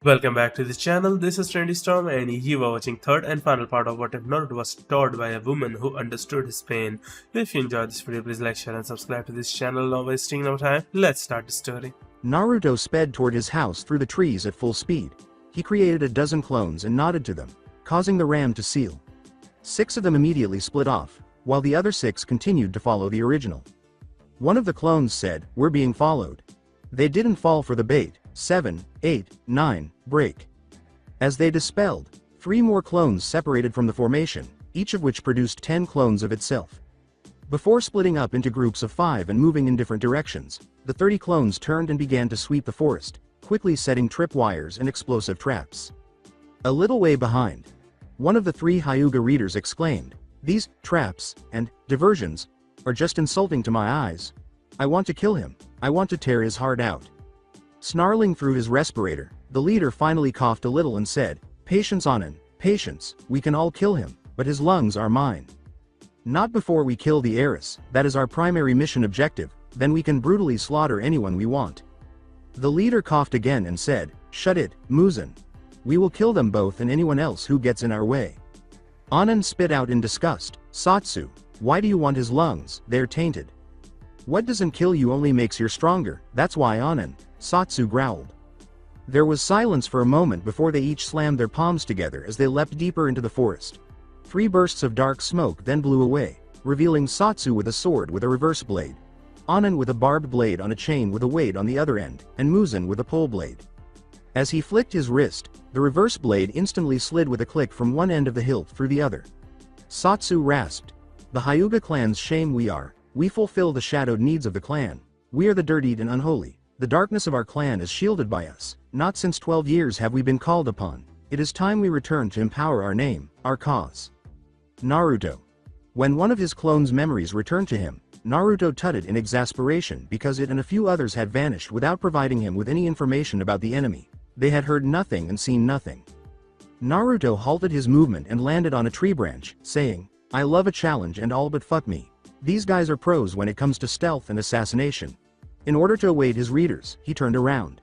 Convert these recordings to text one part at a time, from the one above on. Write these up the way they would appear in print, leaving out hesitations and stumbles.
Welcome back to the channel. This is Trendy Storm and you are watching third and final part of What If Naruto Was Taught by a Woman Who Understood His Pain. If you enjoyed this video, please like, share and subscribe to this channel. Not wasting no time, let's start the story. Naruto sped toward his house through the trees at full speed. He created a dozen clones and nodded to them, causing the ram to seal. 6 of them immediately split off, while the other 6 continued to follow the original. One of the clones said, "We're being followed." They didn't fall for the bait. 7, 8, 9, break. As they dispelled, 3 more clones separated from the formation, each of which produced 10 clones of itself. Before splitting up into groups of 5 and moving in different directions, the 30 clones turned and began to sweep the forest, quickly setting tripwires and explosive traps. A little way behind, one of the 3 Hyuga readers exclaimed, "These traps and diversions are just insulting to my eyes. I want to kill him. I want to tear his heart out." Snarling through his respirator, the leader finally coughed a little and said, "Patience, Anan, patience, we can all kill him, but his lungs are mine. Not before we kill the heiress, that is our primary mission objective, then we can brutally slaughter anyone we want." The leader coughed again and said, "Shut it, Muzan. We will kill them both and anyone else who gets in our way." Anan spit out in disgust, "Satsu, why do you want his lungs? They're tainted. What doesn't kill you only makes you stronger, that's why Anan," Satsu growled. There was silence for a moment before they each slammed their palms together as they leapt deeper into the forest. 3 bursts of dark smoke then blew away, revealing Satsu with a sword with a reverse blade, Anan with a barbed blade on a chain with a weight on the other end, and Muzan with a pole blade. As he flicked his wrist, the reverse blade instantly slid with a click from one end of the hilt through the other. Satsu rasped, "The Hyuga clan's shame we are. We fulfill the shadowed needs of the clan. We are the dirtied and unholy. The darkness of our clan is shielded by us. Not since 12 years have we been called upon. It is time we return to empower our name, our cause." Naruto. When one of his clone's memories returned to him, Naruto tutted in exasperation because it and a few others had vanished without providing him with any information about the enemy. They had heard nothing and seen nothing. Naruto halted his movement and landed on a tree branch, saying, "I love a challenge and all but fuck me. These guys are pros when it comes to stealth and assassination." In order to await his readers, he turned around.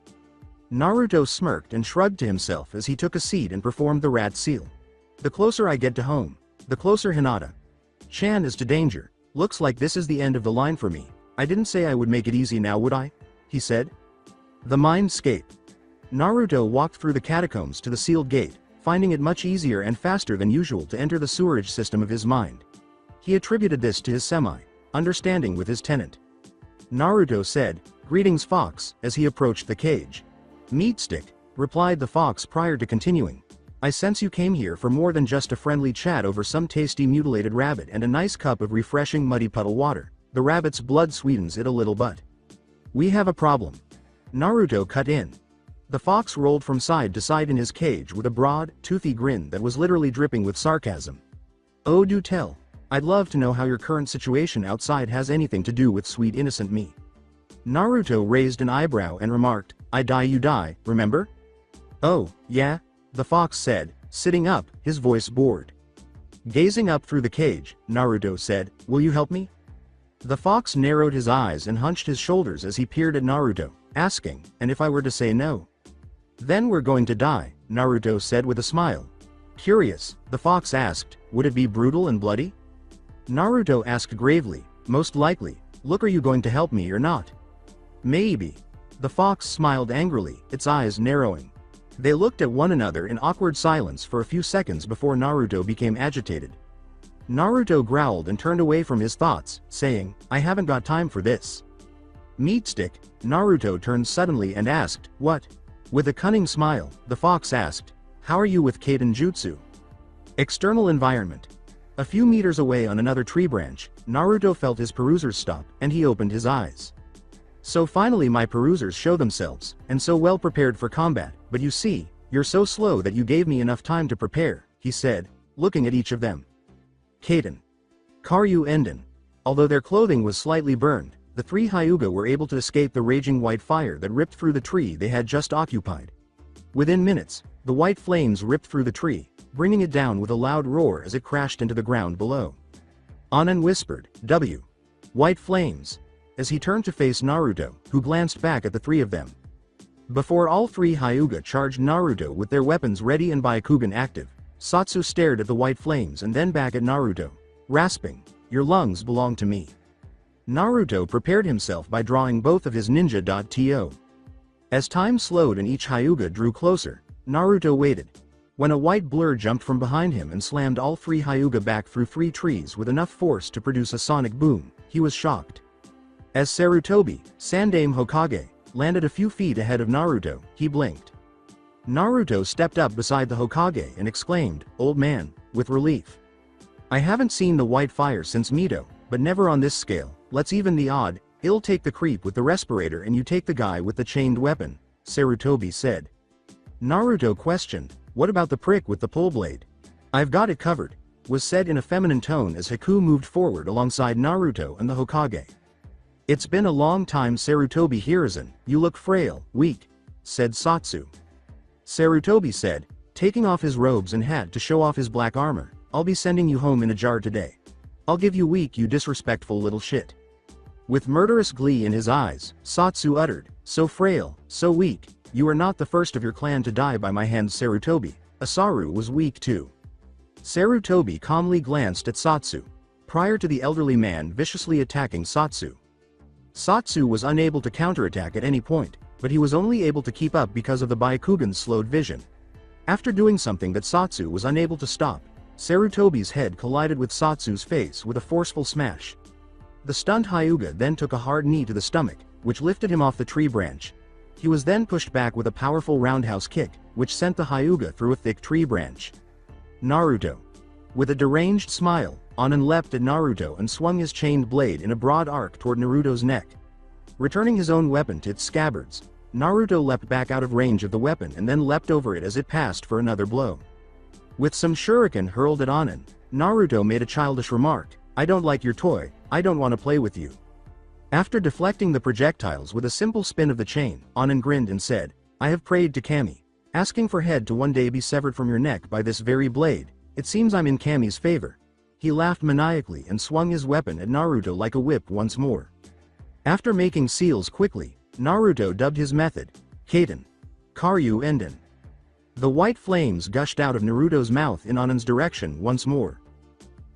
Naruto smirked and shrugged to himself as he took a seat and performed the rat seal. "The closer I get to home, the closer Hinata-chan is to danger. Looks like this is the end of the line for me. I didn't say I would make it easy now, would I?" he said. The mindscape. Naruto walked through the catacombs to the sealed gate, finding it much easier and faster than usual to enter the sewerage system of his mind. He attributed this to his semi-understanding with his tenant. Naruto said, "Greetings, Fox," as he approached the cage. "Meat stick," replied the fox prior to continuing. "I sense you came here for more than just a friendly chat over some tasty mutilated rabbit and a nice cup of refreshing muddy puddle water. The rabbit's blood sweetens it a little, but we have a problem." Naruto cut in. The fox rolled from side to side in his cage with a broad, toothy grin that was literally dripping with sarcasm. "Oh, do tell. I'd love to know how your current situation outside has anything to do with sweet innocent me." Naruto raised an eyebrow and remarked, "I die you die, remember?" "Oh, yeah?" the fox said, sitting up, his voice bored. Gazing up through the cage, Naruto said, "Will you help me?" The fox narrowed his eyes and hunched his shoulders as he peered at Naruto, asking, "And if I were to say no?" "Then we're going to die," Naruto said with a smile. Curious, the fox asked, "Would it be brutal and bloody?" Naruto asked gravely, "Most likely. Look, are you going to help me or not?" "Maybe." The fox smiled angrily, its eyes narrowing. They looked at one another in awkward silence for a few seconds before Naruto became agitated. Naruto growled and turned away from his thoughts, saying, "I haven't got time for this." "Meat stick," Naruto turned suddenly and asked, "What?" With a cunning smile, the fox asked, "How are you with Kaden Jutsu?" External environment. A few meters away on another tree branch, Naruto felt his perusers stop, and he opened his eyes. "So finally my perusers show themselves, and so well prepared for combat, but you see, you're so slow that you gave me enough time to prepare," he said, looking at each of them. Kaden. Karyu Enden. Although their clothing was slightly burned, the 3 Hyuga were able to escape the raging white fire that ripped through the tree they had just occupied. Within minutes, the white flames ripped through the tree, bringing it down with a loud roar as it crashed into the ground below. Anan whispered, "W. White flames," as he turned to face Naruto, who glanced back at the 3 of them. Before all three Hyuga charged Naruto with their weapons ready and Byakugan active, Satsu stared at the white flames and then back at Naruto, rasping, "Your lungs belong to me." Naruto prepared himself by drawing both of his ninja.to. As time slowed and each Hyuga drew closer, Naruto waited. When a white blur jumped from behind him and slammed all three Hyuga back through 3 trees with enough force to produce a sonic boom, he was shocked. As Sarutobi, Sandaime Hokage, landed a few feet ahead of Naruto, he blinked. Naruto stepped up beside the Hokage and exclaimed, "Old man," with relief. "I haven't seen the white fire since Mito, but never on this scale. Let's even the odd. I'll take the creep with the respirator and you take the guy with the chained weapon," Sarutobi said. Naruto questioned, "What about the prick with the pole blade?" "I've got it covered," was said in a feminine tone as Haku moved forward alongside Naruto and the Hokage. "It's been a long time, Sarutobi Hiruzen, you look frail, weak," said Satsu. Sarutobi said, taking off his robes and hat to show off his black armor, "I'll be sending you home in a jar today. I'll give you weak, you disrespectful little shit." With murderous glee in his eyes, Satsu uttered, "So frail, so weak, you are not the first of your clan to die by my hands, Sarutobi. Asaru was weak too." Sarutobi calmly glanced at Satsu. Prior to the elderly man viciously attacking Satsu, Satsu was unable to counterattack at any point, but he was only able to keep up because of the Byakugan's slowed vision. After doing something that Satsu was unable to stop, Sarutobi's head collided with Satsu's face with a forceful smash. The stunned Hyuga then took a hard knee to the stomach, which lifted him off the tree branch. He was then pushed back with a powerful roundhouse kick, which sent the Hyuga through a thick tree branch. Naruto. With a deranged smile, Anan leapt at Naruto and swung his chained blade in a broad arc toward Naruto's neck. Returning his own weapon to its scabbards, Naruto leapt back out of range of the weapon and then leapt over it as it passed for another blow. With some shuriken hurled at Anan, Naruto made a childish remark, "I don't like your toy, I don't want to play with you." After deflecting the projectiles with a simple spin of the chain, Anan grinned and said, "I have prayed to Kami, asking for head to one day be severed from your neck by this very blade. It seems I'm in Kami's favor." He laughed maniacally and swung his weapon at Naruto like a whip once more. After making seals quickly, Naruto dubbed his method, Kaden. Karyu Enden. The white flames gushed out of Naruto's mouth in Anan's direction once more.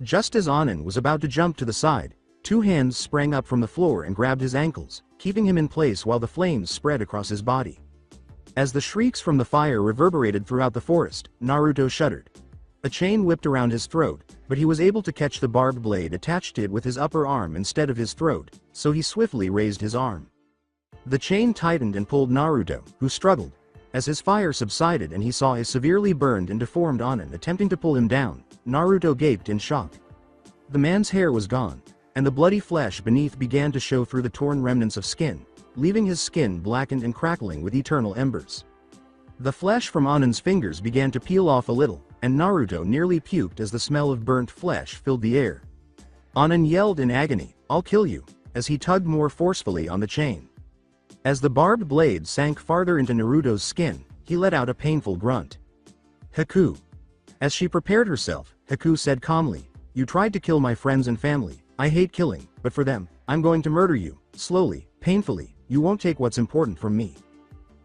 Just as Anan was about to jump to the side, 2 hands sprang up from the floor and grabbed his ankles, keeping him in place while the flames spread across his body. As the shrieks from the fire reverberated throughout the forest, Naruto shuddered. A chain whipped around his throat, but he was able to catch the barbed blade attached to it with his upper arm instead of his throat, so he swiftly raised his arm. The chain tightened and pulled Naruto, who struggled. As his fire subsided and he saw a severely burned and deformed Anan attempting to pull him down, Naruto gaped in shock. The man's hair was gone, and the bloody flesh beneath began to show through the torn remnants of skin, leaving his skin blackened and crackling with eternal embers. The flesh from Anan's fingers began to peel off a little, and Naruto nearly puked as the smell of burnt flesh filled the air. Anan yelled in agony, "I'll kill you," as he tugged more forcefully on the chain. As the barbed blade sank farther into Naruto's skin, he let out a painful grunt. "Haku." As she prepared herself, Haku said calmly, "You tried to kill my friends and family. I hate killing, but for them, I'm going to murder you, slowly, painfully. You won't take what's important from me."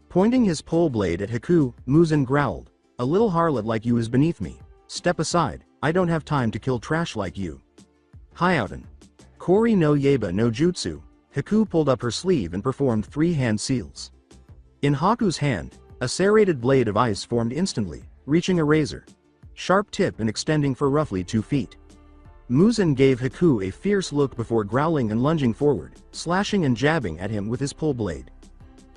Pointing his pole blade at Haku, Muzan growled, "A little harlot like you is beneath me. Step aside, I don't have time to kill trash like you." Hyouten. Kori no Yeba no Jutsu. Haku pulled up her sleeve and performed 3 hand seals. In Haku's hand, a serrated blade of ice formed instantly, reaching a razor. Sharp tip and extending for roughly 2 feet. Muzan gave Haku a fierce look before growling and lunging forward, slashing and jabbing at him with his pole blade.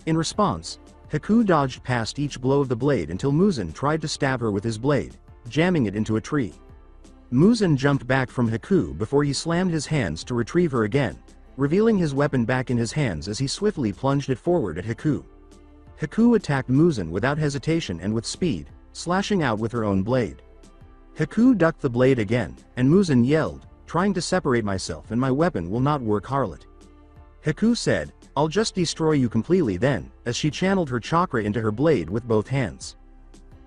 In response, Haku dodged past each blow of the blade until Muzan tried to stab her with his blade, jamming it into a tree. Muzan jumped back from Haku before he slammed his hands to retrieve her again, revealing his weapon back in his hands as he swiftly plunged it forward at Haku. Haku attacked Muzan without hesitation and with speed, slashing out with her own blade. Haku ducked the blade again, and Muzan yelled, "Trying to separate myself and my weapon will not work, harlot." Haku said, "I'll just destroy you completely then," as she channeled her chakra into her blade with both hands.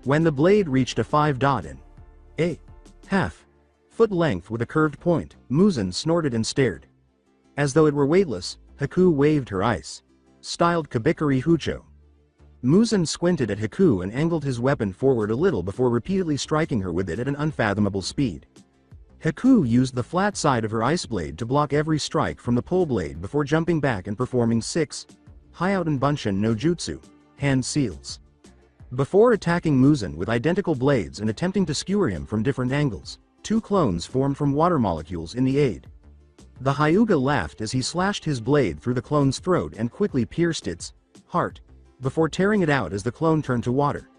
When the blade reached a 5.1/2 foot length with a curved point, Muzan snorted and stared. As though it were weightless, Haku waved her ice. Styled Kabikari Hucho. Muzan squinted at Haku and angled his weapon forward a little before repeatedly striking her with it at an unfathomable speed. Haku used the flat side of her ice blade to block every strike from the pole blade before jumping back and performing 6 Hyouten Bunshin no Jutsu hand seals. Before attacking Muzan with identical blades and attempting to skewer him from different angles, 2 clones formed from water molecules in the aid. The Hyuga laughed as he slashed his blade through the clone's throat and quickly pierced its heart, before tearing it out as the clone turned to water.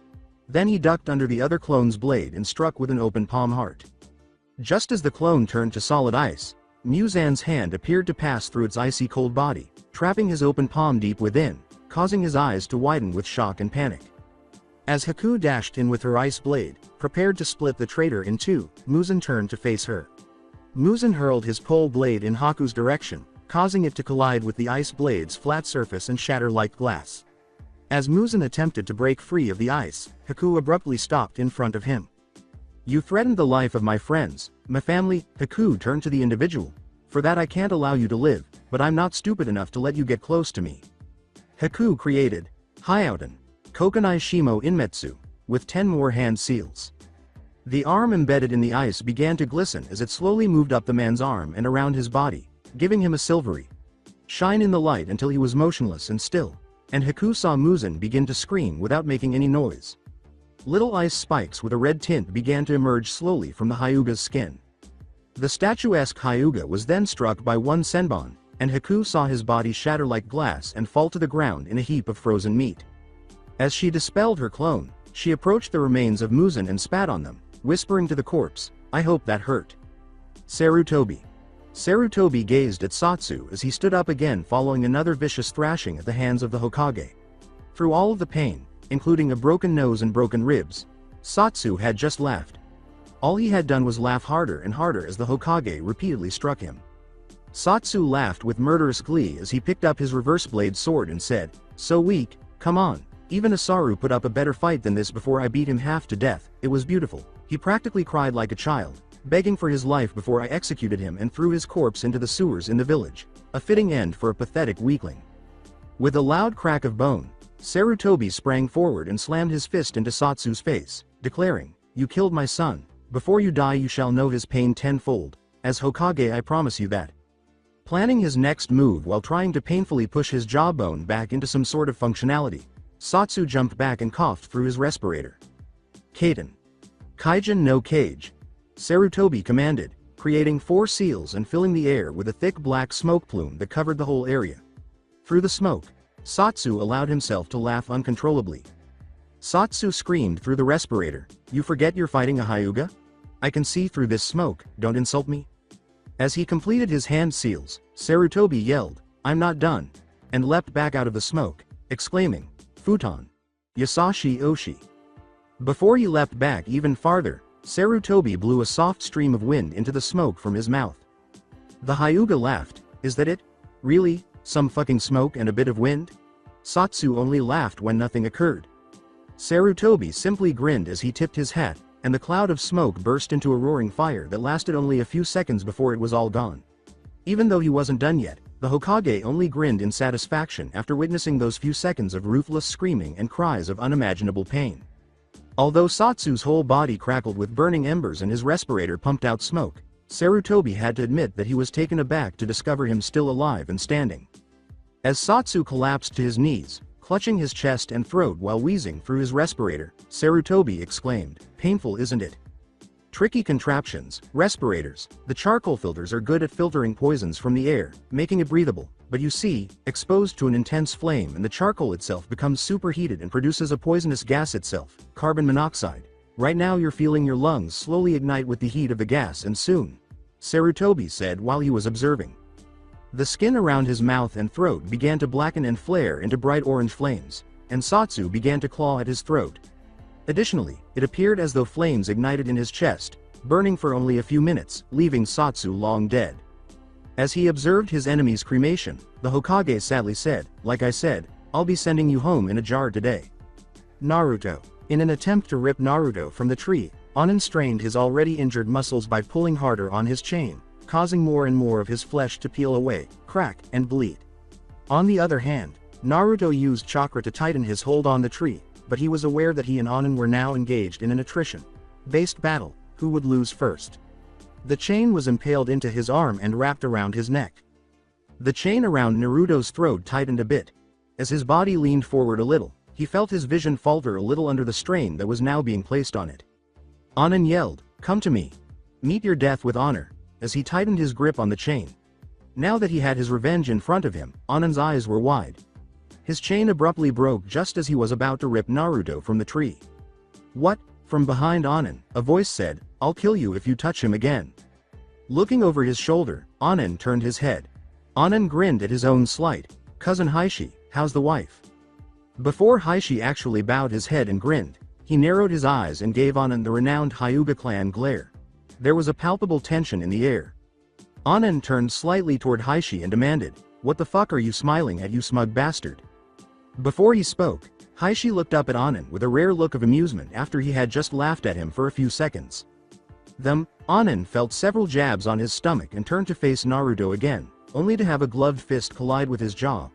Then he ducked under the other clone's blade and struck with an open palm heart. Just as the clone turned to solid ice, Muzan's hand appeared to pass through its icy cold body, trapping his open palm deep within, causing his eyes to widen with shock and panic. As Haku dashed in with her ice blade, prepared to split the traitor in two, Muzan turned to face her. Muzan hurled his pole blade in Haku's direction, causing it to collide with the ice blade's flat surface and shatter like glass. As Muzan attempted to break free of the ice, Haku abruptly stopped in front of him. "You threatened the life of my friends, my family." Haku turned to the individual. "For that I can't allow you to live, but I'm not stupid enough to let you get close to me." Haku created Hyouten Kokanai Shimo Inmetsu, with 10 more hand seals. The arm embedded in the ice began to glisten as it slowly moved up the man's arm and around his body, giving him a silvery shine in the light until he was motionless and still, and Haku saw Muzan begin to scream without making any noise. Little ice spikes with a red tint began to emerge slowly from the Hyuga's skin. The statuesque Hyuga was then struck by one senbon, and Haku saw his body shatter like glass and fall to the ground in a heap of frozen meat. As she dispelled her clone, she approached the remains of Muzan and spat on them, whispering to the corpse, "I hope that hurt." Sarutobi. Sarutobi gazed at Satsu as he stood up again following another vicious thrashing at the hands of the Hokage. Through all of the pain, including a broken nose and broken ribs, Satsu had just laughed. All he had done was laugh harder and harder as the Hokage repeatedly struck him. Satsu laughed with murderous glee as he picked up his reverse blade sword and said, "So weak, come on. Even Asaru put up a better fight than this before I beat him half to death. It was beautiful. He practically cried like a child, begging for his life before I executed him and threw his corpse into the sewers in the village. A fitting end for a pathetic weakling." With a loud crack of bone, Sarutobi sprang forward and slammed his fist into Satsu's face, declaring, "You killed my son. Before you die you shall know his pain tenfold. As Hokage I promise you that." Planning his next move while trying to painfully push his jawbone back into some sort of functionality, Satsu jumped back and coughed through his respirator. Kaiten. Kaijin no Cage. Sarutobi commanded, creating 4 seals and filling the air with a thick black smoke plume that covered the whole area. Through the smoke, Satsu allowed himself to laugh uncontrollably. Satsu screamed through the respirator, "You forget you're fighting a Hyuga? I can see through this smoke, don't insult me." As he completed his hand seals, Sarutobi yelled, "I'm not done," and leapt back out of the smoke, exclaiming, "Futon. Yasashi Oshi." Before he leapt back even farther, Sarutobi blew a soft stream of wind into the smoke from his mouth. The Hyuga laughed, "Is that it? Really? Some fucking smoke and a bit of wind?" Satsu only laughed when nothing occurred. Sarutobi simply grinned as he tipped his hat, and the cloud of smoke burst into a roaring fire that lasted only a few seconds before it was all gone. Even though he wasn't done yet, the Hokage only grinned in satisfaction after witnessing those few seconds of ruthless screaming and cries of unimaginable pain. Although Satsu's whole body crackled with burning embers and his respirator pumped out smoke, Sarutobi had to admit that he was taken aback to discover him still alive and standing. As Satsu collapsed to his knees, clutching his chest and throat while wheezing through his respirator, Sarutobi exclaimed, "Painful, isn't it?" Tricky contraptions, respirators, the charcoal filters are good at filtering poisons from the air, making it breathable, but you see, exposed to an intense flame and the charcoal itself becomes superheated and produces a poisonous gas itself, carbon monoxide. Right now you're feeling your lungs slowly ignite with the heat of the gas and soon, Sarutobi said while he was observing. The skin around his mouth and throat began to blacken and flare into bright orange flames, and Satsu began to claw at his throat. Additionally, it appeared as though flames ignited in his chest, burning for only a few minutes, leaving Satsu long dead. As he observed his enemy's cremation, the Hokage sadly said, "Like I said, I'll be sending you home in a jar today." Naruto. In an attempt to rip Naruto from the tree, Onin strained his already injured muscles by pulling harder on his chain, causing more and more of his flesh to peel away, crack, and bleed. On the other hand, Naruto used chakra to tighten his hold on the tree, but he was aware that he and Anan were now engaged in an attrition-based battle. Who would lose first? The chain was impaled into his arm and wrapped around his neck. The chain around Naruto's throat tightened a bit. As his body leaned forward a little, he felt his vision falter a little under the strain that was now being placed on it. Anan yelled, "Come to me. Meet your death with honor," as he tightened his grip on the chain. Now that he had his revenge in front of him, Anan's eyes were wide. His chain abruptly broke just as he was about to rip Naruto from the tree. "What?" From behind Anan, a voice said, "I'll kill you if you touch him again." Looking over his shoulder, Anan turned his head. Anan grinned at his own slight. "Cousin Heishi, how's the wife?" Before Heishi actually bowed his head and grinned, he narrowed his eyes and gave Anan the renowned Hyuga clan glare. There was a palpable tension in the air. Anan turned slightly toward Heishi and demanded, "What the fuck are you smiling at, you smug bastard?" Before he spoke, Heishi looked up at Anan with a rare look of amusement after he had just laughed at him for a few seconds. Anan felt several jabs on his stomach and turned to face Naruto again, only to have a gloved fist collide with his jaw.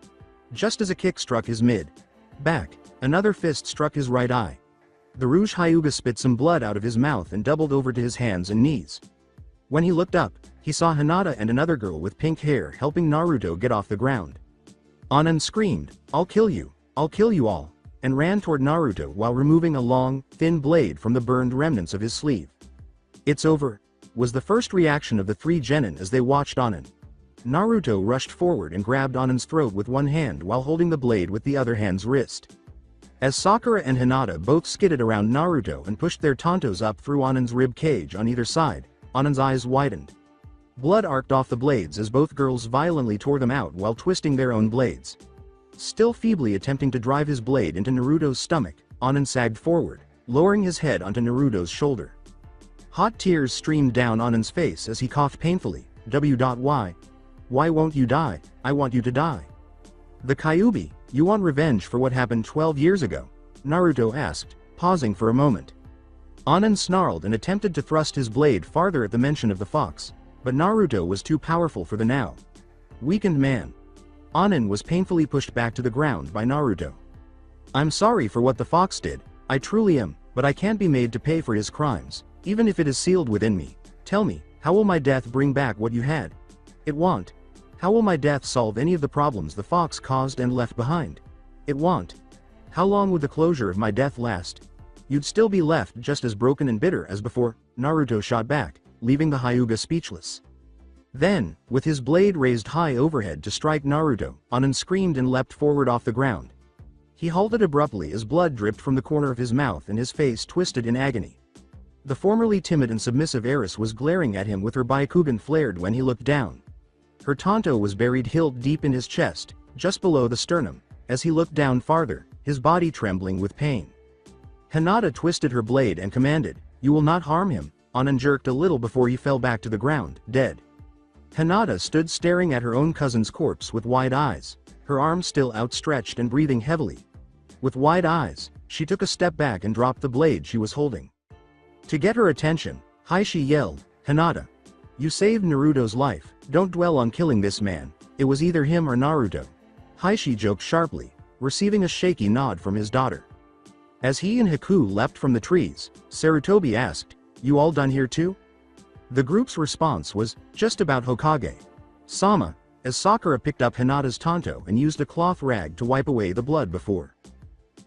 Just as a kick struck his mid-back, another fist struck his right eye. The Rouge Hyuga spit some blood out of his mouth and doubled over to his hands and knees. When he looked up, he saw Hinata and another girl with pink hair helping Naruto get off the ground. Anan screamed, I'll kill you all," and ran toward Naruto while removing a long, thin blade from the burned remnants of his sleeve. "It's over," was the first reaction of the three genin as they watched Anan. Naruto rushed forward and grabbed Anan's throat with one hand while holding the blade with the other hand's wrist. As Sakura and Hinata both skidded around Naruto and pushed their tantos up through Anan's rib cage on either side, Anan's eyes widened. Blood arced off the blades as both girls violently tore them out while twisting their own blades. Still feebly attempting to drive his blade into Naruto's stomach, Anan sagged forward, lowering his head onto Naruto's shoulder. Hot tears streamed down Anan's face as he coughed painfully. "Why? Why won't you die? I want you to die." "The Kyuubi, you want revenge for what happened 12 years ago?" Naruto asked, pausing for a moment. Anan snarled and attempted to thrust his blade farther at the mention of the fox, but Naruto was too powerful for the now weakened man. Anan was painfully pushed back to the ground by Naruto. "I'm sorry for what the fox did, I truly am, but I can't be made to pay for his crimes, even if it is sealed within me. Tell me, how will my death bring back what you had? It won't. How will my death solve any of the problems the fox caused and left behind? It won't. How long would the closure of my death last? You'd still be left just as broken and bitter as before." Naruto shot back, leaving the Hyuga speechless. Then, with his blade raised high overhead to strike Naruto, Anan screamed and leapt forward off the ground. He halted abruptly as blood dripped from the corner of his mouth and his face twisted in agony. The formerly timid and submissive heiress was glaring at him with her Byakugan flared when he looked down. Her tanto was buried hilt deep in his chest, just below the sternum. As he looked down farther, his body trembling with pain. Hinata twisted her blade and commanded, "You will not harm him." Anan jerked a little before he fell back to the ground, dead. Hinata stood staring at her own cousin's corpse with wide eyes, her arms still outstretched and breathing heavily. With wide eyes, she took a step back and dropped the blade she was holding. To get her attention, Heishi yelled, "Hinata! You saved Naruto's life, don't dwell on killing this man, it was either him or Naruto." Heishi joked sharply, receiving a shaky nod from his daughter. As he and Haku leapt from the trees, Sarutobi asked, "You all done here too?" The group's response was, "Just about Hokage-sama," as Sakura picked up Hinata's tanto and used a cloth rag to wipe away the blood before.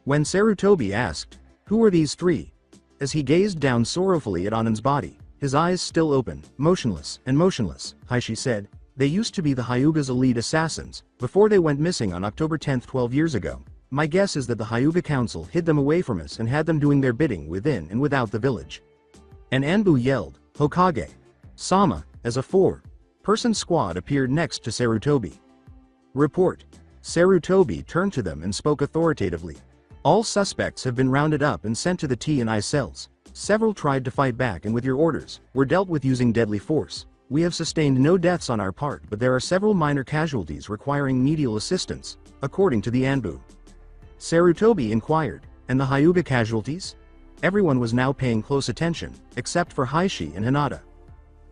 When Sarutobi asked, "Who are these three?" as he gazed down sorrowfully at Anan's body, his eyes still open, motionless, Heishi said, "They used to be the Hyuga's elite assassins, before they went missing on October 10th 12 years ago. My guess is that the Hyuga Council hid them away from us and had them doing their bidding within and without the village." And Anbu yelled, "Hokage-sama," as a four-person squad appeared next to Sarutobi. "Report." Sarutobi turned to them and spoke authoritatively. "All suspects have been rounded up and sent to the T&I cells. Several tried to fight back and with your orders, were dealt with using deadly force. We have sustained no deaths on our part, but there are several minor casualties requiring medial assistance, according to the Anbu." Sarutobi inquired, "And the Hyuga casualties?" Everyone was now paying close attention, except for Heishi and Hinata.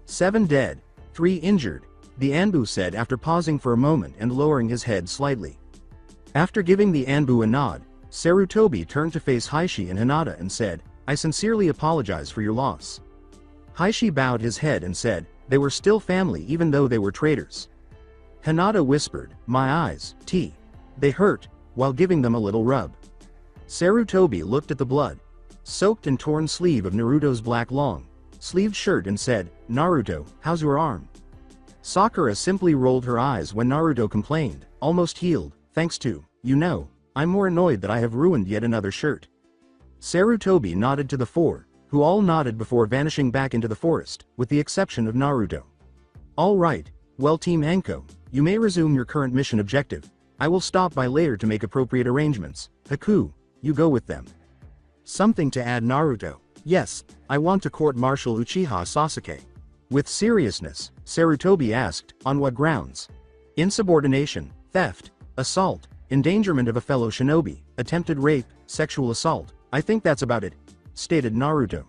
7 dead, 3 injured, the Anbu said after pausing for a moment and lowering his head slightly. After giving the Anbu a nod, Sarutobi turned to face Heishi and Hinata and said, "I sincerely apologize for your loss." Heishi bowed his head and said, "They were still family even though they were traitors." Hinata whispered, "My eyes, they hurt," while giving them a little rub. Sarutobi looked at the blood-soaked and torn sleeve of Naruto's black long-sleeved shirt and said, "Naruto, how's your arm?" Sakura simply rolled her eyes when Naruto complained, "Almost healed, thanks to, I'm more annoyed that I have ruined yet another shirt." Sarutobi nodded to the four, who all nodded before vanishing back into the forest, with the exception of Naruto. "All right, well Team Anko, you may resume your current mission objective. I will stop by later to make appropriate arrangements. Haku, you go with them." "Something to add, Naruto?" "Yes, I want to court-martial Uchiha Sasuke." With seriousness, Sarutobi asked, "On what grounds?" "Insubordination, theft, assault, endangerment of a fellow shinobi, attempted rape, sexual assault, I think that's about it," stated Naruto.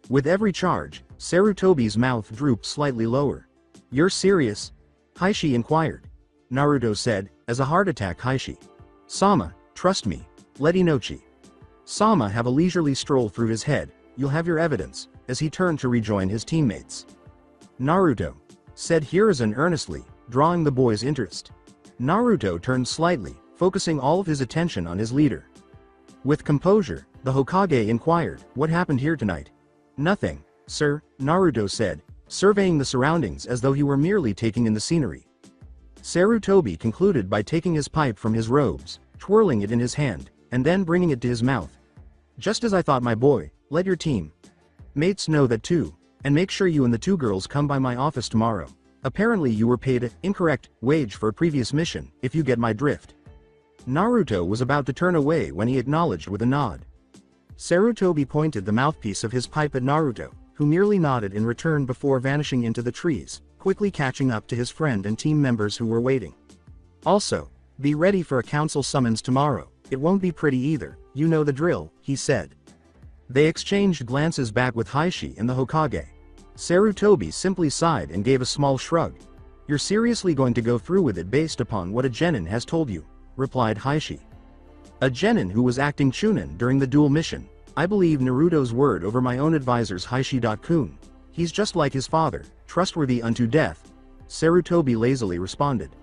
With every charge, Sarutobi's mouth drooped slightly lower. "You're serious?" Heishi inquired. Naruto said, "As a heart attack, Heishi. Sama, trust me. Let Inochi Sama have a leisurely stroll through his head, you'll have your evidence," as he turned to rejoin his teammates. Naruto said Hiruzen earnestly, drawing the boy's interest. Naruto turned slightly, focusing all of his attention on his leader. With composure, the Hokage inquired, "What happened here tonight?" "Nothing, sir," Naruto said, surveying the surroundings as though he were merely taking in the scenery. Sarutobi concluded by taking his pipe from his robes, twirling it in his hand, and then bringing it to his mouth. "Just as I thought, my boy, let your team mates know that too, and make sure you and the two girls come by my office tomorrow. Apparently you were paid an incorrect wage for a previous mission, if you get my drift." Naruto was about to turn away when he acknowledged with a nod. Sarutobi pointed the mouthpiece of his pipe at Naruto, who merely nodded in return before vanishing into the trees, quickly catching up to his friend and team members who were waiting. "Also, be ready for a council summons tomorrow, it won't be pretty either, you know the drill," he said. They exchanged glances back with Heishi and the Hokage. Sarutobi simply sighed and gave a small shrug. "You're seriously going to go through with it based upon what a genin has told you?" replied Heishi. "A genin who was acting Chunin during the duel mission. I believe Naruto's word over my own advisor's Heishi-kun. He's just like his father, trustworthy unto death," Sarutobi lazily responded.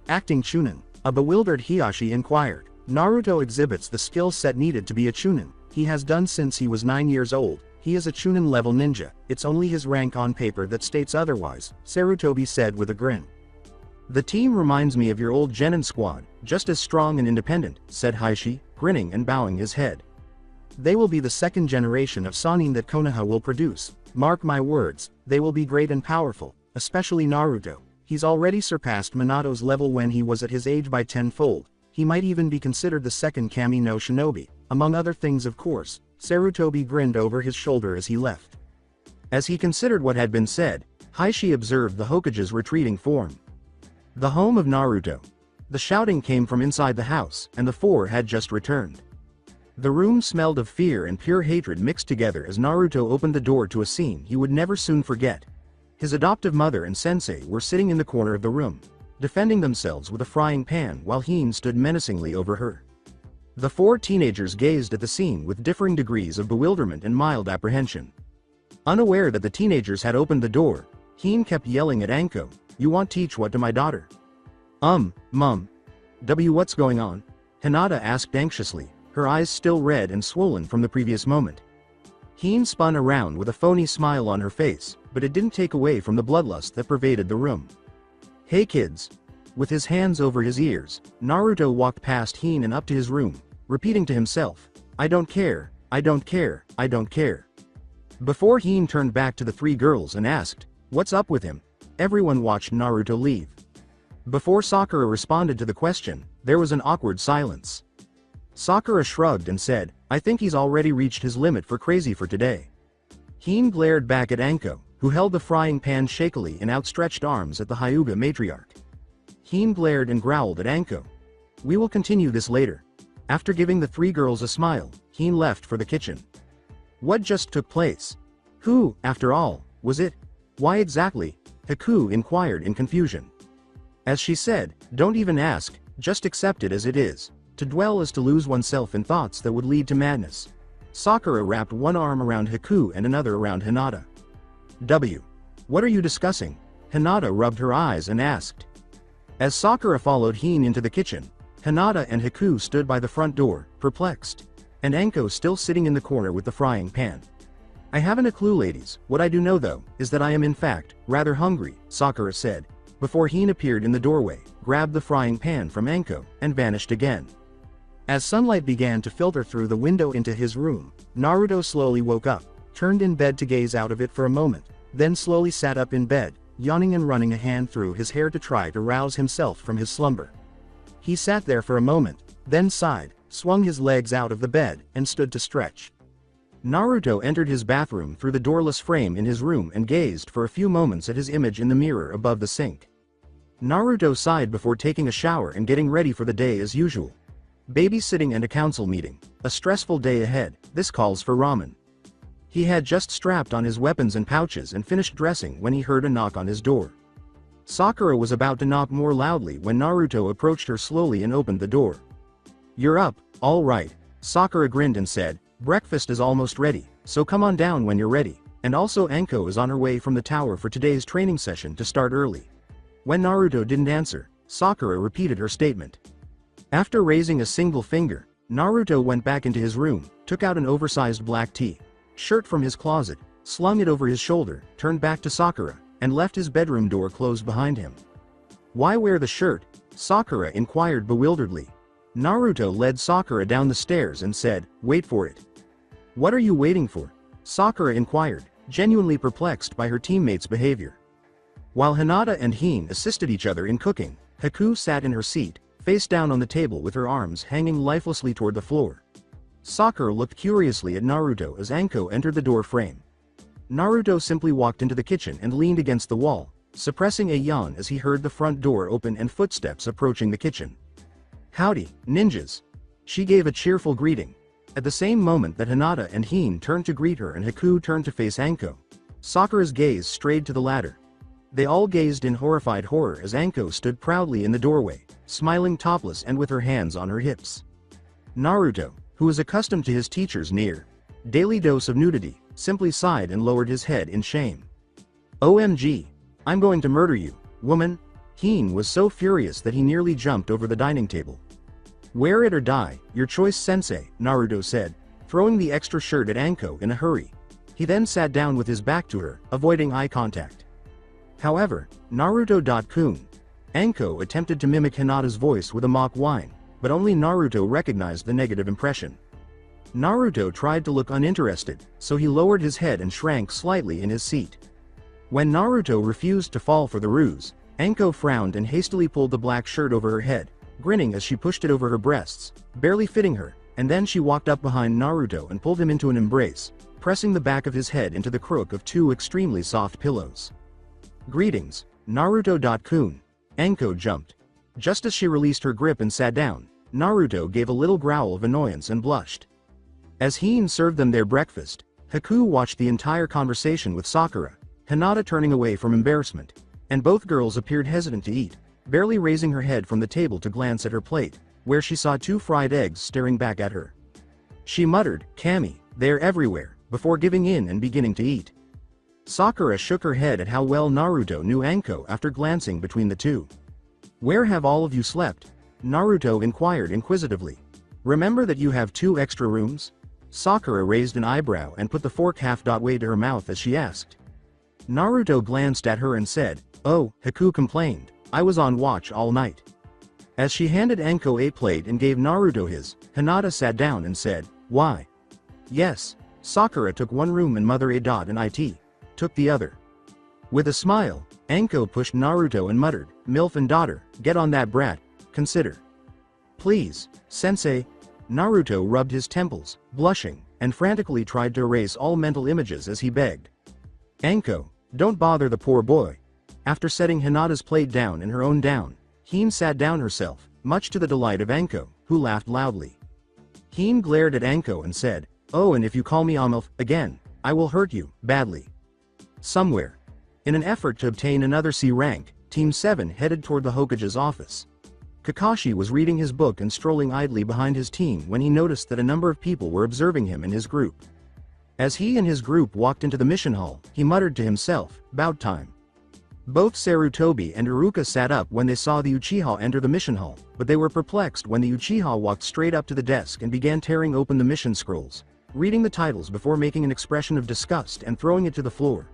"Acting Chunin?" a bewildered Hiashi inquired. "Naruto exhibits the skill set needed to be a Chunin. He has done since he was 9 years old. He is a Chunin-level ninja, it's only his rank on paper that states otherwise," Sarutobi said with a grin. "The team reminds me of your old genin squad, just as strong and independent," said Heishi, grinning and bowing his head. "They will be the second generation of Sannin that Konoha will produce. Mark my words, they will be great and powerful, especially Naruto. He's already surpassed Minato's level when he was at his age by tenfold. He might even be considered the second Kami no Shinobi, among other things of course." Sarutobi grinned over his shoulder as he left. As he considered what had been said, Heishi observed the Hokage's retreating form. The home of Naruto. The shouting came from inside the house, and the four had just returned. The room smelled of fear and pure hatred mixed together as Naruto opened the door to a scene he would never soon forget. His adoptive mother and sensei were sitting in the corner of the room, defending themselves with a frying pan while Hien stood menacingly over her. The four teenagers gazed at the scene with differing degrees of bewilderment and mild apprehension. Unaware that the teenagers had opened the door, Hien kept yelling at Anko, "You want teach what to my daughter?" Mum. What's going on?" Hinata asked anxiously, her eyes still red and swollen from the previous moment. Hien spun around with a phony smile on her face, but it didn't take away from the bloodlust that pervaded the room. "Hey kids." With his hands over his ears, Naruto walked past Hien and up to his room, repeating to himself, I don't care, I don't care, I don't care." Before Hien turned back to the three girls and asked, "What's up with him?" everyone watched Naruto leave. Before Sakura responded to the question, there was an awkward silence. Sakura shrugged and said, "I think he's already reached his limit for crazy for today." Hien glared back at Anko, who held the frying pan shakily in outstretched arms at the Hyuga matriarch. Hien glared and growled at Anko. "We will continue this later." After giving the three girls a smile, Hien left for the kitchen. What just took place? Who, after all, was it? Why exactly? Haku inquired in confusion. As she said, "Don't even ask, Just accept it as it is. To dwell is to lose oneself in thoughts that would lead to madness. Sakura wrapped one arm around Haku and another around Hinata. What are you discussing? Hinata rubbed her eyes and asked. As Sakura followed Hine into the kitchen, Hinata and Haku stood by the front door, perplexed. And Anko still sitting in the corner with the frying pan. I haven't a clue, ladies. What I do know though, is that I am in fact, rather hungry, Sakura said, before Hine appeared in the doorway, grabbed the frying pan from Anko, and vanished again. As sunlight began to filter through the window into his room, Naruto slowly woke up, turned in bed to gaze out of it for a moment, then slowly sat up in bed, yawning and running a hand through his hair to try to rouse himself from his slumber. He sat there for a moment, then sighed, swung his legs out of the bed, and stood to stretch. Naruto entered his bathroom through the doorless frame in his room and gazed for a few moments at his image in the mirror above the sink. Naruto sighed before taking a shower and getting ready for the day as usual. Babysitting and a council meeting. A stressful day ahead, this calls for ramen. He had just strapped on his weapons and pouches and finished dressing when he heard a knock on his door. Sakura was about to knock more loudly when Naruto approached her slowly and opened the door. You're up, all right. Sakura grinned and said, breakfast is almost ready, so come on down when you're ready, and also Anko is on her way from the tower for today's training session to start early. When Naruto didn't answer, Sakura repeated her statement. After raising a single finger, Naruto went back into his room, took out an oversized black shirt from his closet, slung it over his shoulder, turned back to Sakura, and left his bedroom door closed behind him. Why wear the shirt? Sakura inquired bewilderedly. Naruto led Sakura down the stairs and said, wait for it. What are you waiting for? Sakura inquired, genuinely perplexed by her teammates' behavior. While Hinata and Hine assisted each other in cooking, Haku sat in her seat, face down on the table with her arms hanging lifelessly toward the floor. Sakura looked curiously at Naruto as Anko entered the door frame. Naruto simply walked into the kitchen and leaned against the wall, suppressing a yawn as he heard the front door open and footsteps approaching the kitchen. Howdy, ninjas! She gave a cheerful greeting. At the same moment that Hinata and Hine turned to greet her and Haku turned to face Anko, Sakura's gaze strayed to the latter. They all gazed in horrified horror as Anko stood proudly in the doorway, smiling topless and with her hands on her hips. Naruto, who was accustomed to his teacher's daily dose of nudity, simply sighed and lowered his head in shame. OMG! I'm going to murder you, woman! Hine was so furious that he nearly jumped over the dining table. Wear it or die, your choice sensei, Naruto said, throwing the extra shirt at Anko in a hurry. He then sat down with his back to her, avoiding eye contact. However, Naruto.kun. Anko attempted to mimic Hinata's voice with a mock whine, but only Naruto recognized the negative impression. Naruto tried to look uninterested, so he lowered his head and shrank slightly in his seat. When Naruto refused to fall for the ruse, Anko frowned and hastily pulled the black shirt over her head, grinning as she pushed it over her breasts, barely fitting her, and then she walked up behind Naruto and pulled him into an embrace, pressing the back of his head into the crook of two extremely soft pillows. Greetings, Naruto.kun. Anko jumped. Just as she released her grip and sat down, Naruto gave a little growl of annoyance and blushed. As Hine served them their breakfast, Haku watched the entire conversation with Sakura, Hinata turning away from embarrassment, and both girls appeared hesitant to eat, barely raising her head from the table to glance at her plate, where she saw 2 fried eggs staring back at her. She muttered, Kami, they're everywhere, before giving in and beginning to eat. Sakura shook her head at how well Naruto knew Anko after glancing between the two. Where have all of you slept? Naruto inquired inquisitively. Remember that you have 2 extra rooms? Sakura raised an eyebrow and put the fork half-way to her mouth as she asked. Naruto glanced at her and said, Oh, Haku complained, I was on watch all night. As she handed Anko a plate and gave Naruto his, Hinata sat down and said, Why? Yes, Sakura took one room and Mother and it took the other. With a smile, Anko pushed Naruto and muttered, Milf and daughter, get on that brat, consider. Please, sensei. Naruto rubbed his temples, blushing, and frantically tried to erase all mental images as he begged. Anko, don't bother the poor boy. After setting Hinata's plate down and her own down, Hine sat down herself, much to the delight of Anko, who laughed loudly. Hine glared at Anko and said, Oh, and if you call me Amilf again, I will hurt you, badly. Somewhere. In an effort to obtain another C rank, Team 7 headed toward the Hokage's office. Kakashi was reading his book and strolling idly behind his team when he noticed that a number of people were observing him and his group. As he and his group walked into the mission hall, he muttered to himself, "About time." Both Sarutobi and Iruka sat up when they saw the Uchiha enter the mission hall, but they were perplexed when the Uchiha walked straight up to the desk and began tearing open the mission scrolls, reading the titles before making an expression of disgust and throwing it to the floor.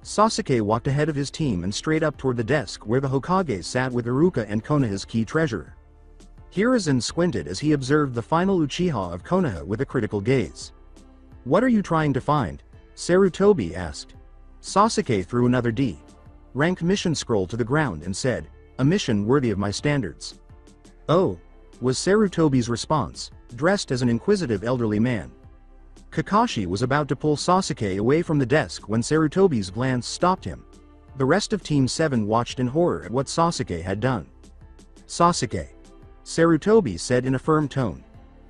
Sasuke walked ahead of his team and straight up toward the desk where the Hokage sat with Iruka and Konoha's key treasurer. Hiruzen squinted as he observed the final Uchiha of Konoha with a critical gaze. "What are you trying to find?" Sarutobi asked. Sasuke threw another D-rank mission scroll to the ground and said, "A mission worthy of my standards." "Oh," was Sarutobi's response, dressed as an inquisitive elderly man. Kakashi was about to pull Sasuke away from the desk when Sarutobi's glance stopped him. The rest of Team 7 watched in horror at what Sasuke had done. "Sasuke," Sarutobi said in a firm tone.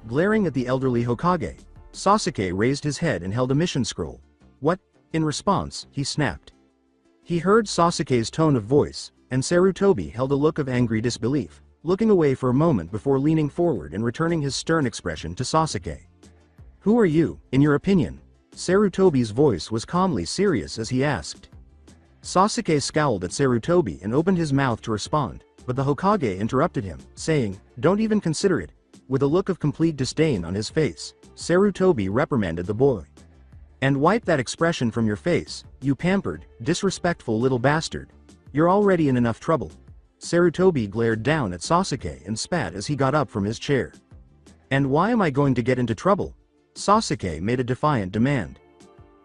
Glaring at the elderly Hokage, Sasuke raised his head and held a mission scroll. "What?" In response, he snapped. He heard Sasuke's tone of voice, and Sarutobi held a look of angry disbelief, looking away for a moment before leaning forward and returning his stern expression to Sasuke. "Who are you, in your opinion?" Sarutobi's voice was calmly serious as he asked. Sasuke scowled at Sarutobi and opened his mouth to respond, but the Hokage interrupted him, saying, "Don't even consider it." With a look of complete disdain on his face, Sarutobi reprimanded the boy. "And wipe that expression from your face, you pampered, disrespectful little bastard. You're already in enough trouble." Sarutobi glared down at Sasuke and spat as he got up from his chair. "And why am I going to get into trouble?" Sasuke made a defiant demand.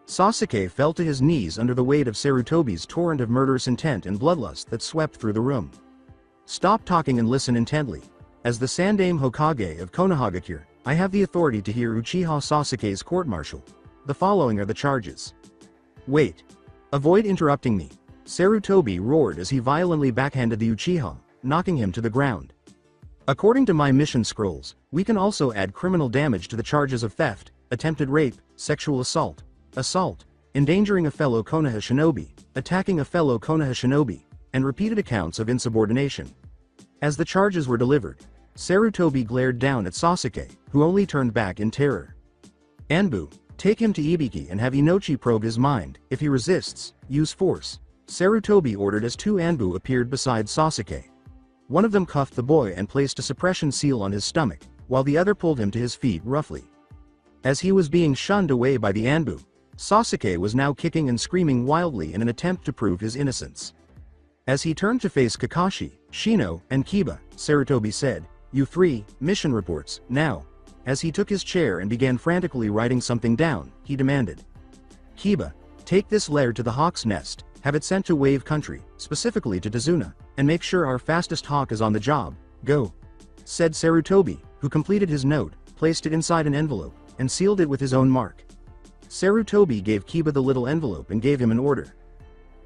Sasuke fell to his knees under the weight of Sarutobi's torrent of murderous intent and bloodlust that swept through the room. "Stop talking and listen intently. As the Sandaime Hokage of Konohagakure, I have the authority to hear Uchiha Sasuke's court-martial. The following are the charges." "Wait. Avoid interrupting me," Sarutobi roared as he violently backhanded the Uchiha, knocking him to the ground. "According to my mission scrolls, we can also add criminal damage to the charges of theft, attempted rape, sexual assault, endangering a fellow Konoha shinobi, attacking a fellow Konoha shinobi, and repeated accounts of insubordination." As the charges were delivered, Sarutobi glared down at Sasuke, who only turned back in terror. "Anbu, take him to Ibiki and have Inochi probe his mind. If he resists, use force," Sarutobi ordered as two Anbu appeared beside Sasuke. One of them cuffed the boy and placed a suppression seal on his stomach, while the other pulled him to his feet roughly. As he was being shunned away by the Anbu, Sasuke was now kicking and screaming wildly in an attempt to prove his innocence. As he turned to face Kakashi, Shino, and Kiba, Sarutobi said, "You three, mission reports, now." As he took his chair and began frantically writing something down, he demanded. "Kiba, take this letter to the Hawk's Nest, have it sent to Wave Country, specifically to Tazuna, and make sure our fastest hawk is on the job. Go," said Sarutobi, who completed his note, placed it inside an envelope, and sealed it with his own mark. Sarutobi gave Kiba the little envelope and gave him an order.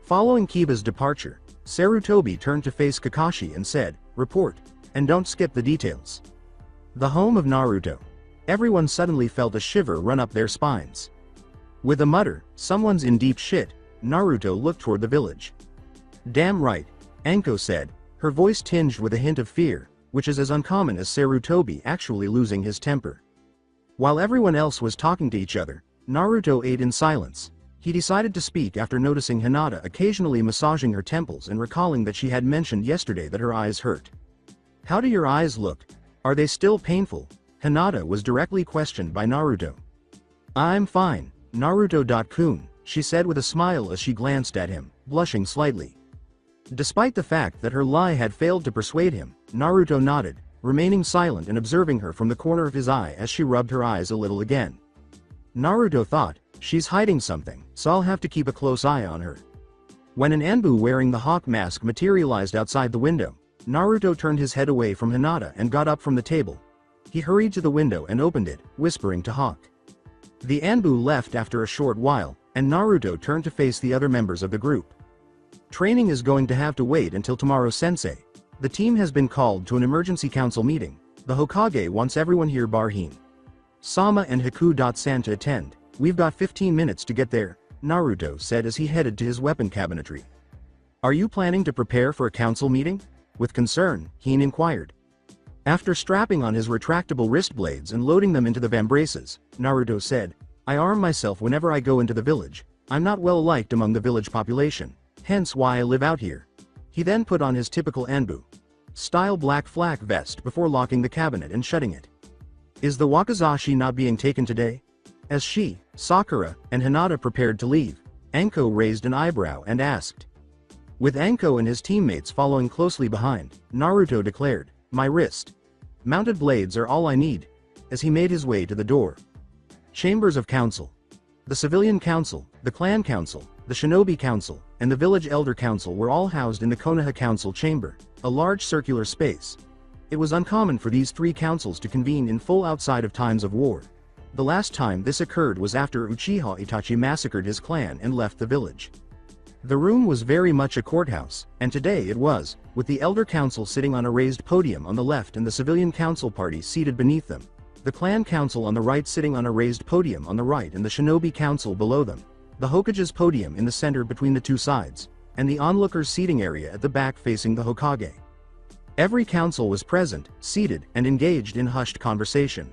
Following Kiba's departure, Sarutobi turned to face Kakashi and said, "Report, and don't skip the details." The home of Naruto. Everyone suddenly felt a shiver run up their spines. With a mutter, "Someone's in deep shit," Naruto looked toward the village. "Damn right," Anko said, her voice tinged with a hint of fear, which is as uncommon as Sarutobi actually losing his temper. While everyone else was talking to each other, Naruto ate in silence. He decided to speak after noticing Hinata occasionally massaging her temples and recalling that she had mentioned yesterday that her eyes hurt. "How do your eyes look? Are they still painful?" Hinata was directly questioned by Naruto. "I'm fine, Naruto-kun," she said with a smile as she glanced at him, blushing slightly. Despite the fact that her lie had failed to persuade him, Naruto nodded, remaining silent and observing her from the corner of his eye as she rubbed her eyes a little again. Naruto thought, "She's hiding something, so I'll have to keep a close eye on her." When an Anbu wearing the hawk mask materialized outside the window, Naruto turned his head away from Hinata and got up from the table. He hurried to the window and opened it, whispering to Hawk. The Anbu left after a short while, and Naruto turned to face the other members of the group. "Training is going to have to wait until tomorrow, Sensei. The team has been called to an emergency council meeting. The Hokage wants everyone here bar Sama and Haku-san to attend. We've got 15 minutes to get there," Naruto said as he headed to his weapon cabinetry. "Are you planning to prepare for a council meeting?" With concern, Hien inquired. After strapping on his retractable wrist blades and loading them into the vambraces, Naruto said, I arm myself whenever I go into the village. I'm not well liked among the village population, hence why I live out here. He then put on his typical Anbu style black flak vest before locking the cabinet and shutting it. Is the wakizashi not being taken today? As she, Sakura, and Hinata prepared to leave, Anko raised an eyebrow and asked. With Anko and his teammates following closely behind, Naruto declared, my wrist. Mounted blades are all I need, as he made his way to the door. Chambers of Council. The Civilian Council, the Clan Council, the Shinobi Council, and the Village Elder Council were all housed in the Konoha Council Chamber, a large circular space. It was uncommon for these three councils to convene in full outside of times of war. The last time this occurred was after Uchiha Itachi massacred his clan and left the village. The room was very much a courthouse, and today it was, with the Elder Council sitting on a raised podium on the left and the Civilian Council party seated beneath them. The Clan Council on the right sitting on a raised podium on the right and the Shinobi Council below them. The Hokage's podium in the center between the two sides, and the onlookers' seating area at the back facing the Hokage. Every council was present, seated, and engaged in hushed conversation.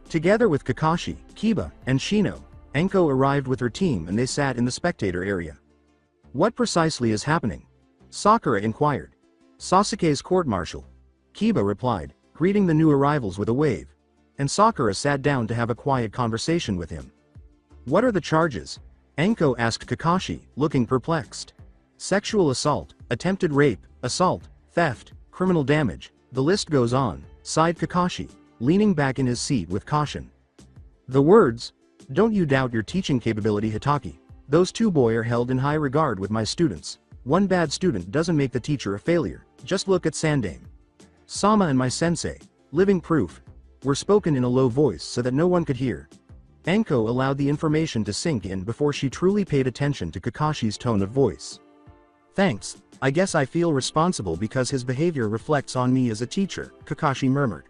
Together with Kakashi, Kiba, and Shino, Anko arrived with her team and they sat in the spectator area. What precisely is happening? Sakura inquired. Sasuke's court-martial. Kiba replied, greeting the new arrivals with a wave. And Sakura sat down to have a quiet conversation with him. What are the charges? Anko asked Kakashi, looking perplexed. Sexual assault, attempted rape, assault, theft, criminal damage, the list goes on, sighed Kakashi, leaning back in his seat with caution. The words, don't you doubt your teaching capability, Hitaki. Those two boys are held in high regard with my students. One bad student doesn't make the teacher a failure, just look at Sandame. Sama and my sensei, living proof, were spoken in a low voice so that no one could hear. Anko allowed the information to sink in before she truly paid attention to Kakashi's tone of voice. Thanks, I guess I feel responsible because his behavior reflects on me as a teacher, Kakashi murmured.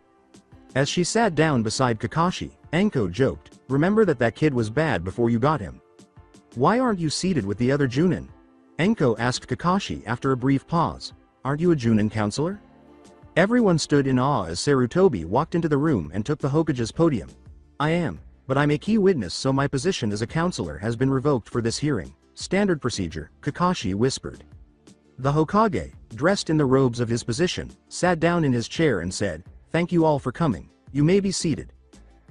As she sat down beside Kakashi, Anko joked, remember that kid was bad before you got him. Why aren't you seated with the other Junin? Anko asked Kakashi after a brief pause. Aren't you a Junin counselor? Everyone stood in awe as Sarutobi walked into the room and took the Hokage's podium. I am, but I'm a key witness, so my position as a counselor has been revoked for this hearing. Standard procedure, Kakashi whispered. The Hokage, dressed in the robes of his position, sat down in his chair and said, thank you all for coming, you may be seated.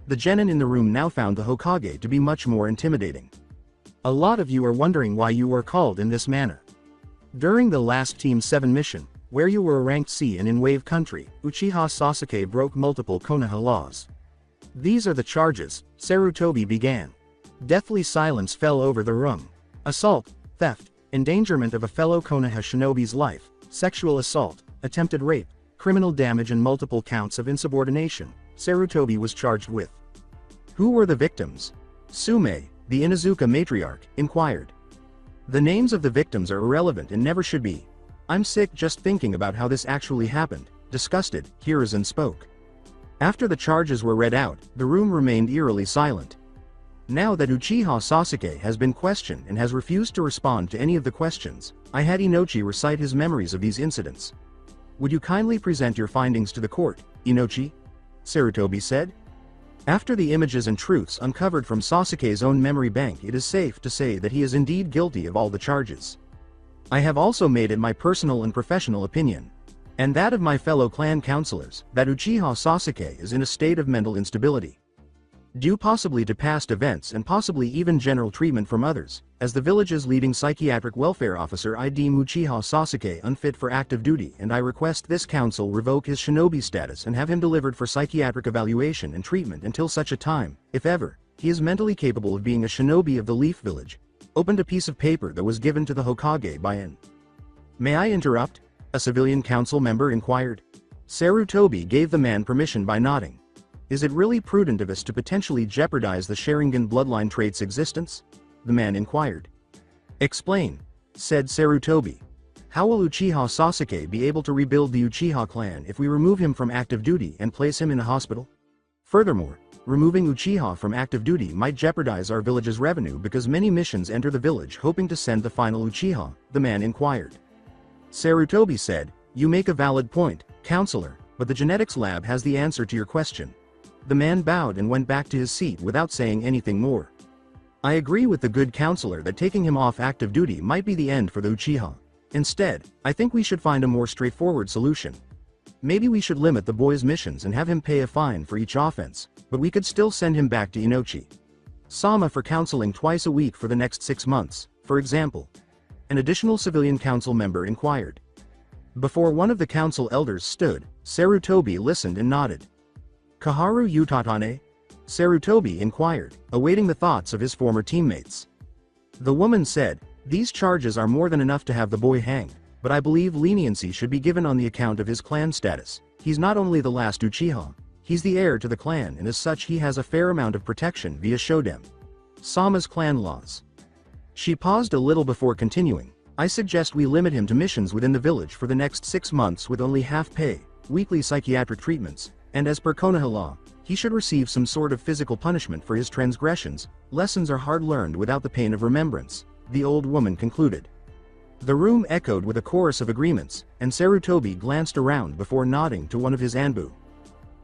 The genin in the room now found the Hokage to be much more intimidating. A lot of you are wondering why you were called in this manner. During the last Team 7 mission, where you were ranked C and in Wave Country, Uchiha Sasuke broke multiple Konoha laws. These are the charges, Sarutobi began. Deathly silence fell over the room. Assault, theft, endangerment of a fellow Konoha shinobi's life, sexual assault, attempted rape, criminal damage and multiple counts of insubordination, Sarutobi was charged with. Who were the victims? Sume, the Inuzuka matriarch, inquired. The names of the victims are irrelevant and never should be. I'm sick just thinking about how this actually happened. Disgusted, Hiruzen spoke. After the charges were read out, the room remained eerily silent. Now that Uchiha Sasuke has been questioned and has refused to respond to any of the questions, I had Inochi recite his memories of these incidents. Would you kindly present your findings to the court, Inochi? Sarutobi said. After the images and truths uncovered from Sasuke's own memory bank, it is safe to say that he is indeed guilty of all the charges. I have also made it my personal and professional opinion, and that of my fellow clan counselors, that Uchiha Sasuke is in a state of mental instability, due possibly to past events and possibly even general treatment from others. As the village's leading psychiatric welfare officer, I deem Uchiha Sasuke unfit for active duty, and I request this council revoke his shinobi status and have him delivered for psychiatric evaluation and treatment until such a time, if ever, he is mentally capable of being a shinobi of the Leaf Village. Opened a piece of paper that was given to the Hokage by an. May I interrupt? A civilian council member inquired. Sarutobi gave the man permission by nodding. Is it really prudent of us to potentially jeopardize the Sharingan bloodline trait's existence? The man inquired. Explain, said Sarutobi. How will Uchiha Sasuke be able to rebuild the Uchiha clan if we remove him from active duty and place him in a hospital? Furthermore, removing Uchiha from active duty might jeopardize our village's revenue because many missions enter the village hoping to send the final Uchiha, the man inquired. Sarutobi said, you make a valid point, counselor, but the genetics lab has the answer to your question. The man bowed and went back to his seat without saying anything more. I agree with the good counselor that taking him off active duty might be the end for the Uchiha. Instead, I think we should find a more straightforward solution. Maybe we should limit the boy's missions and have him pay a fine for each offense, but we could still send him back to Inochi Sama for counseling twice a week for the next 6 months, for example. An additional civilian council member inquired. Before one of the council elders stood, Sarutobi listened and nodded. Kaharu Utatane? Sarutobi inquired, awaiting the thoughts of his former teammates. The woman said, these charges are more than enough to have the boy hanged, but I believe leniency should be given on the account of his clan status. He's not only the last Uchiha, he's the heir to the clan, and as such he has a fair amount of protection via Shodem Sama's clan laws. She paused a little before continuing. I suggest we limit him to missions within the village for the next 6 months with only half pay, weekly psychiatric treatments, and as per Konoha law, he should receive some sort of physical punishment for his transgressions. Lessons are hard learned without the pain of remembrance, the old woman concluded. The room echoed with a chorus of agreements, and Sarutobi glanced around before nodding to one of his Anbu.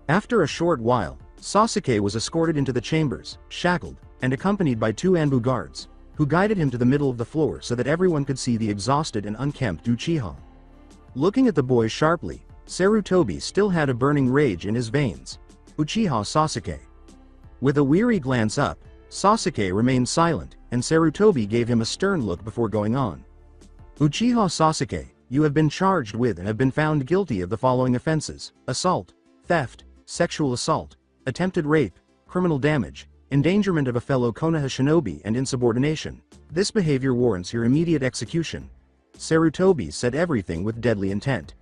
After a short while, Sasuke was escorted into the chambers, shackled, and accompanied by 2 Anbu guards, who guided him to the middle of the floor so that everyone could see the exhausted and unkempt Uchiha. Looking at the boy sharply, Sarutobi still had a burning rage in his veins. Uchiha Sasuke. With a weary glance up, Sasuke remained silent, and Sarutobi gave him a stern look before going on. Uchiha Sasuke, you have been charged with and have been found guilty of the following offenses: assault, theft, sexual assault, attempted rape, criminal damage, endangerment of a fellow Konoha shinobi, and insubordination. This behavior warrants your immediate execution. Sarutobi said everything with deadly intent.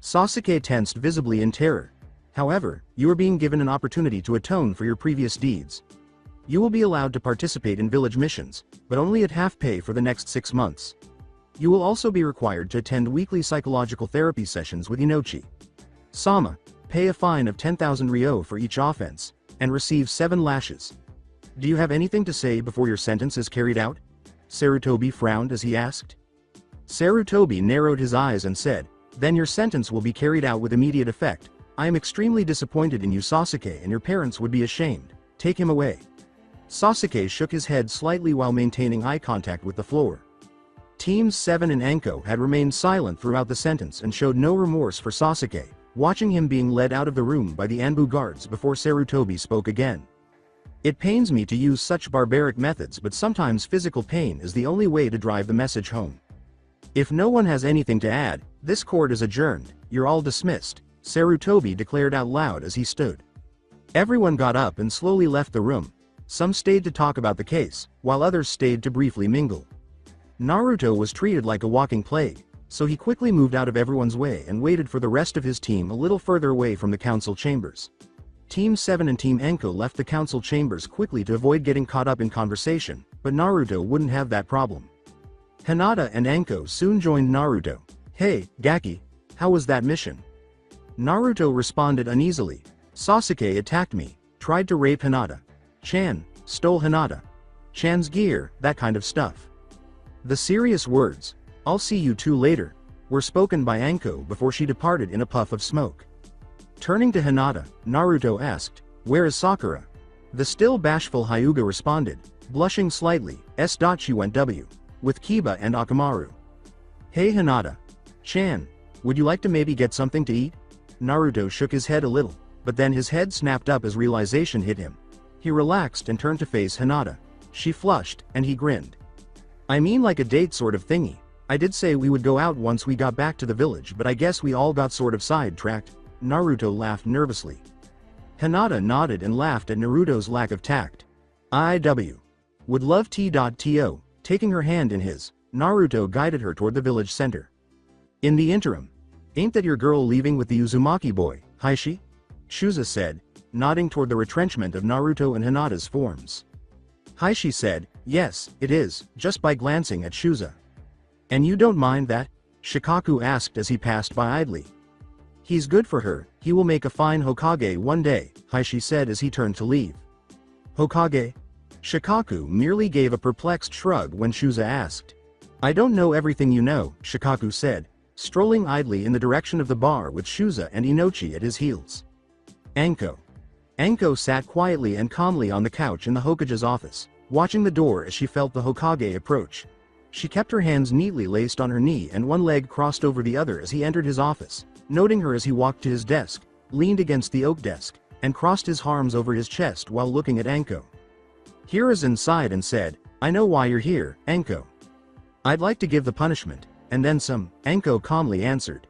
Sasuke tensed visibly in terror. However, you are being given an opportunity to atone for your previous deeds. You will be allowed to participate in village missions, but only at half pay for the next 6 months. You will also be required to attend weekly psychological therapy sessions with Inochi Sama, pay a fine of 10,000 ryo for each offense, and receive 7 lashes. Do you have anything to say before your sentence is carried out? Sarutobi frowned as he asked. Sarutobi narrowed his eyes and said, then your sentence will be carried out with immediate effect. I am extremely disappointed in you, Sasuke, and your parents would be ashamed. Take him away. Sasuke shook his head slightly while maintaining eye contact with the floor. Teams 7 and Anko had remained silent throughout the sentence and showed no remorse for Sasuke, watching him being led out of the room by the Anbu guards before Sarutobi spoke again. It pains me to use such barbaric methods, but sometimes physical pain is the only way to drive the message home. If no one has anything to add, this court is adjourned. You're all dismissed, Sarutobi declared out loud as he stood. Everyone got up and slowly left the room. Some stayed to talk about the case, while others stayed to briefly mingle. Naruto was treated like a walking plague, so he quickly moved out of everyone's way and waited for the rest of his team a little further away from the council chambers. Team 7 and Team Enko left the council chambers quickly to avoid getting caught up in conversation, but Naruto wouldn't have that problem. Hinata and Enko soon joined Naruto. Hey, Gaki, how was that mission? Naruto responded uneasily. Sasuke attacked me, tried to rape Hinata. Chan stole Hinata Chan's gear, that kind of stuff. The serious words, "I'll see you two later," were spoken by Anko before she departed in a puff of smoke. Turning to Hinata, Naruto asked, "Where is Sakura?" The still bashful Hyuga responded, blushing slightly, "She went W. with Kiba and Akamaru." "Hey Hinata. Chan, would you like to maybe get something to eat?" Naruto shook his head a little, but then his head snapped up as realization hit him. He relaxed and turned to face Hinata. She flushed, and he grinned. "I mean like a date sort of thingy. I did say we would go out once we got back to the village, but I guess we all got sort of sidetracked." Naruto laughed nervously. Hinata nodded and laughed at Naruto's lack of tact. "IW. Would love T.to." Taking her hand in his, Naruto guided her toward the village center. "In the interim, ain't that your girl leaving with the Uzumaki boy, Heishi?" Shuza said, nodding toward the retrenchment of Naruto and Hinata's forms. Heishi said, "Yes, it is," just by glancing at Shuza. "And you don't mind that?" Shikaku asked as he passed by idly. "He's good for her, he will make a fine Hokage one day," Heishi said as he turned to leave. "Hokage?" Shikaku merely gave a perplexed shrug when Shuza asked. "I don't know everything you know," Shikaku said, strolling idly in the direction of the bar with Shuza and Inochi at his heels. Anko. Anko sat quietly and calmly on the couch in the Hokage's office, watching the door as she felt the Hokage approach. She kept her hands neatly laced on her knee and one leg crossed over the other as he entered his office, noting her as he walked to his desk, leaned against the oak desk, and crossed his arms over his chest while looking at Anko. Hiruzen sighed and said, "I know why you're here, Anko. I'd like to give the punishment, and then some," Anko calmly answered.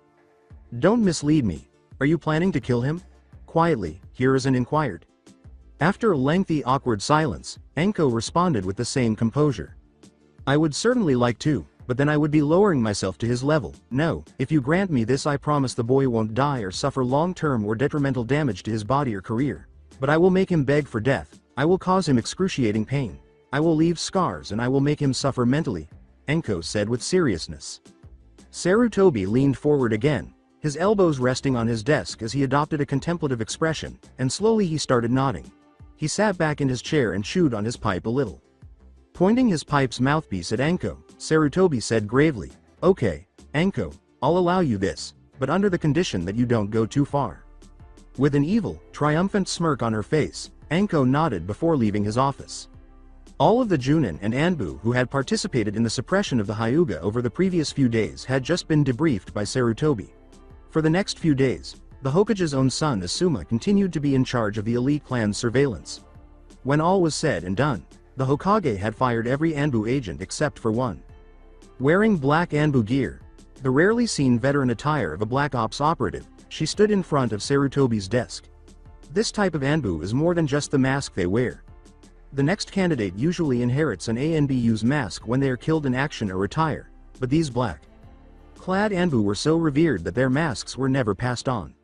"Don't mislead me. Are you planning to kill him?" Quietly, Hiruzen inquired. After a lengthy awkward silence, Anko responded with the same composure. "I would certainly like to, but then I would be lowering myself to his level. No, if you grant me this I promise the boy won't die or suffer long-term or detrimental damage to his body or career. But I will make him beg for death, I will cause him excruciating pain. I will leave scars and I will make him suffer mentally," Anko said with seriousness. Sarutobi leaned forward again, his elbows resting on his desk as he adopted a contemplative expression, and slowly he started nodding. He sat back in his chair and chewed on his pipe a little. Pointing his pipe's mouthpiece at Anko, Sarutobi said gravely, "Okay, Anko, I'll allow you this, but under the condition that you don't go too far." With an evil, triumphant smirk on her face, Anko nodded before leaving his office. All of the Junin and Anbu who had participated in the suppression of the Hyuga over the previous few days had just been debriefed by Sarutobi. For the next few days, the Hokage's own son Asuma continued to be in charge of the elite clan's surveillance. When all was said and done, the Hokage had fired every Anbu agent except for one. Wearing black Anbu gear, the rarely seen veteran attire of a Black Ops operative, she stood in front of Sarutobi's desk. This type of Anbu is more than just the mask they wear. The next candidate usually inherits an ANBU's mask when they are killed in action or retire, but these black-clad Anbu were so revered that their masks were never passed on.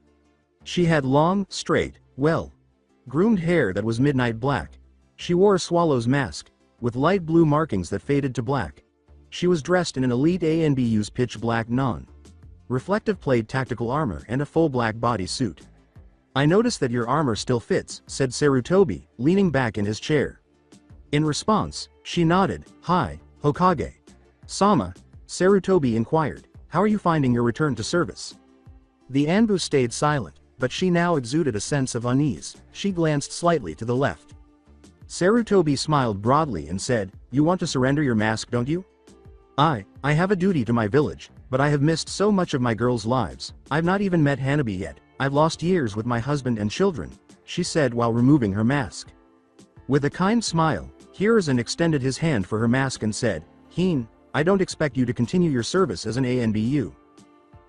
She had long, straight, well-groomed hair that was midnight black. She wore a swallow's mask, with light blue markings that faded to black. She was dressed in an elite ANBU's pitch black non-reflective plate tactical armor and a full black bodysuit. "I notice that your armor still fits," said Sarutobi, leaning back in his chair. In response, she nodded. "Hi, Hokage. Sama," Sarutobi inquired, "how are you finding your return to service?" The Anbu stayed silent, but she now exuded a sense of unease. She glanced slightly to the left. Sarutobi smiled broadly and said, "You want to surrender your mask, don't you?" I have a duty to my village, but I have missed so much of my girls' lives. I've not even met Hanabi yet. I've lost years with my husband and children," she said while removing her mask. With a kind smile, Hiruzen extended his hand for her mask and said, "Heen, I don't expect you to continue your service as an ANBU."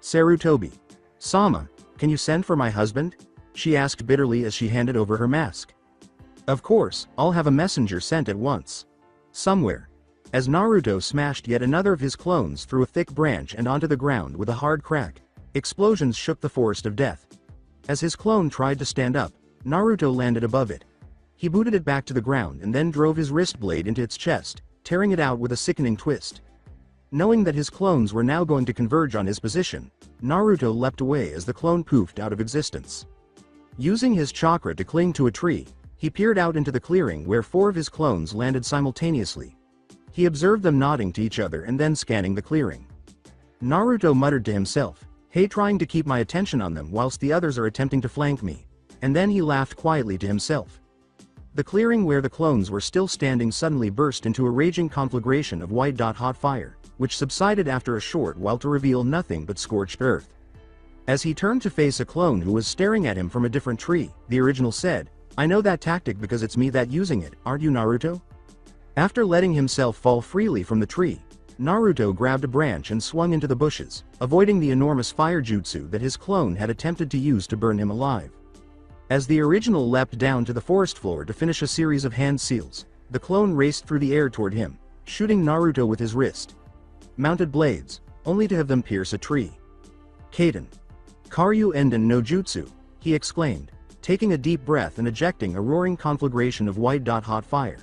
Sarutobi. "Sama, can you send for my husband?" she asked bitterly as she handed over her mask. "Of course, I'll have a messenger sent at once." Somewhere. As Naruto smashed yet another of his clones through a thick branch and onto the ground with a hard crack, explosions shook the forest of death. As his clone tried to stand up, Naruto landed above it. He booted it back to the ground and then drove his wrist blade into its chest, tearing it out with a sickening twist. Knowing that his clones were now going to converge on his position, Naruto leapt away as the clone poofed out of existence. Using his chakra to cling to a tree, he peered out into the clearing where 4 of his clones landed simultaneously. He observed them nodding to each other and then scanning the clearing. Naruto muttered to himself, "Hey, trying to keep my attention on them whilst the others are attempting to flank me," and then he laughed quietly to himself. The clearing where the clones were still standing suddenly burst into a raging conflagration of white-hot fire, which subsided after a short while to reveal nothing but scorched earth. As he turned to face a clone who was staring at him from a different tree, the original said, "I know that tactic because it's me that using it, aren't you, Naruto?" After letting himself fall freely from the tree, Naruto grabbed a branch and swung into the bushes, avoiding the enormous fire jutsu that his clone had attempted to use to burn him alive. As the original leapt down to the forest floor to finish a series of hand seals, the clone raced through the air toward him, shooting Naruto with his wrist-mounted blades, only to have them pierce a tree. "Kaden. Karyu Enden no Jutsu," he exclaimed, taking a deep breath and ejecting a roaring conflagration of white-hot fire.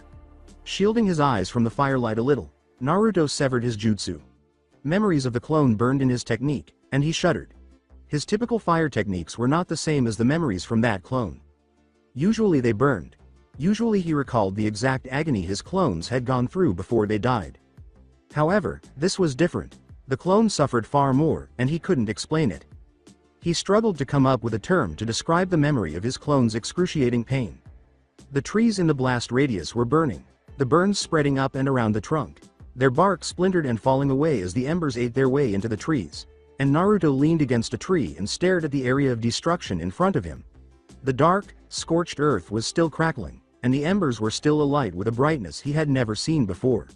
Shielding his eyes from the firelight a little, Naruto severed his jutsu. Memories of the clone burned in his technique, and he shuddered. His typical fire techniques were not the same as the memories from that clone. Usually they burned. Usually he recalled the exact agony his clones had gone through before they died. However, this was different. The clone suffered far more, and he couldn't explain it. He struggled to come up with a term to describe the memory of his clone's excruciating pain. The trees in the blast radius were burning, the burns spreading up and around the trunk. Their bark splintered and falling away as the embers ate their way into the trees. And Naruto leaned against a tree and stared at the area of destruction in front of him. The dark, scorched earth was still crackling, and the embers were still alight with a brightness he had never seen before.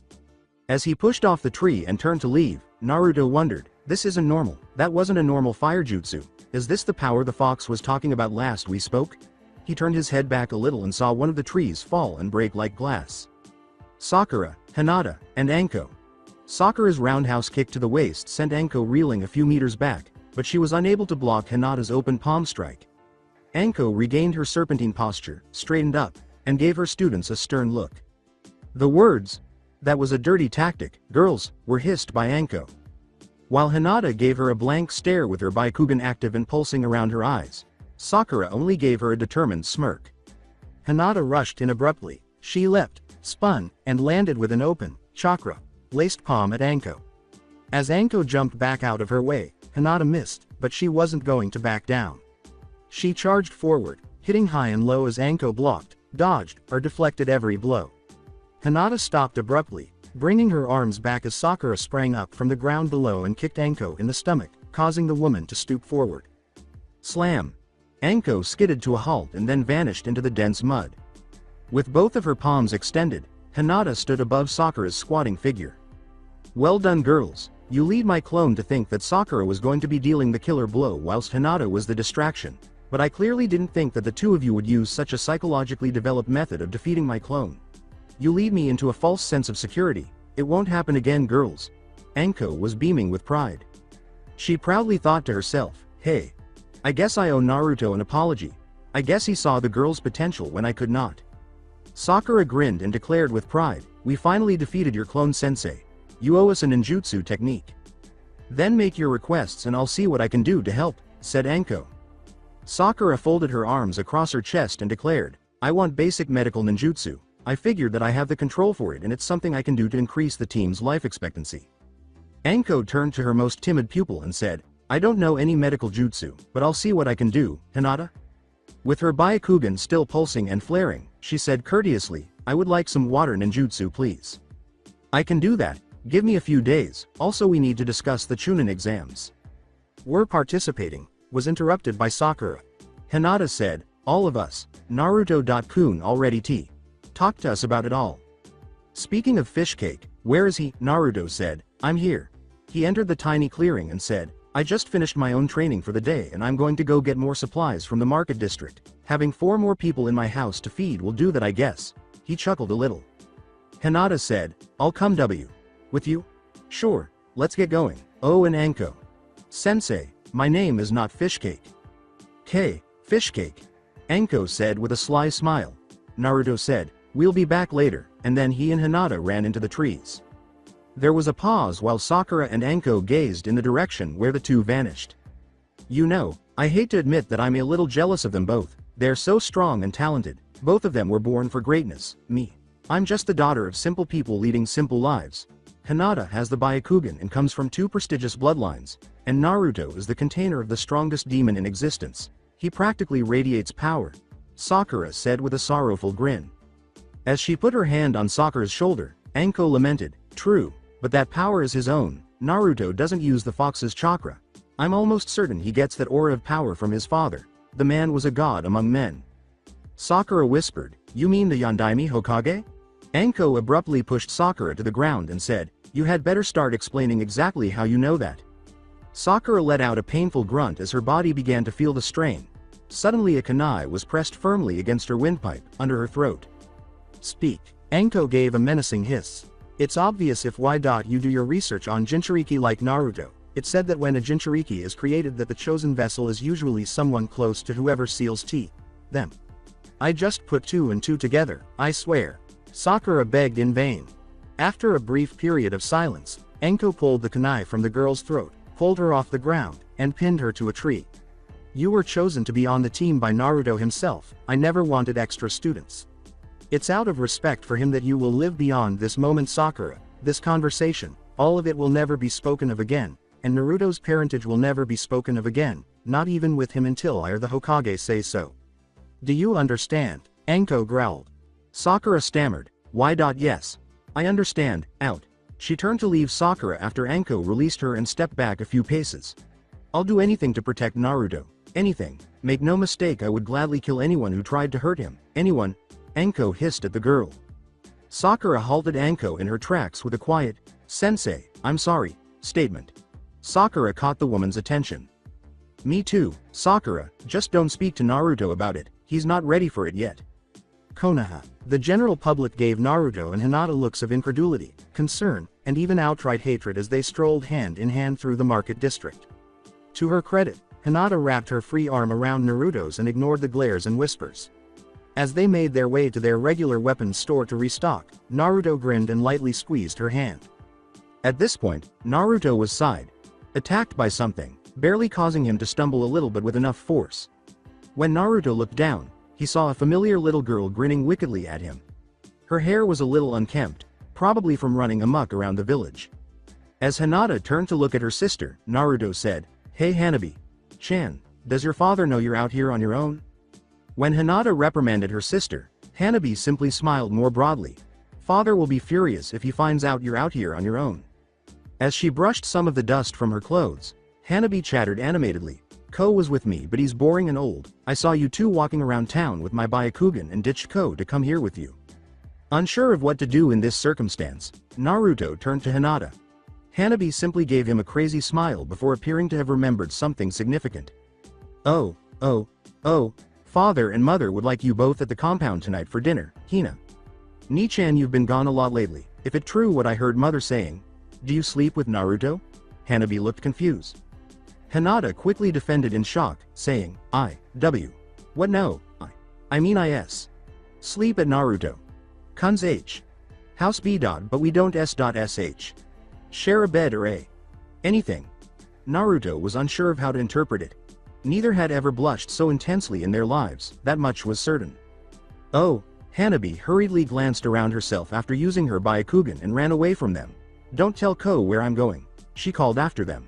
As he pushed off the tree and turned to leave, Naruto wondered, this isn't normal, that wasn't a normal fire jutsu. Is this the power the fox was talking about last we spoke? He turned his head back a little and saw one of the trees fall and break like glass. Sakura, Hinata, and Anko. Sakura's roundhouse kick to the waist sent Anko reeling a few meters back, but she was unable to block Hinata's open palm strike. Anko regained her serpentine posture, straightened up, and gave her students a stern look. The words, "That was a dirty tactic, girls," were hissed by Anko. While Hinata gave her a blank stare with her Byakugan active and pulsing around her eyes, Sakura only gave her a determined smirk. Hinata rushed in abruptly. She leapt, spun, and landed with an open, chakra-laced palm at Anko. As Anko jumped back out of her way, Hinata missed, but she wasn't going to back down. She charged forward, hitting high and low as Anko blocked, dodged, or deflected every blow. Hinata stopped abruptly, bringing her arms back as Sakura sprang up from the ground below and kicked Anko in the stomach, causing the woman to stoop forward. Slam! Anko skidded to a halt and then vanished into the dense mud. With both of her palms extended, Hinata stood above Sakura's squatting figure. Well done, girls. You lead my clone to think that Sakura was going to be dealing the killer blow whilst Hinata was the distraction, but I clearly didn't think that the two of you would use such a psychologically developed method of defeating my clone. You lead me into a false sense of security. It won't happen again, girls. Anko was beaming with pride. She proudly thought to herself, hey, I guess I owe Naruto an apology. I guess he saw the girl's potential when I could not. Sakura grinned and declared with pride, we finally defeated your clone sensei. You owe us a ninjutsu technique. Then make your requests and I'll see what I can do to help, said Anko. Sakura folded her arms across her chest and declared, I want basic medical ninjutsu. I figured that I have the control for it and it's something I can do to increase the team's life expectancy. Anko turned to her most timid pupil and said, I don't know any medical jutsu, but I'll see what I can do, Hinata. With her Byakugan still pulsing and flaring, she said courteously, I would like some water ninjutsu please. I can do that, give me a few days, also we need to discuss the Chunin exams. We're participating, was interrupted by Sakura. Hinata said, all of us, Naruto.kun already tea. Talk to us about it all. Speaking of fish cake, where is he? Naruto said, I'm here. He entered the tiny clearing and said, I just finished my own training for the day and I'm going to go get more supplies from the market district. Having 4 more people in my house to feed will do that I guess. He chuckled a little. Hinata said, I'll come with you? Sure, let's get going. Oh, and Anko. Sensei, my name is not Fishcake. Fishcake. Anko said with a sly smile. Naruto said, we'll be back later, and then he and Hinata ran into the trees. There was a pause while Sakura and Anko gazed in the direction where the two vanished. You know, I hate to admit that I'm a little jealous of them both. They're so strong and talented. Both of them were born for greatness. Me. I'm just the daughter of simple people leading simple lives. Hinata has the Byakugan and comes from 2 prestigious bloodlines, and Naruto is the container of the strongest demon in existence. He practically radiates power, Sakura said with a sorrowful grin. As she put her hand on Sakura's shoulder, Anko lamented, true, but that power is his own. Naruto doesn't use the fox's chakra. I'm almost certain he gets that aura of power from his father. The man was a god among men. Sakura whispered, you mean the Yondaime Hokage? Anko abruptly pushed Sakura to the ground and said, you had better start explaining exactly how you know that. Sakura let out a painful grunt as her body began to feel the strain. Suddenly a kunai was pressed firmly against her windpipe, under her throat. Speak. Anko gave a menacing hiss. It's obvious if you do your research on Jinchuriki like Naruto. It said that when a Jinchuriki is created that the chosen vessel is usually someone close to whoever seals them. I just put 2 and 2 together, I swear. Sakura begged in vain. After a brief period of silence, Anko pulled the kunai from the girl's throat, pulled her off the ground, and pinned her to a tree. You were chosen to be on the team by Naruto himself. I never wanted extra students. It's out of respect for him that you will live beyond this moment, Sakura. This conversation, All of it will never be spoken of again, and Naruto's parentage will never be spoken of again, not even with him until I or the Hokage say so. Do you understand? Anko growled. Sakura stammered, yes. I understand, out. She turned to leave Sakura after Anko released her and stepped back a few paces. I'll do anything to protect Naruto, anything. Make no mistake, I would gladly kill anyone who tried to hurt him, anyone. Anko hissed at the girl. Sakura halted Anko in her tracks with a quiet, "Sensei, I'm sorry," statement. Sakura caught the woman's attention. Me too, Sakura, just don't speak to Naruto about it, he's not ready for it yet. Konoha. The general public gave Naruto and Hinata looks of incredulity, concern, and even outright hatred as they strolled hand in hand through the market district. To her credit, Hinata wrapped her free arm around Naruto's and ignored the glares and whispers. As they made their way to their regular weapons store to restock, Naruto grinned and lightly squeezed her hand. At this point, Naruto was sighed, attacked by something, barely causing him to stumble a little but with enough force. When Naruto looked down, he saw a familiar little girl grinning wickedly at him. Her hair was a little unkempt, probably from running amok around the village. As Hinata turned to look at her sister, Naruto said, "Hey Hanabi-chan, does your father know you're out here on your own?" When Hinata reprimanded her sister, Hanabi simply smiled more broadly. "Father will be furious if he finds out you're out here on your own." As she brushed some of the dust from her clothes, Hanabi chattered animatedly. "Ko was with me but he's boring and old. I saw you two walking around town with my Byakugan and ditched Ko to come here with you." Unsure of what to do in this circumstance, Naruto turned to Hinata. Hanabi simply gave him a crazy smile before appearing to have remembered something significant. Oh, father and mother would like you both at the compound tonight for dinner, Hina. Ni-chan, you've been gone a lot lately, if it true what I heard mother saying. Do you sleep with Naruto?" Hanabi looked confused. Hinata quickly defended in shock, saying, What no, I mean is. Sleep at Naruto. Kun's H. House B. But we don't S.sh. Share a bed or anything. Naruto was unsure of how to interpret it. Neither had ever blushed so intensely in their lives, that much was certain. Oh, Hanabi hurriedly glanced around herself after using her Byakugan and ran away from them. "Don't tell Ko where I'm going," she called after them.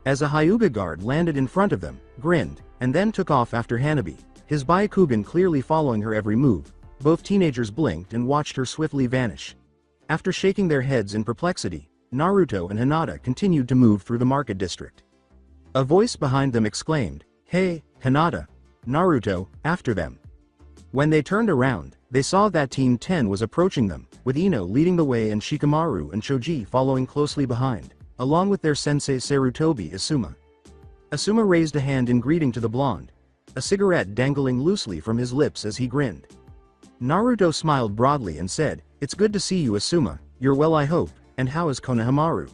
As a Hyuga guard landed in front of them, grinned, and then took off after Hanabi, his Byakugan clearly following her every move, both teenagers blinked and watched her swiftly vanish. After shaking their heads in perplexity, Naruto and Hinata continued to move through the market district. A voice behind them exclaimed, "Hey, Hinata! Naruto, after them!" When they turned around, they saw that Team 10 was approaching them, with Ino leading the way and Shikamaru and Choji following closely behind, along with their sensei Sarutobi Asuma. Asuma raised a hand in greeting to the blonde, a cigarette dangling loosely from his lips as he grinned. Naruto smiled broadly and said, "It's good to see you, Asuma, you're well I hope, and how is Konohamaru?"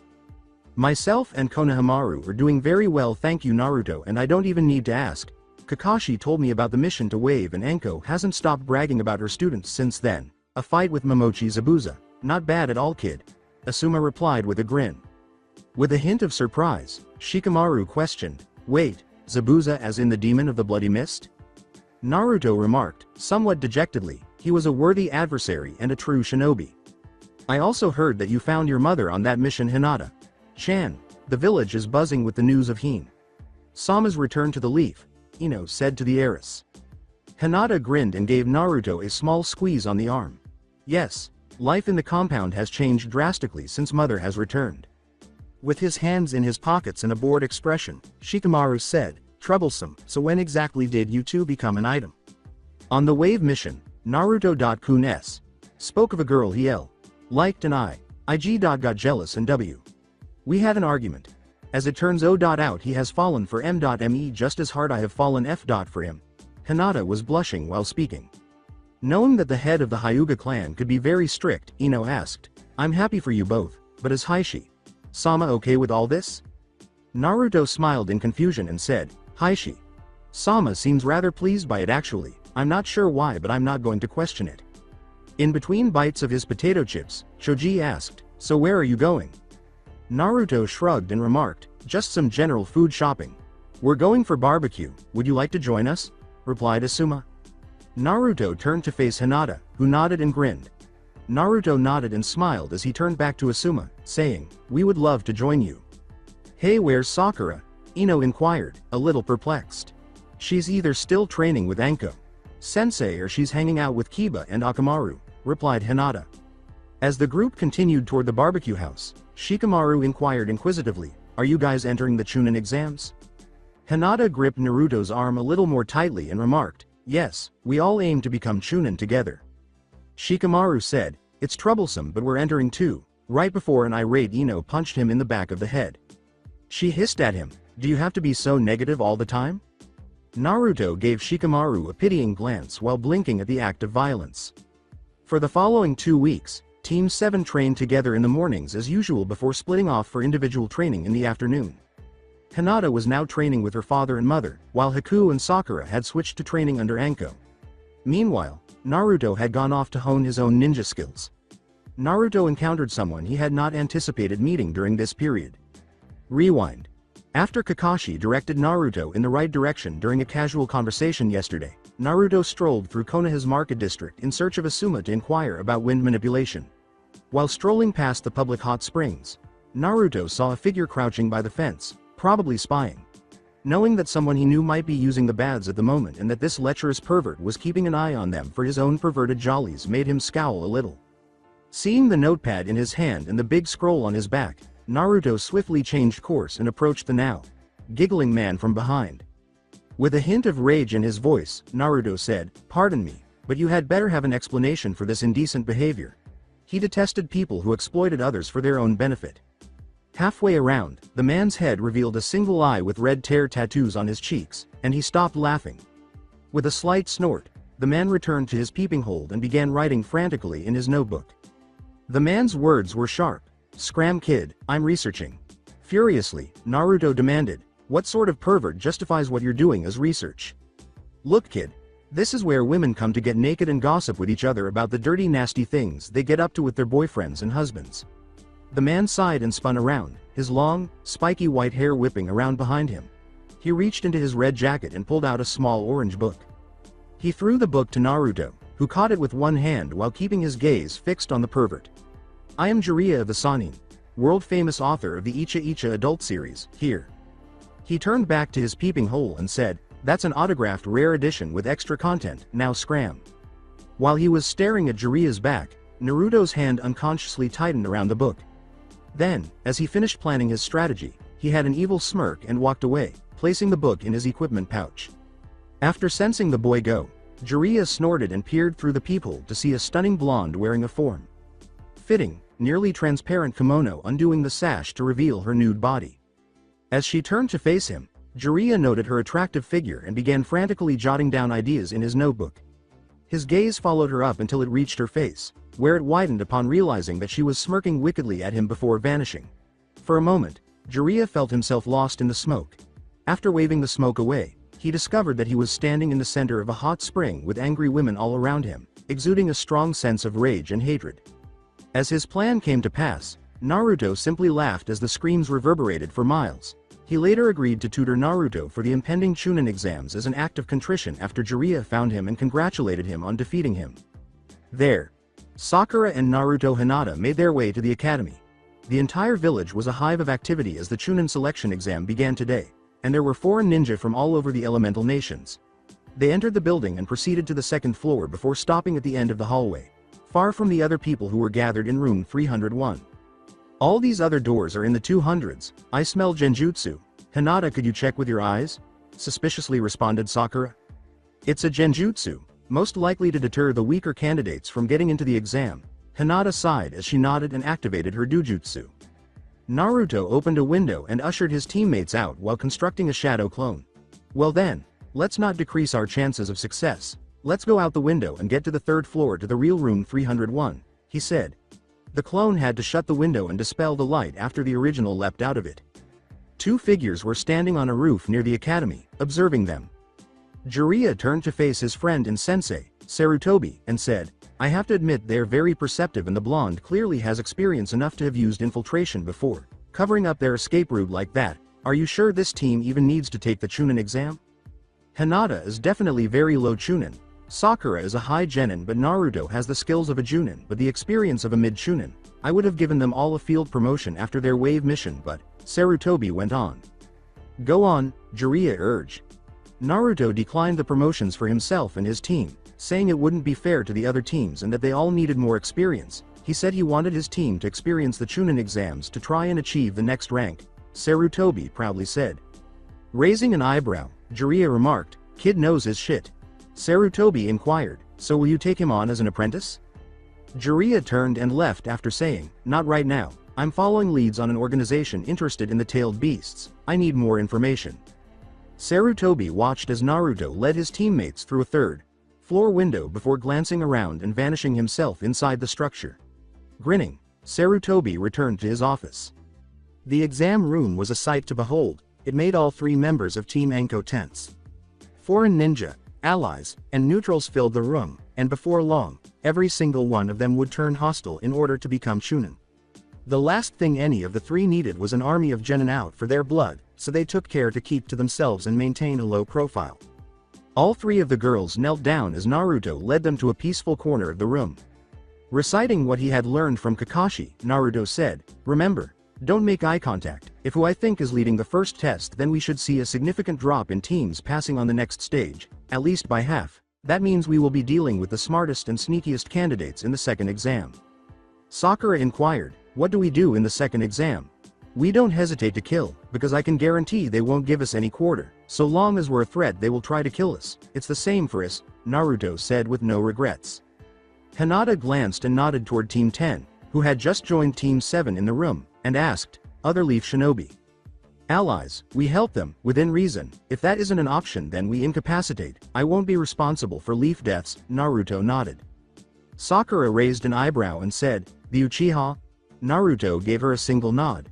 "Myself and Konohamaru are doing very well, thank you, Naruto, and I don't even need to ask. Kakashi told me about the mission to Wave and Anko hasn't stopped bragging about her students since then. A fight with Momochi Zabuza. Not bad at all, kid," Asuma replied with a grin. With a hint of surprise, Shikamaru questioned, "Wait, Zabuza as in the demon of the bloody mist?" Naruto remarked, somewhat dejectedly, "He was a worthy adversary and a true shinobi. I also heard that you found your mother on that mission, Hinata-chan. The village is buzzing with the news of Sama's return to the leaf," Ino said to the heiress. Hinata grinned and gave Naruto a small squeeze on the arm. "Yes, life in the compound has changed drastically since mother has returned." With his hands in his pockets and a bored expression, Shikamaru said, "Troublesome, so when exactly did you two become an item?" "On the Wave mission, Naruto.Kun spoke of a girl he liked and IG. Got jealous and we had an argument. As it turns out he has fallen for M.Me just as hard I have fallen F. For him." Hinata was blushing while speaking. Knowing that the head of the Hyuga clan could be very strict, Ino asked, "I'm happy for you both, but is Sama okay with all this?" Naruto smiled in confusion and said, Sama seems rather pleased by it actually, I'm not sure why but I'm not going to question it." In between bites of his potato chips, Choji asked, "So where are you going?" Naruto shrugged and remarked, "Just some general food shopping. We're going for barbecue, would you like to join us?" replied Asuma. Naruto turned to face Hinata, who nodded and grinned. Naruto nodded and smiled as he turned back to Asuma, saying, "We would love to join you." "Hey, where's Sakura?" Ino inquired, a little perplexed. "She's either still training with Anko Sensei or she's hanging out with Kiba and Akamaru," replied Hinata. As the group continued toward the barbecue house, Shikamaru inquired inquisitively, "Are you guys entering the Chunin exams?" Hinata gripped Naruto's arm a little more tightly and remarked, "Yes, we all aim to become Chunin together." Shikamaru said, "It's troublesome, but we're entering too," right before an irate Ino punched him in the back of the head. She hissed at him, "Do you have to be so negative all the time?" Naruto gave Shikamaru a pitying glance while blinking at the act of violence. For the following 2 weeks, Team 7 trained together in the mornings as usual before splitting off for individual training in the afternoon. Hinata was now training with her father and mother, while Haku and Sakura had switched to training under Anko. Meanwhile, Naruto had gone off to hone his own ninja skills. Naruto encountered someone he had not anticipated meeting during this period. Rewind. After Kakashi directed Naruto in the right direction during a casual conversation yesterday, Naruto strolled through Konoha's market district in search of Asuma to inquire about wind manipulation. While strolling past the public hot springs, Naruto saw a figure crouching by the fence, probably spying. Knowing that someone he knew might be using the baths at the moment and that this lecherous pervert was keeping an eye on them for his own perverted jollies made him scowl a little. Seeing the notepad in his hand and the big scroll on his back, Naruto swiftly changed course and approached the now giggling man from behind. With a hint of rage in his voice, Naruto said, "Pardon me, but you had better have an explanation for this indecent behavior." He detested people who exploited others for their own benefit. Halfway around, the man's head revealed a single eye with red tear tattoos on his cheeks, and he stopped laughing. With a slight snort, the man returned to his peeping hole and began writing frantically in his notebook. The man's words were sharp. "Scram kid, I'm researching." Furiously, Naruto demanded, "What sort of pervert justifies what you're doing as research?" "Look kid, this is where women come to get naked and gossip with each other about the dirty nasty things they get up to with their boyfriends and husbands." The man sighed and spun around, his long, spiky white hair whipping around behind him. He reached into his red jacket and pulled out a small orange book. He threw the book to Naruto, who caught it with one hand while keeping his gaze fixed on the pervert. "I am Jiraiya of the Sannin, world-famous author of the Icha Icha adult series, here." He turned back to his peeping hole and said, "That's an autographed rare edition with extra content, now scram." While he was staring at Jiraiya's back, Naruto's hand unconsciously tightened around the book. Then, as he finished planning his strategy, he had an evil smirk and walked away, placing the book in his equipment pouch. After sensing the boy go, Jiraiya snorted and peered through the peephole to see a stunning blonde wearing a fitting, nearly transparent kimono undoing the sash to reveal her nude body. As she turned to face him, Jiraiya noted her attractive figure and began frantically jotting down ideas in his notebook. His gaze followed her up until it reached her face, where it widened upon realizing that she was smirking wickedly at him before vanishing. For a moment, Jiraiya felt himself lost in the smoke. After waving the smoke away, he discovered that he was standing in the center of a hot spring with angry women all around him, exuding a strong sense of rage and hatred. As his plan came to pass, Naruto simply laughed as the screams reverberated for miles. He later agreed to tutor Naruto for the impending Chunin exams as an act of contrition after Jiraiya found him and congratulated him on defeating him. There, Sakura and Naruto Hinata made their way to the academy. The entire village was a hive of activity as the Chunin selection exam began today, and there were foreign ninja from all over the elemental nations. They entered the building and proceeded to the second floor before stopping at the end of the hallway, far from the other people who were gathered in room 301. "All these other doors are in the 200s, I smell genjutsu. Hinata, could you check with your eyes?" suspiciously responded Sakura. "It's a genjutsu, most likely to deter the weaker candidates from getting into the exam." Hinata sighed as she nodded and activated her dojutsu. Naruto opened a window and ushered his teammates out while constructing a shadow clone. "Well then, let's not decrease our chances of success. Let's go out the window and get to the third floor to the real room 301, he said. The clone had to shut the window and dispel the light after the original leapt out of it. Two figures were standing on a roof near the academy, observing them. Jiraiya turned to face his friend and sensei, Sarutobi, and said, "I have to admit they're very perceptive and the blonde clearly has experience enough to have used infiltration before. Covering up their escape route like that, are you sure this team even needs to take the Chunin exam?" "Hinata is definitely very low Chunin," Sakura is a high genin but Naruto has the skills of a Junin but the experience of a mid-Chunin. I would have given them all a field promotion after their wave mission but, Sarutobi went on. Go on, Jiraiya urged. Naruto declined the promotions for himself and his team, saying it wouldn't be fair to the other teams and that they all needed more experience. He said he wanted his team to experience the Chunin exams to try and achieve the next rank, Sarutobi proudly said. Raising an eyebrow, Jiraiya remarked, kid knows his shit. Sarutobi inquired, so will you take him on as an apprentice? Jiraiya turned and left after saying, not right now, I'm following leads on an organization interested in the tailed beasts, I need more information. Sarutobi watched as Naruto led his teammates through a third-floor window before glancing around and vanishing himself inside the structure. Grinning, Sarutobi returned to his office. The exam room was a sight to behold, it made all three members of Team Anko tense. Foreign ninja, allies, and neutrals filled the room, and before long, every single one of them would turn hostile in order to become Chunin. The last thing any of the three needed was an army of genin out for their blood, so they took care to keep to themselves and maintain a low profile. All three of the girls knelt down as Naruto led them to a peaceful corner of the room. Reciting what he had learned from Kakashi, Naruto said, remember, don't make eye contact, if who I think is leading the first test then we should see a significant drop in teams passing on the next stage, at least by half, that means we will be dealing with the smartest and sneakiest candidates in the second exam. Sakura inquired, what do we do in the second exam? We don't hesitate to kill, because I can guarantee they won't give us any quarter, so long as we're a threat they will try to kill us, it's the same for us, Naruto said with no regrets. Hinata glanced and nodded toward Team 10, who had just joined Team 7 in the room, and asked, other Leaf Shinobi. Allies, we help them, within reason, if that isn't an option then we incapacitate, I won't be responsible for Leaf deaths, Naruto nodded. Sakura raised an eyebrow and said, the Uchiha? Naruto gave her a single nod.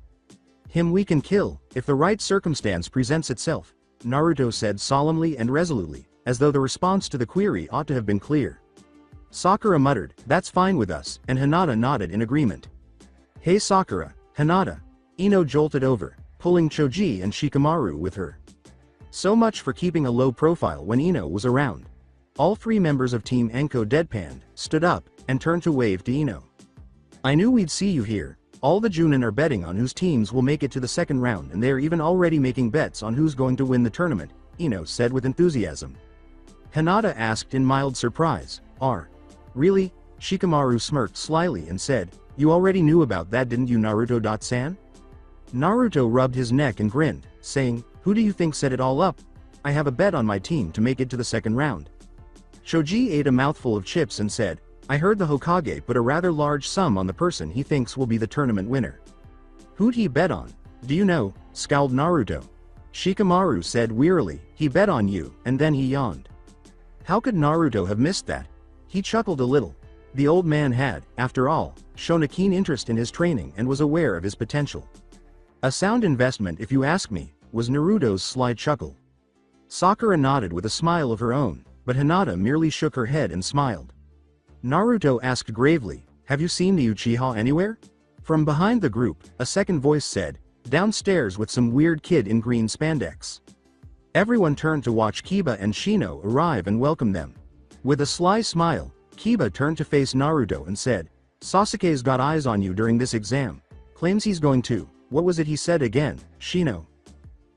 Him we can kill, if the right circumstance presents itself, Naruto said solemnly and resolutely, as though the response to the query ought to have been clear. Sakura muttered, that's fine with us, and Hinata nodded in agreement. Hey Sakura, Hinata. Ino jolted over, pulling Choji and Shikamaru with her. So much for keeping a low profile when Ino was around. All three members of Team Anko deadpanned, stood up, and turned to wave to Ino. I knew we'd see you here. All the Junin are betting on whose teams will make it to the second round and they are even already making bets on who's going to win the tournament, Ino said with enthusiasm. Hinata asked in mild surprise, really? Shikamaru smirked slyly and said, you already knew about that didn't you Naruto-san? Naruto rubbed his neck and grinned, saying, who do you think set it all up? I have a bet on my team to make it to the second round. Choji ate a mouthful of chips and said, I heard the Hokage put a rather large sum on the person he thinks will be the tournament winner. Who'd he bet on? Do you know? Scowled Naruto. Shikamaru said wearily, he bet on you, and then he yawned. How could Naruto have missed that? He chuckled a little. The old man had, after all, shown a keen interest in his training and was aware of his potential. A sound investment if you ask me, was Naruto's sly chuckle. Sakura nodded with a smile of her own, but Hinata merely shook her head and smiled. Naruto asked gravely, have you seen the Uchiha anywhere? From behind the group, a second voice said, downstairs with some weird kid in green spandex. Everyone turned to watch Kiba and Shino arrive and welcome them. With a sly smile, Kiba turned to face Naruto and said, Sasuke's got eyes on you during this exam. Claims he's going to, what was it he said again, Shino?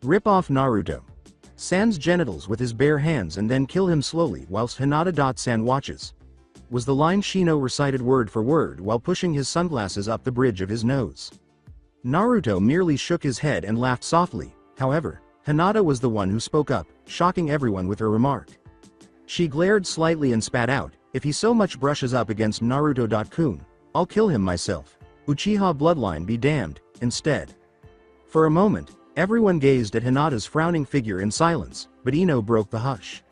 Rip off Naruto. San's genitals with his bare hands and then kill him slowly whilst Hinata-san watches. Was the line Shino recited word for word while pushing his sunglasses up the bridge of his nose. Naruto merely shook his head and laughed softly, however, Hinata was the one who spoke up, shocking everyone with her remark. She glared slightly and spat out, if he so much brushes up against Naruto-kun, I'll kill him myself. Uchiha bloodline be damned, instead. For a moment, everyone gazed at Hinata's frowning figure in silence, but Ino broke the hush.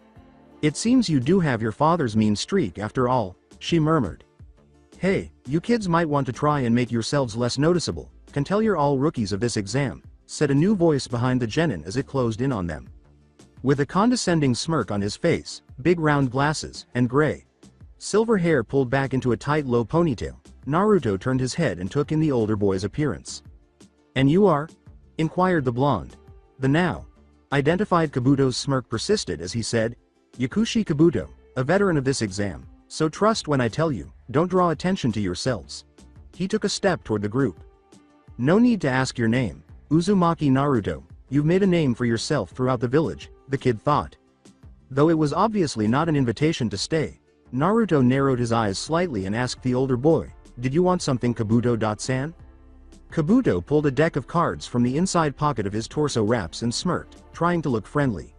It seems you do have your father's mean streak after all, she murmured. Hey, you kids might want to try and make yourselves less noticeable, can tell you're all rookies of this exam, said a new voice behind the genin as it closed in on them. With a condescending smirk on his face, big round glasses, and gray silver hair pulled back into a tight low ponytail, Naruto turned his head and took in the older boy's appearance. And you are? Inquired the blonde. The now identified Kabuto's smirk persisted as he said, Yakushi Kabuto, a veteran of this exam, so trust when I tell you, don't draw attention to yourselves. He took a step toward the group. No need to ask your name, Uzumaki Naruto, you've made a name for yourself throughout the village, the kid thought. Though it was obviously not an invitation to stay, Naruto narrowed his eyes slightly and asked the older boy, did you want something Kabuto-san? Kabuto pulled a deck of cards from the inside pocket of his torso wraps and smirked, trying to look friendly.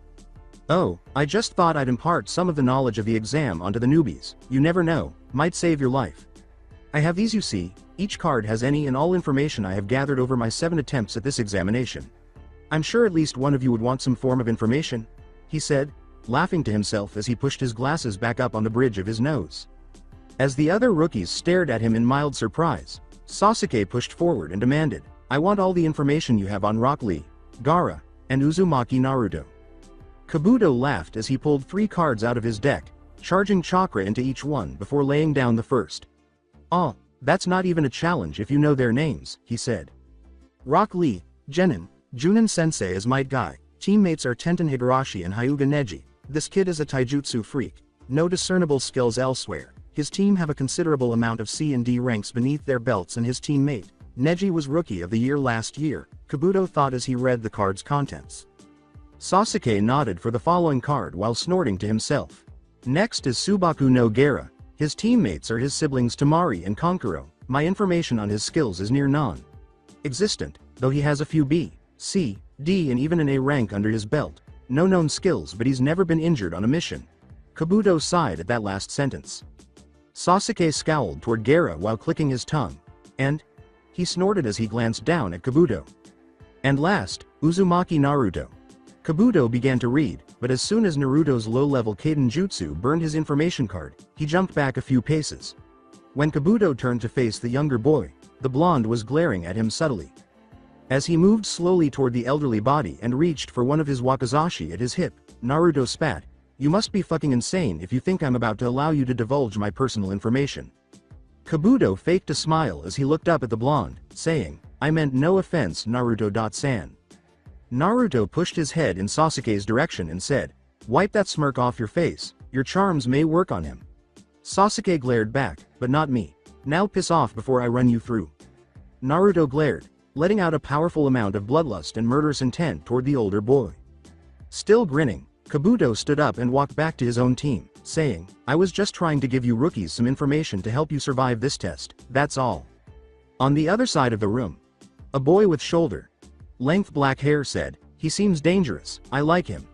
Oh, I just thought I'd impart some of the knowledge of the exam onto the newbies, you never know, might save your life. I have these you see, each card has any and all information I have gathered over my 7 attempts at this examination. I'm sure at least one of you would want some form of information, he said, laughing to himself as he pushed his glasses back up on the bridge of his nose. As the other rookies stared at him in mild surprise, Sasuke pushed forward and demanded, I want all the information you have on Rock Lee, Gaara, and Uzumaki Naruto. Kabuto laughed as he pulled 3 cards out of his deck, charging chakra into each one before laying down the first. Oh, that's not even a challenge if you know their names, he said. Rock Lee, Genin, Junin Sensei is Might Guy, teammates are Tenten Higurashi and Hyuga Neji. This kid is a taijutsu freak, no discernible skills elsewhere. His team have a considerable amount of C and D ranks beneath their belts, and his teammate, Neji, was Rookie of the Year last year, Kabuto thought as he read the card's contents. Sasuke nodded for the following card while snorting to himself. Next is Subaku no Gaara. His teammates are his siblings Tamari and Konkuro. My information on his skills is near non-existent, though he has a few B, C, D and even an A rank under his belt. No known skills, but he's never been injured on a mission. Kabuto sighed at that last sentence. Sasuke scowled toward Gaara while clicking his tongue. And? He snorted as he glanced down at Kabuto. And last, Uzumaki Naruto. Kabuto began to read, but as soon as Naruto's low-level Kaden Jutsu burned his information card, he jumped back a few paces. When Kabuto turned to face the younger boy, the blonde was glaring at him subtly. As he moved slowly toward the elderly body and reached for one of his wakizashi at his hip, Naruto spat, You must be fucking insane if you think I'm about to allow you to divulge my personal information. Kabuto faked a smile as he looked up at the blonde, saying, I meant no offense, Naruto-san. Naruto pushed his head in Sasuke's direction and said, Wipe that smirk off your face, your charms may work on him. Sasuke glared back, but not me. Now piss off before I run you through. Naruto glared, letting out a powerful amount of bloodlust and murderous intent toward the older boy. Still grinning, Kabuto stood up and walked back to his own team, saying, I was just trying to give you rookies some information to help you survive this test, that's all. On the other side of the room, a boy with shoulder-length black hair said, He seems dangerous, I like him.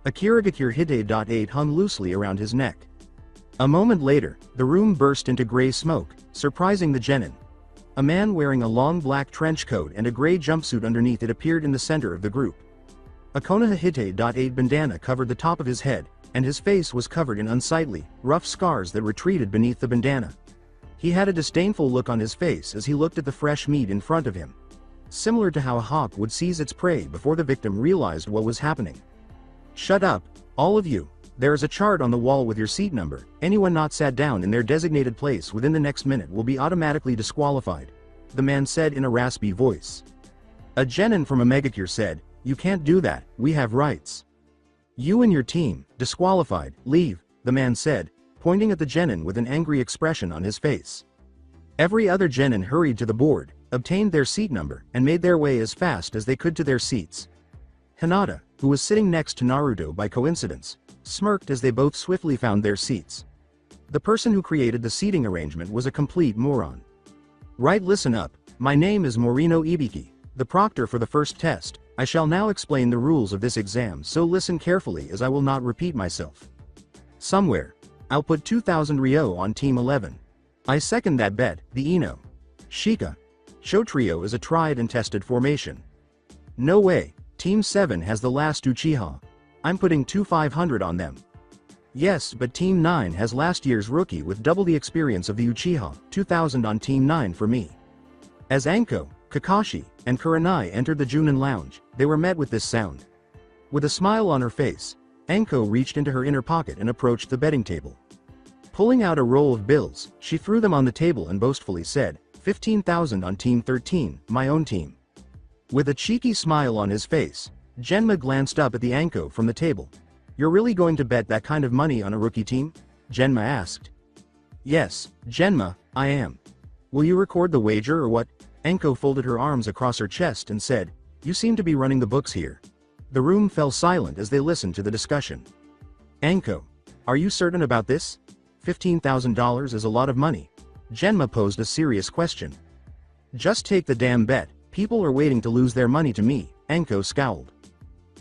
A Kirigakure Hide.8 hung loosely around his neck. A moment later, the room burst into gray smoke, surprising the genin. A man wearing a long black trench coat and a gray jumpsuit underneath it appeared in the center of the group. A Konoha Hite.8 bandana covered the top of his head, and his face was covered in unsightly, rough scars that retreated beneath the bandana. He had a disdainful look on his face as he looked at the fresh meat in front of him. Similar to how a hawk would seize its prey before the victim realized what was happening. Shut up, all of you. There is a chart on the wall with your seat number. Anyone not sat down in their designated place within the next minute will be automatically disqualified, the man said in a raspy voice. A genin from a megacure said, You can't do that, we have rights. You and your team, disqualified, leave, the man said, pointing at the genin with an angry expression on his face. Every other genin hurried to the board, obtained their seat number, and made their way as fast as they could to their seats. Hinata, who was sitting next to Naruto by coincidence, smirked as they both swiftly found their seats. The person who created the seating arrangement was a complete moron. Right, listen up, my name is Morino Ibiki, the proctor for the first test. I shall now explain the rules of this exam, so listen carefully as I will not repeat myself. Somewhere, I'll put 2,000 Ryo on Team 11. I second that bet, the Ino Shika Sho Trio is a tried and tested formation. No way, Team 7 has the last Uchiha. I'm putting 2,500 on them. Yes, but Team 9 has last year's rookie with double the experience of the Uchiha, 2,000 on Team 9 for me. As Anko, Kakashi, and Kurenai entered the Junin lounge, they were met with this sound. With a smile on her face, Anko reached into her inner pocket and approached the betting table. Pulling out a roll of bills, she threw them on the table and boastfully said, 15,000 on Team 13, my own team. With a cheeky smile on his face, Genma glanced up at the Anko from the table. You're really going to bet that kind of money on a rookie team? Genma asked. Yes, Genma, I am. Will you record the wager or what? Enko folded her arms across her chest and said, You seem to be running the books here. The room fell silent as they listened to the discussion. Enko, are you certain about this? $15,000 is a lot of money. Genma posed a serious question. Just take the damn bet, people are waiting to lose their money to me, Enko scowled.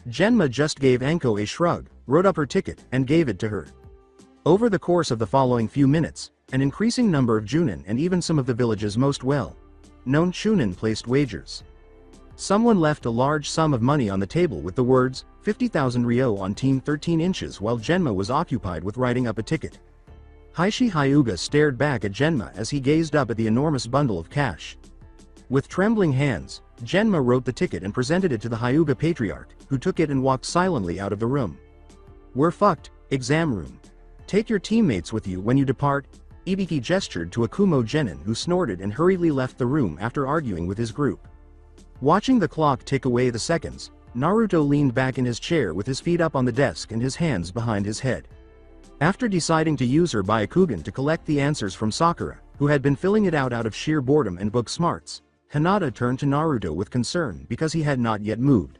Genma just gave Enko a shrug, wrote up her ticket, and gave it to her. Over the course of the following few minutes, an increasing number of Junin and even some of the village's most well-known Chunin placed wagers. Someone left a large sum of money on the table with the words, 50,000 Ryo on Team 13 inches while Genma was occupied with writing up a ticket. Heishi Hyuga stared back at Genma as he gazed up at the enormous bundle of cash. With trembling hands, Genma wrote the ticket and presented it to the Hyuga patriarch, who took it and walked silently out of the room. We're fucked, exam room. Take your teammates with you when you depart. Ibiki gestured to Akumo Genin who snorted and hurriedly left the room after arguing with his group. Watching the clock tick away the seconds, Naruto leaned back in his chair with his feet up on the desk and his hands behind his head. After deciding to use her Byakugan to collect the answers from Sakura, who had been filling it out of sheer boredom and book smarts, Hinata turned to Naruto with concern because he had not yet moved.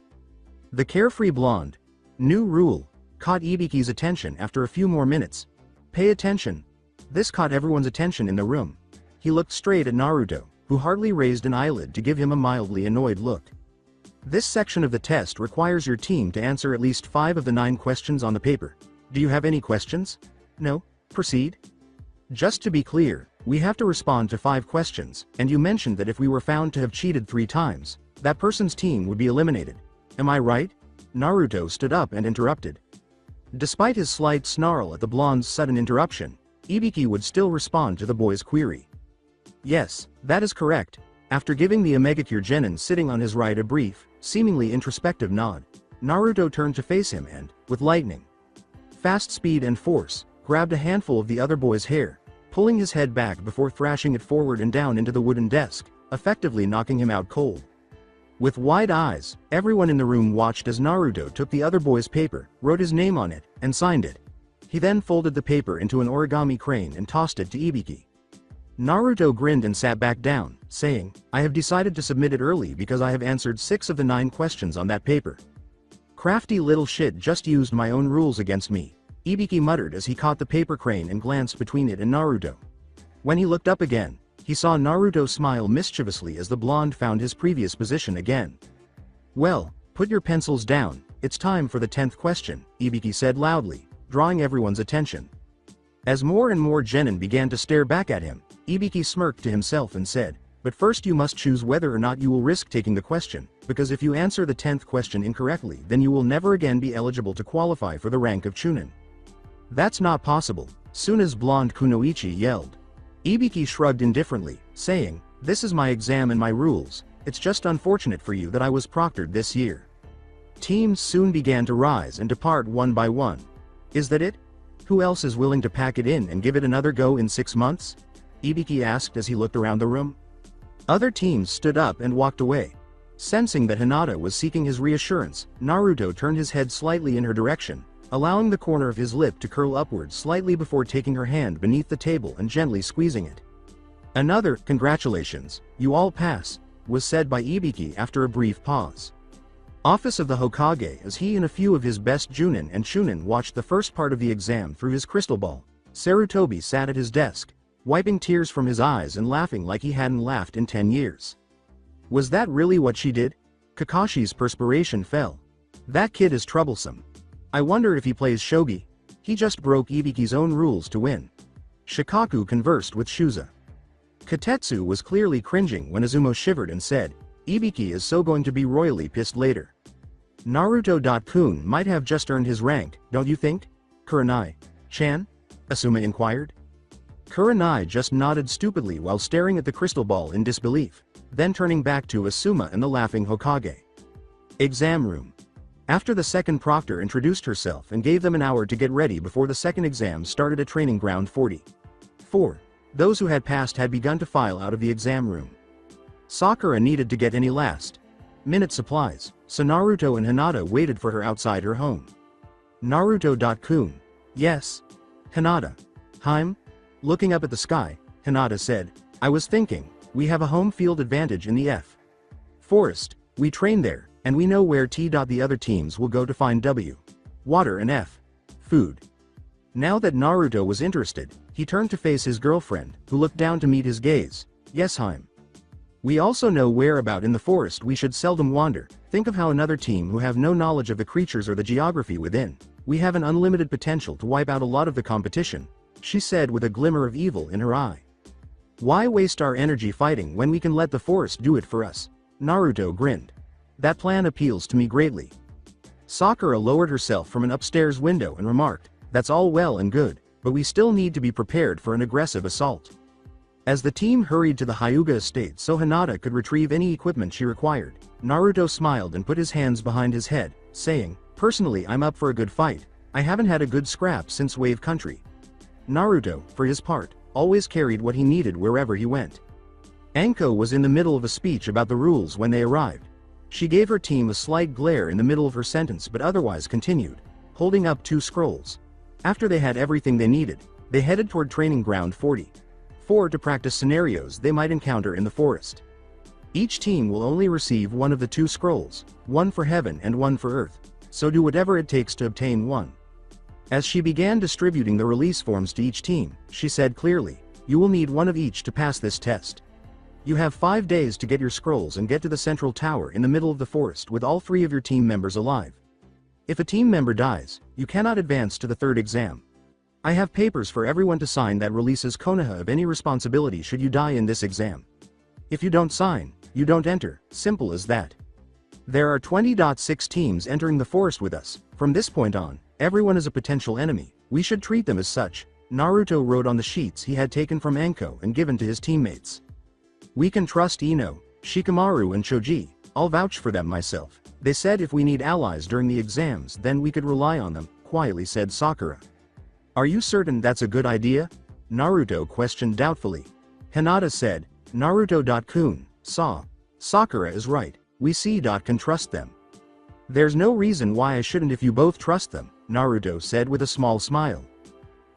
The carefree blonde, new rule, caught Ibiki's attention after a few more minutes. Pay attention. This caught everyone's attention in the room. He looked straight at Naruto, who hardly raised an eyelid to give him a mildly annoyed look. This section of the test requires your team to answer at least 5 of the 9 questions on the paper. Do you have any questions? No? Proceed. Just to be clear, we have to respond to 5 questions, and you mentioned that if we were found to have cheated 3 times, that person's team would be eliminated. Am I right? Naruto stood up and interrupted. Despite his slight snarl at the blonde's sudden interruption, Ibiki would still respond to the boy's query. Yes, that is correct. After giving the Omegakure Genin sitting on his right a brief, seemingly introspective nod, Naruto turned to face him and, with lightning fast speed and force, grabbed a handful of the other boy's hair, pulling his head back before thrashing it forward and down into the wooden desk, effectively knocking him out cold. With wide eyes, everyone in the room watched as Naruto took the other boy's paper, wrote his name on it, and signed it. He then folded the paper into an origami crane and tossed it to Ibiki. Naruto grinned and sat back down, saying, I have decided to submit it early because I have answered 6 of the 9 questions on that paper. Crafty little shit just used my own rules against me, Ibiki muttered as he caught the paper crane and glanced between it and Naruto. When he looked up again, he saw Naruto smile mischievously as the blonde found his previous position again. Well, put your pencils down, it's time for the 10th question, Ibiki said loudly, drawing everyone's attention. As more and more genin began to stare back at him, Ibiki smirked to himself and said, but first you must choose whether or not you will risk taking the question, because if you answer the 10th question incorrectly then you will never again be eligible to qualify for the rank of Chunin. That's not possible, soon as blonde Kunoichi yelled. Ibiki shrugged indifferently, saying, this is my exam and my rules, it's just unfortunate for you that I was proctored this year. Teams soon began to rise and depart one by one. Is that it? Who else is willing to pack it in and give it another go in 6 months? Ibiki asked as he looked around the room. Other teams stood up and walked away. Sensing that Hinata was seeking his reassurance, Naruto turned his head slightly in her direction, allowing the corner of his lip to curl upward slightly before taking her hand beneath the table and gently squeezing it. Another, congratulations, you all pass, was said by Ibiki after a brief pause. Office of the Hokage as he and a few of his best Junin and Chunin watched the first part of the exam through his crystal ball. Sarutobi sat at his desk, wiping tears from his eyes and laughing like he hadn't laughed in 10 years. Was that really what she did? Kakashi's perspiration fell. That kid is troublesome. I wonder if he plays shogi. He just broke Ibiki's own rules to win. Shikaku conversed with Shuza. Katetsu was clearly cringing when Izumo shivered and said, Ibiki is so going to be royally pissed later. Naruto.kun might have just earned his rank, don't you think? Kurenai-chan? Asuma inquired. Kurenai just nodded stupidly while staring at the crystal ball in disbelief, then turning back to Asuma and the laughing Hokage. Exam room. After the second proctor introduced herself and gave them an hour to get ready before the second exam started at training ground 44, those who had passed had begun to file out of the exam room. Sakura needed to get any last-minute supplies, so Naruto and Hinata waited for her outside her home. Naruto.kun. Yes. Hinata. Hime? Looking up at the sky, Hinata said, I was thinking, we have a home field advantage in the F. Forest, we train there, and we know where the other teams will go to find W. Water and F. Food. Now that Naruto was interested, he turned to face his girlfriend, who looked down to meet his gaze. Yes, Hime. We also know where about in the forest we should seldom wander. Think of how another team who have no knowledge of the creatures or the geography within. We have an unlimited potential to wipe out a lot of the competition, she said with a glimmer of evil in her eye. Why waste our energy fighting when we can let the forest do it for us? Naruto grinned. That plan appeals to me greatly. Sakura lowered herself from an upstairs window and remarked, that's all well and good, but we still need to be prepared for an aggressive assault. As the team hurried to the Hyuga estate so Hinata could retrieve any equipment she required, Naruto smiled and put his hands behind his head, saying, personally I'm up for a good fight, I haven't had a good scrap since Wave Country. Naruto, for his part, always carried what he needed wherever he went. Anko was in the middle of a speech about the rules when they arrived. She gave her team a slight glare in the middle of her sentence but otherwise continued, holding up 2 scrolls. After they had everything they needed, they headed toward Training Ground 44 to practice scenarios they might encounter in the forest. Each team will only receive one of the 2 scrolls, one for heaven and one for earth, so do whatever it takes to obtain one. As she began distributing the release forms to each team, she said clearly, you will need one of each to pass this test. You have 5 days to get your scrolls and get to the central tower in the middle of the forest with all 3 of your team members alive. If a team member dies, you cannot advance to the 3rd exam. I have papers for everyone to sign that releases Konoha of any responsibility should you die in this exam. If you don't sign, you don't enter, simple as that. There are 20.6 teams entering the forest with us. From this point on, everyone is a potential enemy, we should treat them as such. Naruto wrote on the sheets he had taken from Anko and given to his teammates. We can trust Ino, Shikamaru and Choji, I'll vouch for them myself. They said if we need allies during the exams then we could rely on them, quietly said Sakura. Are you certain that's a good idea? Naruto questioned doubtfully. Hinata said, Naruto.kun, Sakura is right, we can trust them. There's no reason why I shouldn't if you both trust them, Naruto said with a small smile.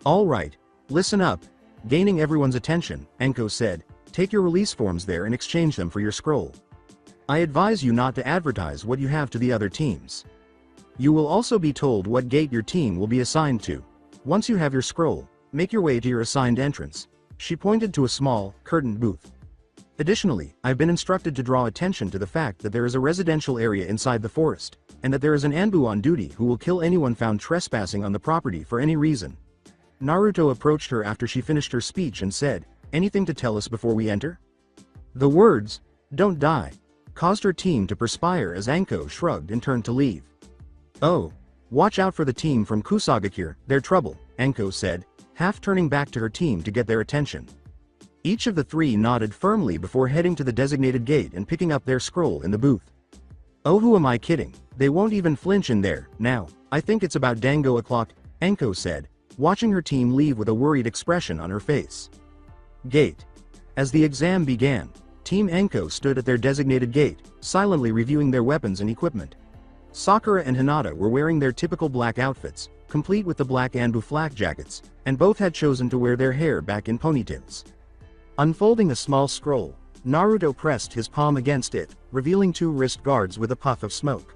Alright, listen up. Gaining everyone's attention, Anko said, take your release forms there and exchange them for your scroll. I advise you not to advertise what you have to the other teams. You will also be told what gate your team will be assigned to. Once you have your scroll, make your way to your assigned entrance. She pointed to a small, curtained booth. Additionally, I've been instructed to draw attention to the fact that there is a residential area inside the forest, and that there is an Anbu on duty who will kill anyone found trespassing on the property for any reason. Naruto approached her after she finished her speech and said, anything to tell us before we enter? The words, don't die, caused her team to perspire as Anko shrugged and turned to leave. Oh, watch out for the team from Kusagakure, they're trouble, Anko said, half turning back to her team to get their attention. Each of the 3 nodded firmly before heading to the designated gate and picking up their scroll in the booth. Oh, who am I kidding, they won't even flinch in there. Now, I think it's about dango o'clock, Anko said, watching her team leave with a worried expression on her face. Gate. As the exam began, Team Anko stood at their designated gate, silently reviewing their weapons and equipment. Sakura and Hinata were wearing their typical black outfits, complete with the black Anbu flak jackets, and both had chosen to wear their hair back in ponytails. Unfolding a small scroll, Naruto pressed his palm against it, revealing 2 wrist guards with a puff of smoke.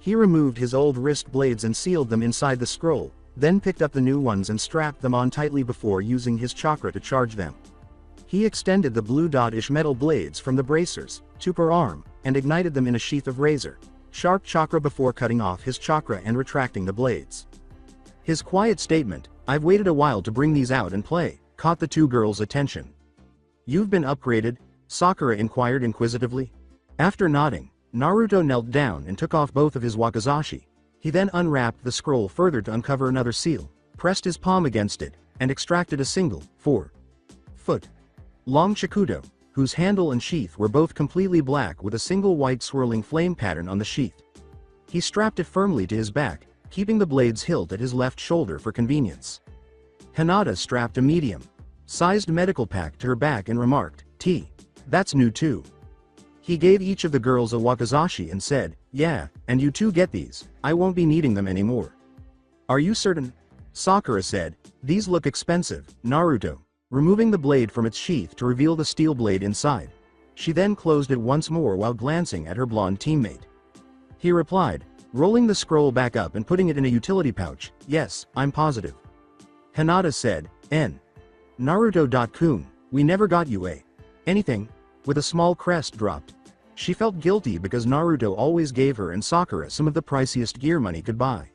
He removed his old wrist blades and sealed them inside the scroll, then picked up the new ones and strapped them on tightly before using his chakra to charge them. He extended the blue dot-ish metal blades from the bracers, 2 per arm, and ignited them in a sheath of razor-sharp chakra before cutting off his chakra and retracting the blades. His quiet statement, I've waited a while to bring these out and play, caught the 2 girls' attention. You've been upgraded? Sakura inquired inquisitively. After nodding, Naruto knelt down and took off both of his wakizashi. He then unwrapped the scroll further to uncover another seal, pressed his palm against it, and extracted a single, 4-foot long shakudo, whose handle and sheath were both completely black with a single white swirling flame pattern on the sheath. He strapped it firmly to his back, keeping the blade's hilt at his left shoulder for convenience. Hinata strapped a medium-sized medical pack to her back and remarked, that's new too. He gave each of the girls a wakizashi and said, yeah, and you 2 get these, I won't be needing them anymore. Are you certain? Sakura said, these look expensive, Naruto, removing the blade from its sheath to reveal the steel blade inside. She then closed it once more while glancing at her blonde teammate. He replied, rolling the scroll back up and putting it in a utility pouch, yes, I'm positive. Hinata said, N. Naruto.kun, we never got you anything, with a small crest dropped. She felt guilty because Naruto always gave her and Sakura some of the priciest gear money could buy.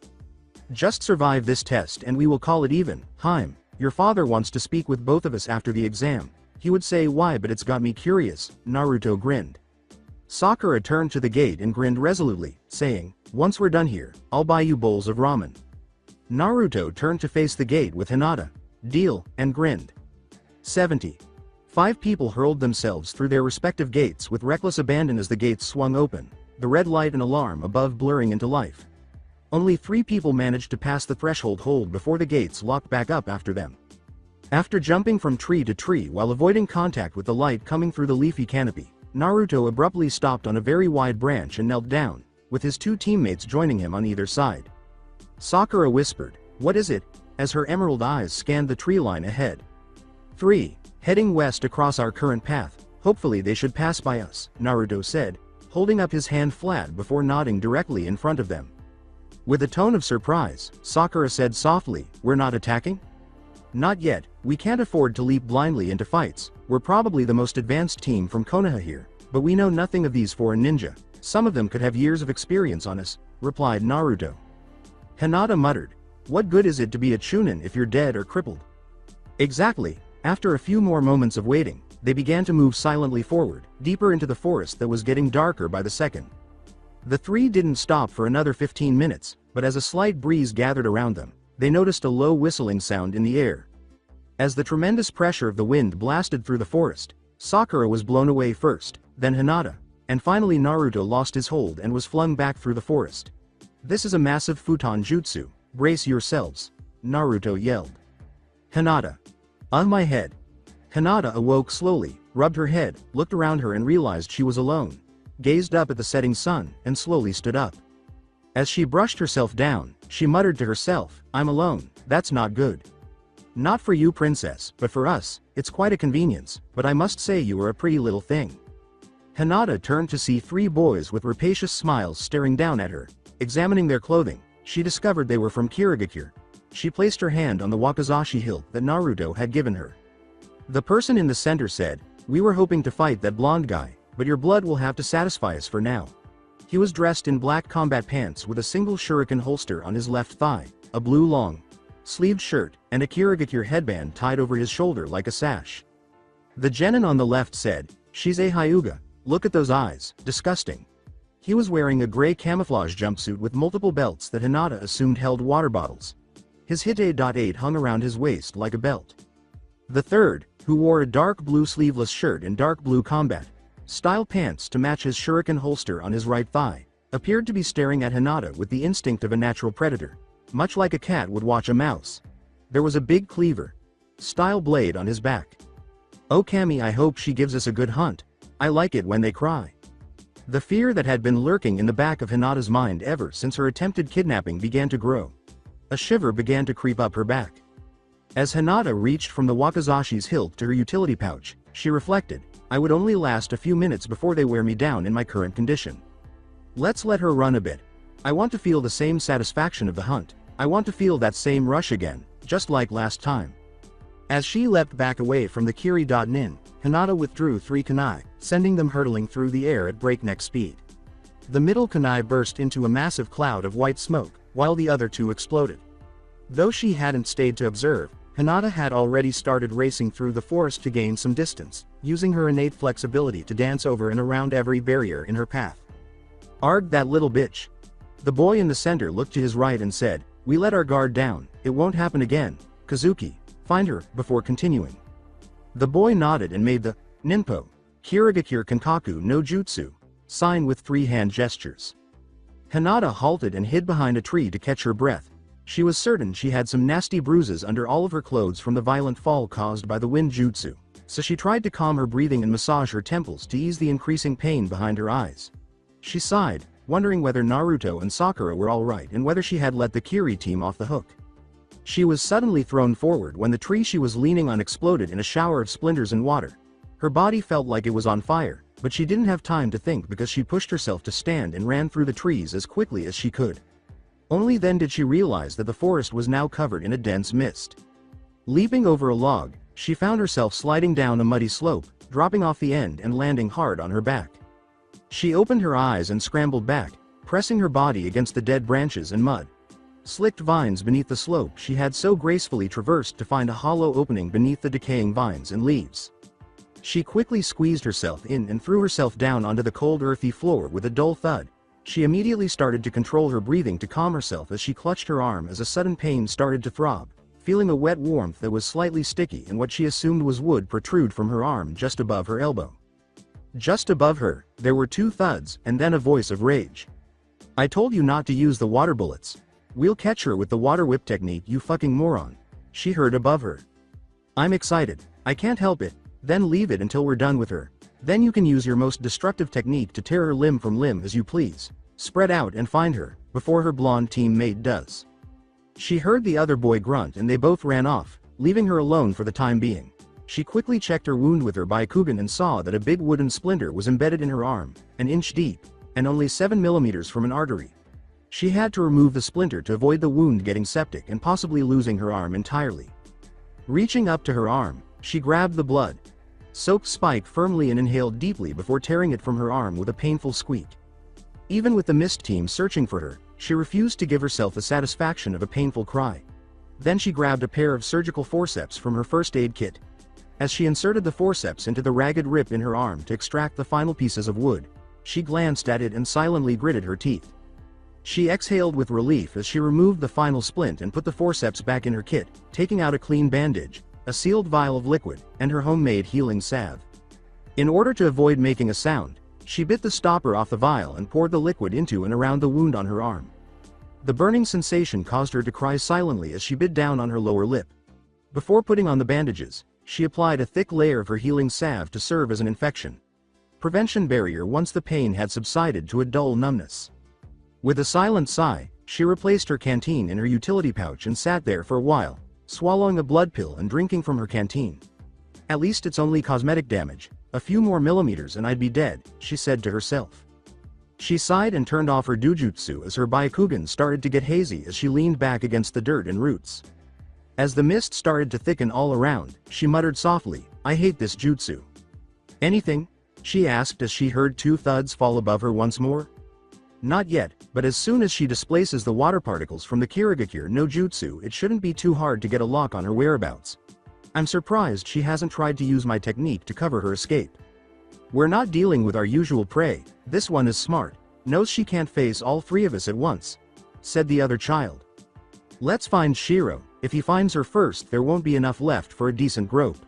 Just survive this test and we will call it even. Haim, your father wants to speak with both of us after the exam. He would say why, but it's got me curious. Naruto grinned. Sakura turned to the gate and grinned resolutely, saying, once we're done here, I'll buy you bowls of ramen. Naruto turned to face the gate with Hinata. Deal, and grinned. 70. 5 people hurled themselves through their respective gates with reckless abandon as the gates swung open, the red light and alarm above blurring into life. Only 3 people managed to pass the threshold hold before the gates locked back up after them. After jumping from tree to tree while avoiding contact with the light coming through the leafy canopy, Naruto abruptly stopped on a very wide branch and knelt down, with his 2 teammates joining him on either side. Sakura whispered, what is it, as her emerald eyes scanned the tree line ahead. 3. Heading west across our current path, hopefully they should pass by us, Naruto said, holding up his hand flat before nodding directly in front of them. With a tone of surprise, Sakura said softly, we're not attacking? Not yet, we can't afford to leap blindly into fights, we're probably the most advanced team from Konoha here, but we know nothing of these foreign ninja, some of them could have years of experience on us, replied Naruto. Hinata muttered, what good is it to be a chunin if you're dead or crippled? Exactly, after a few more moments of waiting, they began to move silently forward, deeper into the forest that was getting darker by the second. The 3 didn't stop for another 15 minutes, but as a slight breeze gathered around them, they noticed a low whistling sound in the air. As the tremendous pressure of the wind blasted through the forest, Sakura was blown away first, then Hinata, and finally Naruto lost his hold and was flung back through the forest. This is a massive futon jutsu, brace yourselves, Naruto yelled. Hinata. On my head. Hinata awoke slowly, rubbed her head, looked around her and realized she was alone, gazed up at the setting sun, and slowly stood up. As she brushed herself down, she muttered to herself, I'm alone, that's not good. Not for you princess, but for us, it's quite a convenience, but I must say you are a pretty little thing. Hinata turned to see 3 boys with rapacious smiles staring down at her. Examining their clothing, she discovered they were from Kirigakure. She placed her hand on the wakizashi hilt that Naruto had given her. The person in the center said, we were hoping to fight that blonde guy, but your blood will have to satisfy us for now. He was dressed in black combat pants with a single shuriken holster on his left thigh, a blue long-sleeved shirt, and a Kirigakure headband tied over his shoulder like a sash. The genin on the left said, she's a Hyuga, look at those eyes, disgusting. He was wearing a gray camouflage jumpsuit with multiple belts that Hinata assumed held water bottles. His Hite.8 hung around his waist like a belt. The third, who wore a dark blue sleeveless shirt and dark blue combat style pants to match his shuriken holster on his right thigh, appeared to be staring at Hinata with the instinct of a natural predator, much like a cat would watch a mouse. There was a big cleaver style blade on his back. Oh Kami, I hope she gives us a good hunt. I like it when they cry. The fear that had been lurking in the back of Hinata's mind ever since her attempted kidnapping began to grow. A shiver began to creep up her back. As Hinata reached from the wakizashi's hilt to her utility pouch, she reflected, I would only last a few minutes before they wear me down in my current condition. Let's let her run a bit. I want to feel the same satisfaction of the hunt. I want to feel that same rush again, just like last time. As she leapt back away from the Kiri.nin, Hinata withdrew 3 kunai, sending them hurtling through the air at breakneck speed. The middle kunai burst into a massive cloud of white smoke, while the other 2 exploded. Though she hadn't stayed to observe, Hinata had already started racing through the forest to gain some distance, using her innate flexibility to dance over and around every barrier in her path. Arg, that little bitch. The boy in the center looked to his right and said, we let our guard down, it won't happen again, Kazuki, find her, before continuing. The boy nodded and made the Ninpo, Kirigakure Kankaku no Jutsu sign with 3 hand gestures. Hinata halted and hid behind a tree to catch her breath. She was certain she had some nasty bruises under all of her clothes from the violent fall caused by the wind jutsu, so she tried to calm her breathing and massage her temples to ease the increasing pain behind her eyes. She sighed, wondering whether Naruto and Sakura were alright and whether she had let the Kiri team off the hook. She was suddenly thrown forward when the tree she was leaning on exploded in a shower of splinters and water. Her body felt like it was on fire, but she didn't have time to think because she pushed herself to stand and ran through the trees as quickly as she could. Only then did she realize that the forest was now covered in a dense mist. Leaping over a log, she found herself sliding down a muddy slope, dropping off the end and landing hard on her back. She opened her eyes and scrambled back, pressing her body against the dead branches and mud. Slicked vines beneath the slope she had so gracefully traversed to find a hollow opening beneath the decaying vines and leaves. She quickly squeezed herself in and threw herself down onto the cold earthy floor with a dull thud. She immediately started to control her breathing to calm herself as she clutched her arm as a sudden pain started to throb, feeling a wet warmth that was slightly sticky and what she assumed was wood protrude from her arm just above her elbow. Just above her, there were two thuds and then a voice of rage. "I told you not to use the water bullets. We'll catch her with the water whip technique, you fucking moron," she heard above her. "I'm excited. I can't help it. Then leave it until we're done with her. Then you can use your most destructive technique to tear her limb from limb as you please. Spread out and find her, before her blonde teammate does." She heard the other boy grunt and they both ran off, leaving her alone for the time being. She quickly checked her wound with her Byakugan and saw that a big wooden splinter was embedded in her arm, an inch deep, and only 7 millimeters from an artery. She had to remove the splinter to avoid the wound getting septic and possibly losing her arm entirely. Reaching up to her arm, she grabbed the blood-soaked spike firmly and inhaled deeply before tearing it from her arm with a painful squeak. Even with the mist team searching for her, she refused to give herself the satisfaction of a painful cry. Then she grabbed a pair of surgical forceps from her first aid kit. As she inserted the forceps into the ragged rip in her arm to extract the final pieces of wood, she glanced at it and silently gritted her teeth. She exhaled with relief as she removed the final splint and put the forceps back in her kit, taking out a clean bandage, a sealed vial of liquid, and her homemade healing salve. In order to avoid making a sound, she bit the stopper off the vial and poured the liquid into and around the wound on her arm. The burning sensation caused her to cry silently as she bit down on her lower lip. Before putting on the bandages, she applied a thick layer of her healing salve to serve as an infection prevention barrier once the pain had subsided to a dull numbness. With a silent sigh, she replaced her canteen in her utility pouch and sat there for a while, swallowing a blood pill and drinking from her canteen. "At least it's only cosmetic damage. A few more millimeters and I'd be dead," she said to herself. She sighed and turned off her dujutsu as her Byakugan started to get hazy as she leaned back against the dirt and roots. As the mist started to thicken all around, she muttered softly, "I hate this jutsu." "Anything?" she asked as she heard two thuds fall above her once more. "Not yet, but as soon as she displaces the water particles from the Kirigakure no jutsu it shouldn't be too hard to get a lock on her whereabouts. I'm surprised she hasn't tried to use my technique to cover her escape. We're not dealing with our usual prey, this one is smart, knows she can't face all three of us at once," said the other child. "Let's find Shiro. If he finds her first there won't be enough left for a decent grope.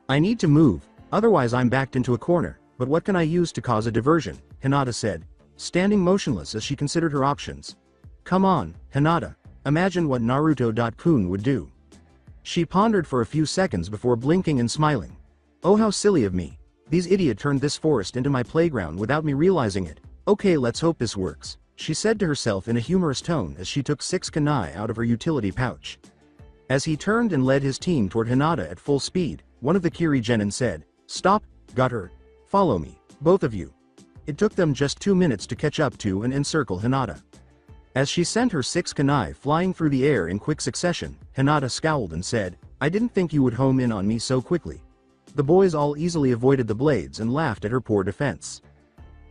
I need to move, otherwise I'm backed into a corner, but what can I use to cause a diversion?" Hinata said, standing motionless as she considered her options. "Come on, Hinata. Imagine what Naruto-kun would do." She pondered for a few seconds before blinking and smiling. "Oh, how silly of me. These idiots turned this forest into my playground without me realizing it. Okay, let's hope this works," she said to herself in a humorous tone as she took 6 kunai out of her utility pouch. As he turned and led his team toward Hinata at full speed, one of the Kiri genin said, "Stop, got her. Follow me, both of you." It took them just 2 minutes to catch up to and encircle Hinata. As she sent her 6 kunai flying through the air in quick succession, Hinata scowled and said, "I didn't think you would home in on me so quickly." The boys all easily avoided the blades and laughed at her poor defense.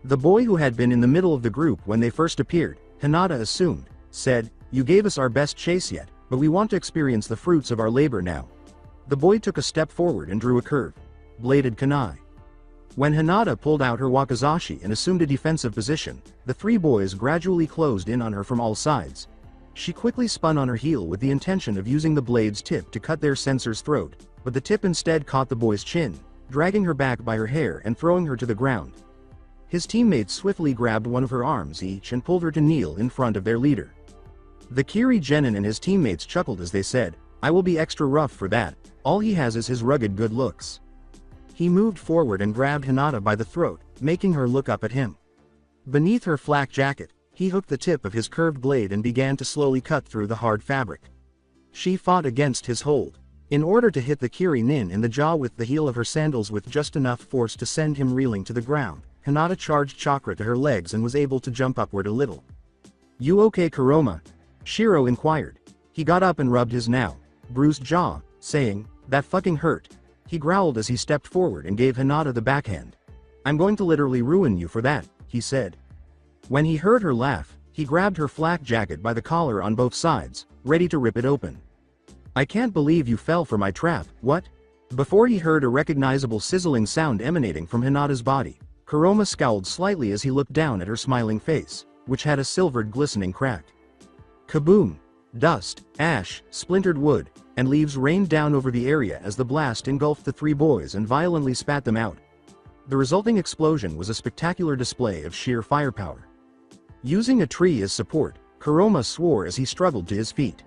The boy who had been in the middle of the group when they first appeared, Hinata assumed, said, "You gave us our best chase yet, but we want to experience the fruits of our labor now." The boy took a step forward and drew a curved-bladed kunai. When Hinata pulled out her wakizashi and assumed a defensive position, the three boys gradually closed in on her from all sides. She quickly spun on her heel with the intention of using the blade's tip to cut their sensor's throat, but the tip instead caught the boy's chin, dragging her back by her hair and throwing her to the ground. His teammates swiftly grabbed one of her arms each and pulled her to kneel in front of their leader. The Kiri genin and his teammates chuckled as they said, "I will be extra rough for that, all he has is his rugged good looks." He moved forward and grabbed Hinata by the throat, making her look up at him. Beneath her flak jacket, he hooked the tip of his curved blade and began to slowly cut through the hard fabric. She fought against his hold. In order to hit the Kiri Nin in the jaw with the heel of her sandals with just enough force to send him reeling to the ground, Hinata charged chakra to her legs and was able to jump upward a little. "You okay, Kuroma?" Shiro inquired. He got up and rubbed his now bruised jaw, saying, "That fucking hurt." He growled as he stepped forward and gave Hinata the backhand. "I'm going to literally ruin you for that," he said. When he heard her laugh, he grabbed her flak jacket by the collar on both sides, ready to rip it open. "I can't believe you fell for my trap, what?" Before he heard a recognizable sizzling sound emanating from Hinata's body, Kuroma scowled slightly as he looked down at her smiling face, which had a silvered glistening crack. Kaboom! Dust, ash, splintered wood, and leaves rained down over the area as the blast engulfed the three boys and violently spat them out. The resulting explosion was a spectacular display of sheer firepower. Using a tree as support, Kuroma swore as he struggled to his feet.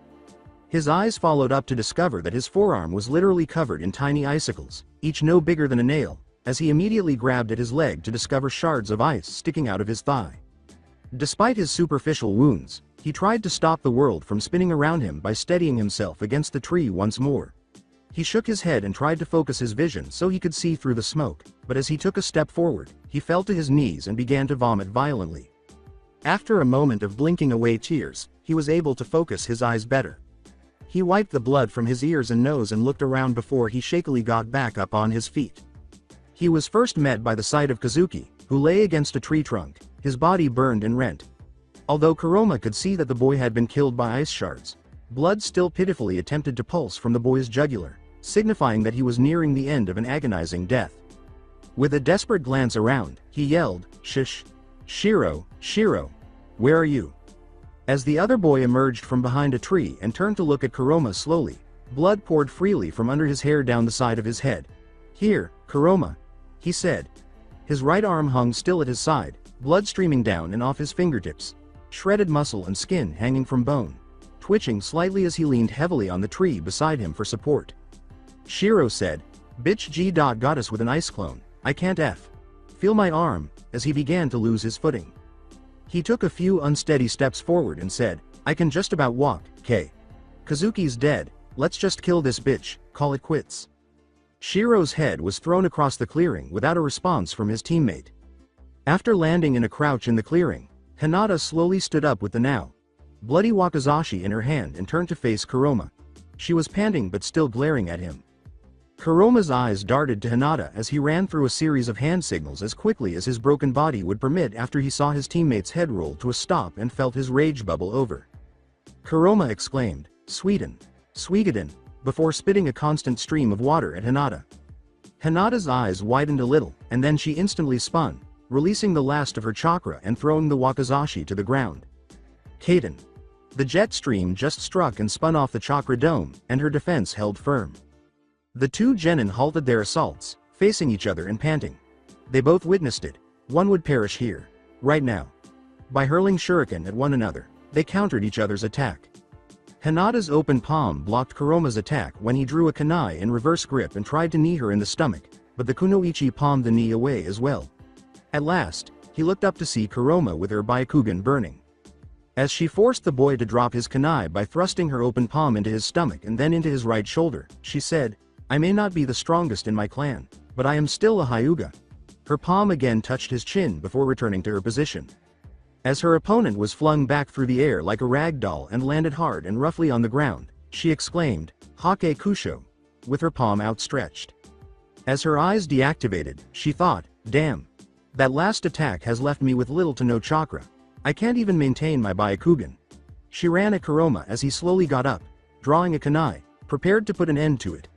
His eyes followed up to discover that his forearm was literally covered in tiny icicles, each no bigger than a nail, as he immediately grabbed at his leg to discover shards of ice sticking out of his thigh. Despite his superficial wounds, he tried to stop the world from spinning around him by steadying himself against the tree once more. He shook his head and tried to focus his vision so he could see through the smoke, but as he took a step forward, he fell to his knees and began to vomit violently. After a moment of blinking away tears, he was able to focus his eyes better. He wiped the blood from his ears and nose and looked around before he shakily got back up on his feet. He was first met by the sight of Kazuki, who lay against a tree trunk, his body burned and rent. Although Kuroma could see that the boy had been killed by ice shards, blood still pitifully attempted to pulse from the boy's jugular, signifying that he was nearing the end of an agonizing death. With a desperate glance around, he yelled, "Shish! Shiro, Shiro! Where are you?" As the other boy emerged from behind a tree and turned to look at Kuroma slowly, blood poured freely from under his hair down the side of his head. "Here, Kuroma," he said. His right arm hung still at his side, blood streaming down and off his fingertips, shredded muscle and skin hanging from bone, twitching slightly as he leaned heavily on the tree beside him for support. Shiro said, "Bitch G. Got us with an ice clone, I can't F. Feel my arm," as he began to lose his footing. He took a few unsteady steps forward and said, "I can just about walk, K. Kazuki's dead, let's just kill this bitch, call it quits." Shiro's head was thrown across the clearing without a response from his teammate. After landing in a crouch in the clearing, Hinata slowly stood up with the now bloody wakizashi in her hand and turned to face Kuroma. She was panting but still glaring at him. Kuroma's eyes darted to Hinata as he ran through a series of hand signals as quickly as his broken body would permit after he saw his teammate's head roll to a stop and felt his rage bubble over. Kuroma exclaimed, "Sweden! Sweden!" before spitting a constant stream of water at Hinata. Hinata's eyes widened a little, and then she instantly spun, releasing the last of her chakra and throwing the wakizashi to the ground. Kaden. The jet stream just struck and spun off the chakra dome, and her defense held firm. The two genin halted their assaults, facing each other and panting. They both witnessed it. One would perish here, right now. By hurling shuriken at one another, they countered each other's attack. Hinata's open palm blocked Kuroma's attack when he drew a kunai in reverse grip and tried to knee her in the stomach, but the kunoichi palmed the knee away as well. At last, he looked up to see Kuroma with her Byakugan burning. As she forced the boy to drop his kunai by thrusting her open palm into his stomach and then into his right shoulder, she said, "I may not be the strongest in my clan, but I am still a Hyuga." Her palm again touched his chin before returning to her position. As her opponent was flung back through the air like a rag doll and landed hard and roughly on the ground, she exclaimed, "Hake Kusho," with her palm outstretched. As her eyes deactivated, she thought, "Damn. That last attack has left me with little to no chakra. I can't even maintain my Byakugan." She ran at Kuroma as he slowly got up, drawing a kunai, prepared to put an end to it.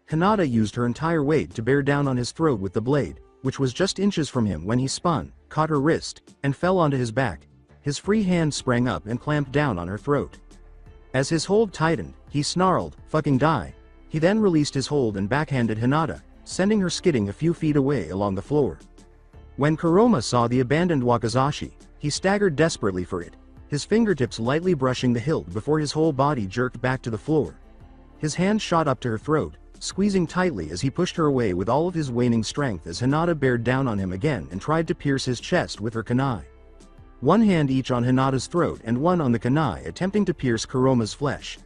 Hinata used her entire weight to bear down on his throat with the blade, which was just inches from him when he spun, caught her wrist, and fell onto his back. His free hand sprang up and clamped down on her throat. As his hold tightened, he snarled, "Fucking die." He then released his hold and backhanded Hinata, sending her skidding a few feet away along the floor. When Kuroma saw the abandoned wakizashi, he staggered desperately for it, his fingertips lightly brushing the hilt before his whole body jerked back to the floor. His hand shot up to her throat, squeezing tightly as he pushed her away with all of his waning strength as Hinata bared down on him again and tried to pierce his chest with her kunai. one hand each on Hinata's throat and one on the kunai attempting to pierce Kuroma's flesh.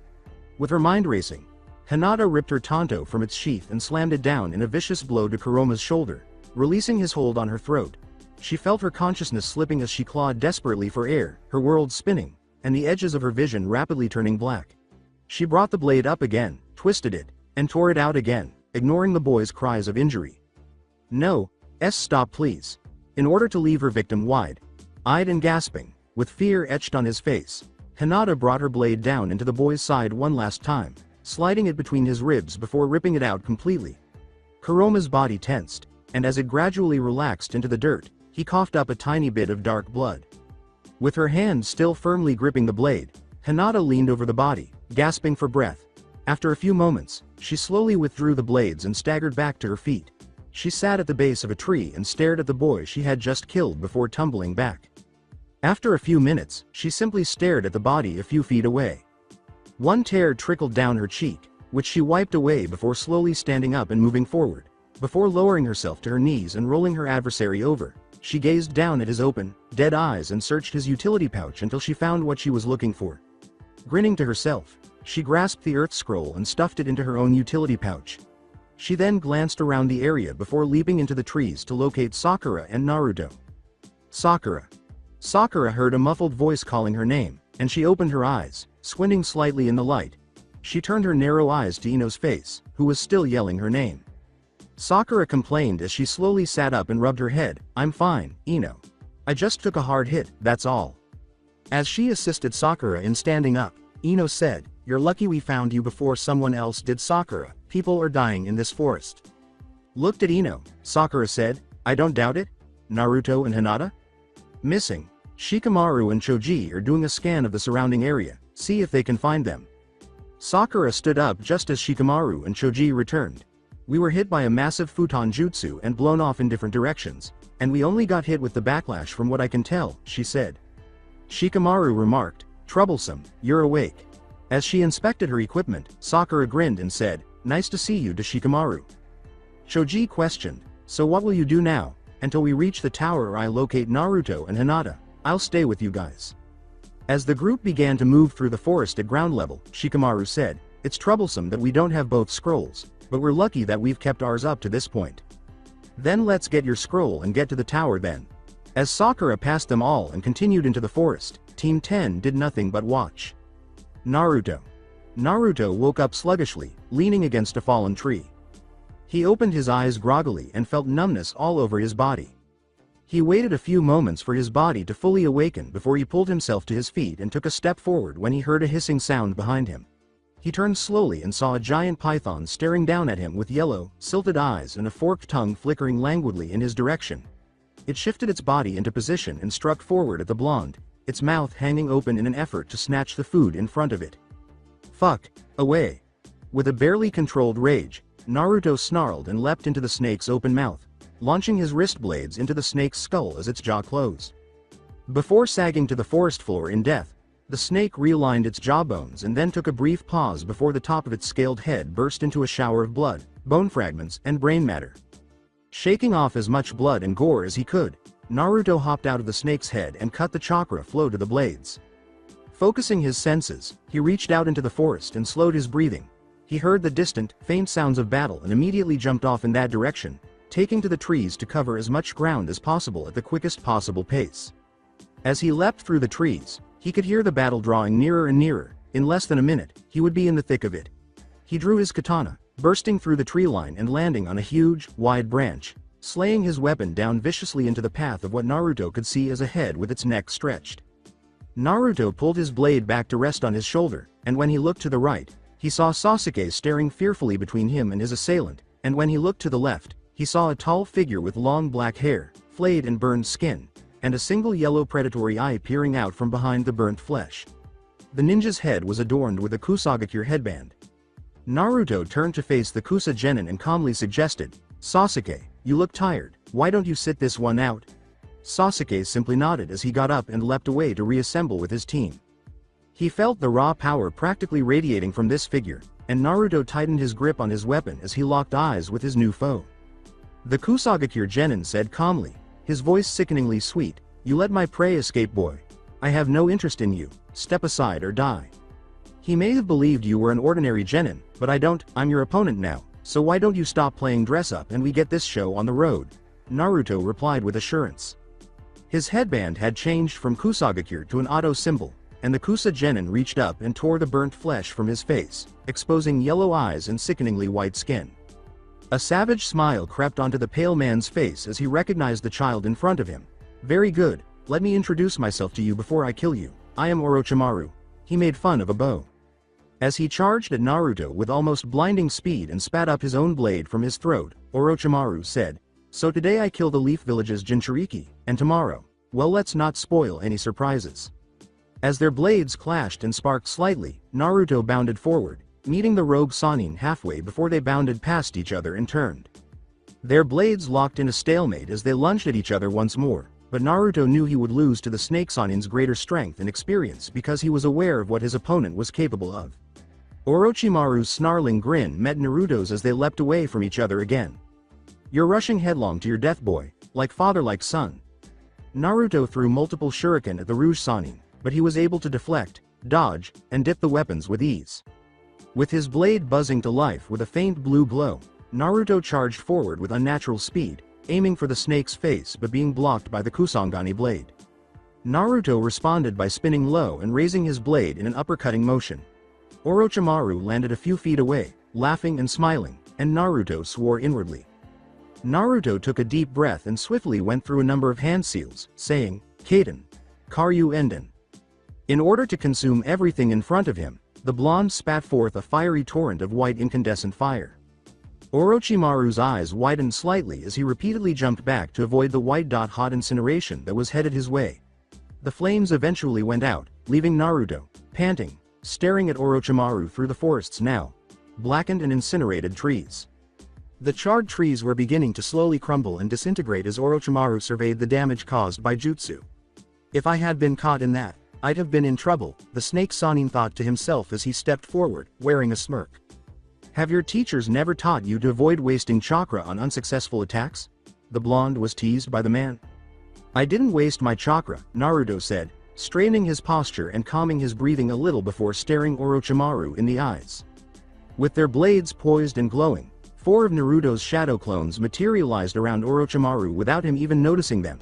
With her mind racing, Hinata ripped her tanto from its sheath and slammed it down in a vicious blow to Kuroma's shoulder, releasing his hold on her throat. She felt her consciousness slipping as she clawed desperately for air, her world spinning, and the edges of her vision rapidly turning black. She brought the blade up again, twisted it, and tore it out again, ignoring the boy's cries of injury. "No, stop please." In order to leave her victim wide-eyed and gasping, with fear etched on his face, Hinata brought her blade down into the boy's side one last time, sliding it between his ribs before ripping it out completely. Kuroma's body tensed, and as it gradually relaxed into the dirt, he coughed up a tiny bit of dark blood. With her hand still firmly gripping the blade, Hinata leaned over the body, gasping for breath. After a few moments, she slowly withdrew the blades and staggered back to her feet. She sat at the base of a tree and stared at the boy she had just killed before tumbling back. After a few minutes, she simply stared at the body a few feet away. One tear trickled down her cheek, which she wiped away before slowly standing up and moving forward. Before lowering herself to her knees and rolling her adversary over, she gazed down at his open, dead eyes and searched his utility pouch until she found what she was looking for. Grinning to herself, she grasped the earth scroll and stuffed it into her own utility pouch. She then glanced around the area before leaping into the trees to locate Sakura and Naruto. "Sakura." Sakura heard a muffled voice calling her name, and she opened her eyes, squinting slightly in the light. She turned her narrow eyes to Ino's face, who was still yelling her name. Sakura complained as she slowly sat up and rubbed her head. "I'm fine, Ino. I just took a hard hit, that's all." As she assisted Sakura in standing up, Ino said, "You're lucky we found you before someone else did, Sakura. People are dying in this forest." Looked at Ino, Sakura said, "I don't doubt it. Naruto and Hinata? Missing. Shikamaru and Choji are doing a scan of the surrounding area, see if they can find them." Sakura stood up just as Shikamaru and Choji returned. "We were hit by a massive futon jutsu and blown off in different directions, and we only got hit with the backlash from what I can tell," she said. Shikamaru remarked, "Troublesome, you're awake." As she inspected her equipment, Sakura grinned and said, "Nice to see you," to Shikamaru. Choji questioned, "So what will you do now, until we reach the tower or I locate Naruto and Hinata?" "I'll stay with you guys." As the group began to move through the forest at ground level, Shikamaru said, "It's troublesome that we don't have both scrolls, but we're lucky that we've kept ours up to this point." "Then let's get your scroll and get to the tower then." As Sakura passed them all and continued into the forest, Team 10 did nothing but watch. Naruto. Naruto woke up sluggishly, leaning against a fallen tree. He opened his eyes groggily and felt numbness all over his body. He waited a few moments for his body to fully awaken before he pulled himself to his feet and took a step forward when he heard a hissing sound behind him. He turned slowly and saw a giant python staring down at him with yellow, silted eyes and a forked tongue flickering languidly in his direction. It shifted its body into position and struck forward at the blonde, its mouth hanging open in an effort to snatch the food in front of it. "Fuck, away." With a barely controlled rage, Naruto snarled and leapt into the snake's open mouth, launching his wrist blades into the snake's skull as its jaw closed. Before sagging to the forest floor in death, the snake realigned its jawbones and then took a brief pause before the top of its scaled head burst into a shower of blood, bone fragments, and brain matter. Shaking off as much blood and gore as he could, Naruto hopped out of the snake's head and cut the chakra flow to the blades. Focusing his senses, he reached out into the forest and slowed his breathing. He heard the distant, faint sounds of battle and immediately jumped off in that direction, taking to the trees to cover as much ground as possible at the quickest possible pace. As he leapt through the trees, he could hear the battle drawing nearer and nearer. In less than a minute, he would be in the thick of it. He drew his katana, bursting through the tree line and landing on a huge, wide branch, slaying his weapon down viciously into the path of what Naruto could see as a head with its neck stretched. Naruto pulled his blade back to rest on his shoulder, and when he looked to the right, he saw Sasuke staring fearfully between him and his assailant, and when he looked to the left, he saw a tall figure with long black hair, flayed and burned skin, and a single yellow predatory eye peering out from behind the burnt flesh. The ninja's head was adorned with a Kusagakure headband. Naruto turned to face the Kusa Genin and calmly suggested, "Sasuke, you look tired, why don't you sit this one out?" Sasuke simply nodded as he got up and leapt away to reassemble with his team. He felt the raw power practically radiating from this figure, and Naruto tightened his grip on his weapon as he locked eyes with his new foe. The Kusagakure Genin said calmly, his voice sickeningly sweet, You let my prey escape, boy. I have no interest in you, step aside or die. He may have believed you were an ordinary genin, but I don't, I'm your opponent now, so why don't you stop playing dress up and we get this show on the road? Naruto replied with assurance. His headband had changed from Kusagakure to an Auto symbol, and the Kusa genin reached up and tore the burnt flesh from his face, exposing yellow eyes and sickeningly white skin. A savage smile crept onto the pale man's face as he recognized the child in front of him. Very good, let me introduce myself to you before I kill you. I am Orochimaru. He made fun of a bow. As he charged at Naruto with almost blinding speed and spat up his own blade from his throat, Orochimaru said, "So today I kill the Leaf Village's Jinchuriki, and tomorrow, well, let's not spoil any surprises." As their blades clashed and sparked slightly, Naruto bounded forward, meeting the rogue Sannin halfway before they bounded past each other and turned. Their blades locked in a stalemate as they lunged at each other once more, but Naruto knew he would lose to the Snake Sannin's greater strength and experience because he was aware of what his opponent was capable of. Orochimaru's snarling grin met Naruto's as they leapt away from each other again. You're rushing headlong to your death, boy, like father like son. Naruto threw multiple shuriken at the Rouge Sannin, but he was able to deflect, dodge, and dip the weapons with ease. With his blade buzzing to life with a faint blue glow, Naruto charged forward with unnatural speed, aiming for the snake's face but being blocked by the Kusangani blade. Naruto responded by spinning low and raising his blade in an uppercutting motion. Orochimaru landed a few feet away, laughing and smiling, and Naruto swore inwardly. Naruto took a deep breath and swiftly went through a number of hand seals, saying, Kaden. Karyu Enden. In order to consume everything in front of him, the blonde spat forth a fiery torrent of white incandescent fire. Orochimaru's eyes widened slightly as he repeatedly jumped back to avoid the white-hot incineration that was headed his way. The flames eventually went out, leaving Naruto, panting, staring at Orochimaru through the forest's now blackened and incinerated trees. The charred trees were beginning to slowly crumble and disintegrate as Orochimaru surveyed the damage caused by jutsu. If I had been caught in that, I'd have been in trouble, the Snake Sannin thought to himself as he stepped forward, wearing a smirk. Have your teachers never taught you to avoid wasting chakra on unsuccessful attacks? The blonde was teased by the man. I didn't waste my chakra, Naruto said, straightening his posture and calming his breathing a little before staring Orochimaru in the eyes. With their blades poised and glowing, 4 of Naruto's shadow clones materialized around Orochimaru without him even noticing them.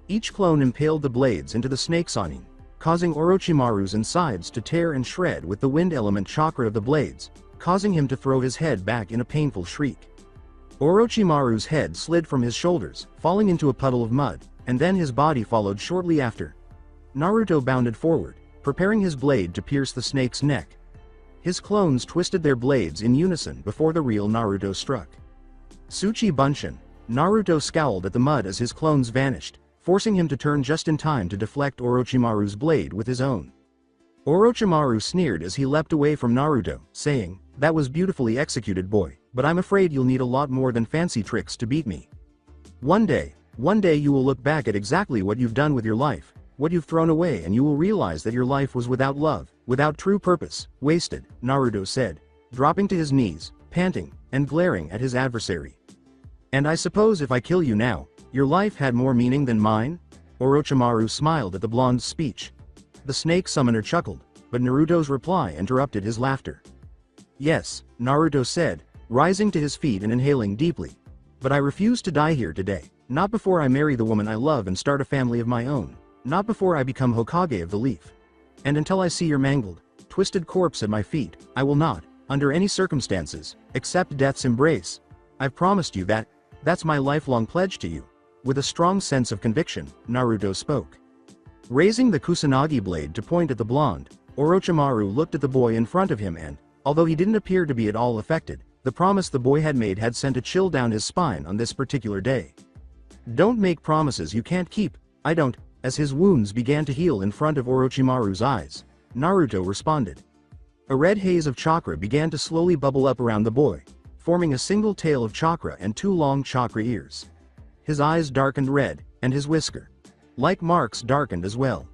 Each clone impaled the blades into the Snake Sannin, causing Orochimaru's insides to tear and shred with the wind element chakra of the blades, causing him to throw his head back in a painful shriek. Orochimaru's head slid from his shoulders, falling into a puddle of mud, and then his body followed shortly after. Naruto bounded forward, preparing his blade to pierce the snake's neck. His clones twisted their blades in unison before the real Naruto struck. Tsuchi Bunshin. Naruto scowled at the mud as his clones vanished, forcing him to turn just in time to deflect Orochimaru's blade with his own. Orochimaru sneered as he leapt away from Naruto, saying, That was beautifully executed, boy, but I'm afraid you'll need a lot more than fancy tricks to beat me. One day you will look back at exactly what you've done with your life, what you've thrown away, and you will realize that your life was without love, without true purpose, wasted, Naruto said, dropping to his knees, panting, and glaring at his adversary. And I suppose if I kill you now, your life had more meaning than mine? Orochimaru smiled at the blonde's speech. The snake summoner chuckled, but Naruto's reply interrupted his laughter. Yes, Naruto said, rising to his feet and inhaling deeply. But I refuse to die here today, not before I marry the woman I love and start a family of my own, not before I become Hokage of the Leaf. And until I see your mangled, twisted corpse at my feet, I will not, under any circumstances, accept death's embrace. I've promised you that. That's my lifelong pledge to you. With a strong sense of conviction, Naruto spoke. Raising the Kusanagi blade to point at the blonde, Orochimaru looked at the boy in front of him and, although he didn't appear to be at all affected, the promise the boy had made had sent a chill down his spine on this particular day. Don't make promises you can't keep. I don't. As his wounds began to heal in front of Orochimaru's eyes, Naruto responded. A red haze of chakra began to slowly bubble up around the boy, forming a single tail of chakra and 2 long chakra ears. His eyes darkened red, and his whisker-like marks darkened as well.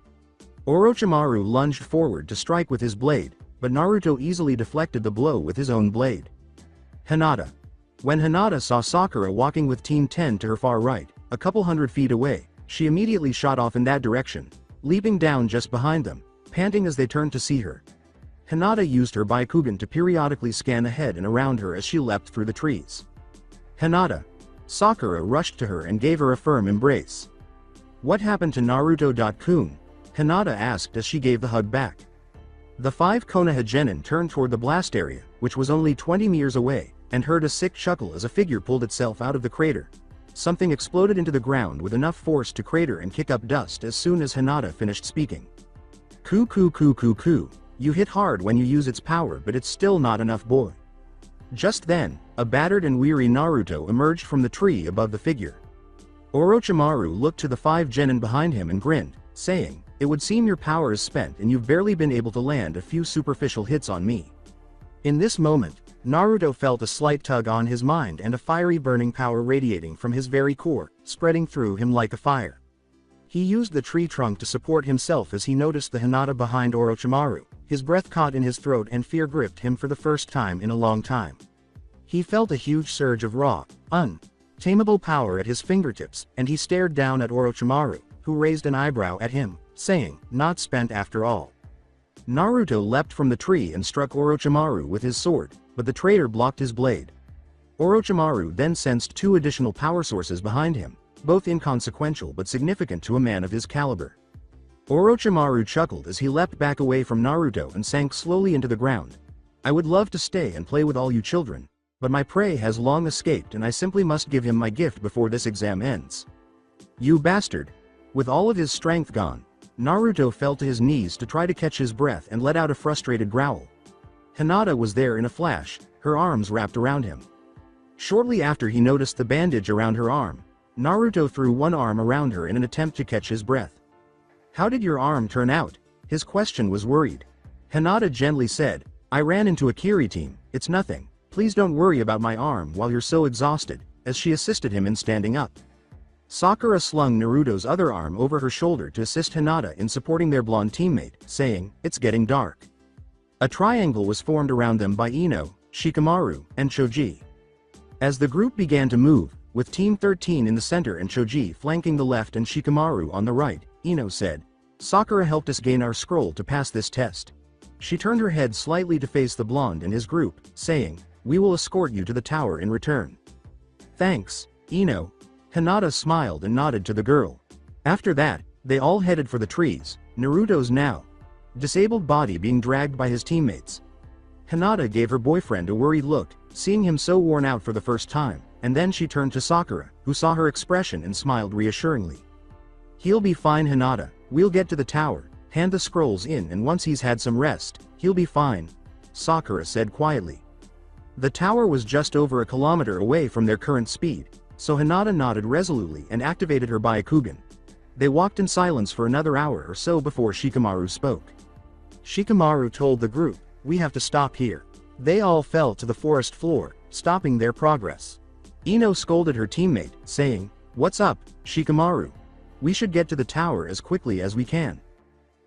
Orochimaru lunged forward to strike with his blade, but Naruto easily deflected the blow with his own blade. Hinata. When Hinata saw Sakura walking with Team 10 to her far right, a couple hundred feet away, She immediately shot off in that direction, leaping down just behind them, panting as they turned to see her. Hinata used her Byakugan to periodically scan ahead and around her as she leapt through the trees. Hinata. Sakura rushed to her and gave her a firm embrace. What happened to Naruto-kun? Hinata asked as she gave the hug back. The 5 Konoha genin turned toward the blast area, which was only 20 meters away, and heard a sick chuckle as a figure pulled itself out of the crater. Something exploded into the ground with enough force to crater and kick up dust as soon as Hinata finished speaking. Ku. You hit hard when you use its power, but it's still not enough, boy. Just then, a battered and weary Naruto emerged from the tree above the figure. Orochimaru looked to the 5 genin behind him and grinned, saying, "It would seem your power is spent and you've barely been able to land a few superficial hits on me." In this moment, Naruto felt a slight tug on his mind and a fiery burning power radiating from his very core, spreading through him like a fire. He used the tree trunk to support himself as he noticed the Hinata behind Orochimaru. His breath caught in his throat and fear gripped him for the first time in a long time. He felt a huge surge of raw, untamable power at his fingertips, and he stared down at Orochimaru, who raised an eyebrow at him, saying, "Not spent after all." Naruto leapt from the tree and struck Orochimaru with his sword, but the traitor blocked his blade. Orochimaru then sensed 2 additional power sources behind him, both inconsequential but significant to a man of his caliber. Orochimaru chuckled as he leapt back away from Naruto and sank slowly into the ground. "I would love to stay and play with all you children, but my prey has long escaped and I simply must give him my gift before this exam ends." "You bastard!" With all of his strength gone, Naruto fell to his knees to try to catch his breath and let out a frustrated growl. Hinata was there in a flash, her arms wrapped around him. Shortly after he noticed the bandage around her arm, Naruto threw one arm around her in an attempt to catch his breath. "How did your arm turn out?" His question was worried. Hinata gently said, "I ran into a Kiri team, it's nothing, please don't worry about my arm while you're so exhausted," as she assisted him in standing up. Sakura slung Naruto's other arm over her shoulder to assist Hinata in supporting their blonde teammate, saying, "It's getting dark." A triangle was formed around them by Ino, Shikamaru, and Choji. As the group began to move, with Team 13 in the center and Choji flanking the left and Shikamaru on the right, Ino said, "Sakura helped us gain our scroll to pass this test." She turned her head slightly to face the blonde and his group, saying, "We will escort you to the tower in return." "Thanks, Ino." Hinata smiled and nodded to the girl. After that, they all headed for the trees, Naruto's now disabled body being dragged by his teammates. Hinata gave her boyfriend a worried look, seeing him so worn out for the first time, and then she turned to Sakura, who saw her expression and smiled reassuringly. "He'll be fine, Hinata, we'll get to the tower, hand the scrolls in, and once he's had some rest, he'll be fine," Sakura said quietly. The tower was just over a kilometer away from their current speed, so Hinata nodded resolutely and activated her Byakugan. They walked in silence for another hour or so before Shikamaru spoke. Shikamaru told the group, "We have to stop here." They all fell to the forest floor, stopping their progress. Ino scolded her teammate, saying, "What's up, Shikamaru? We should get to the tower as quickly as we can.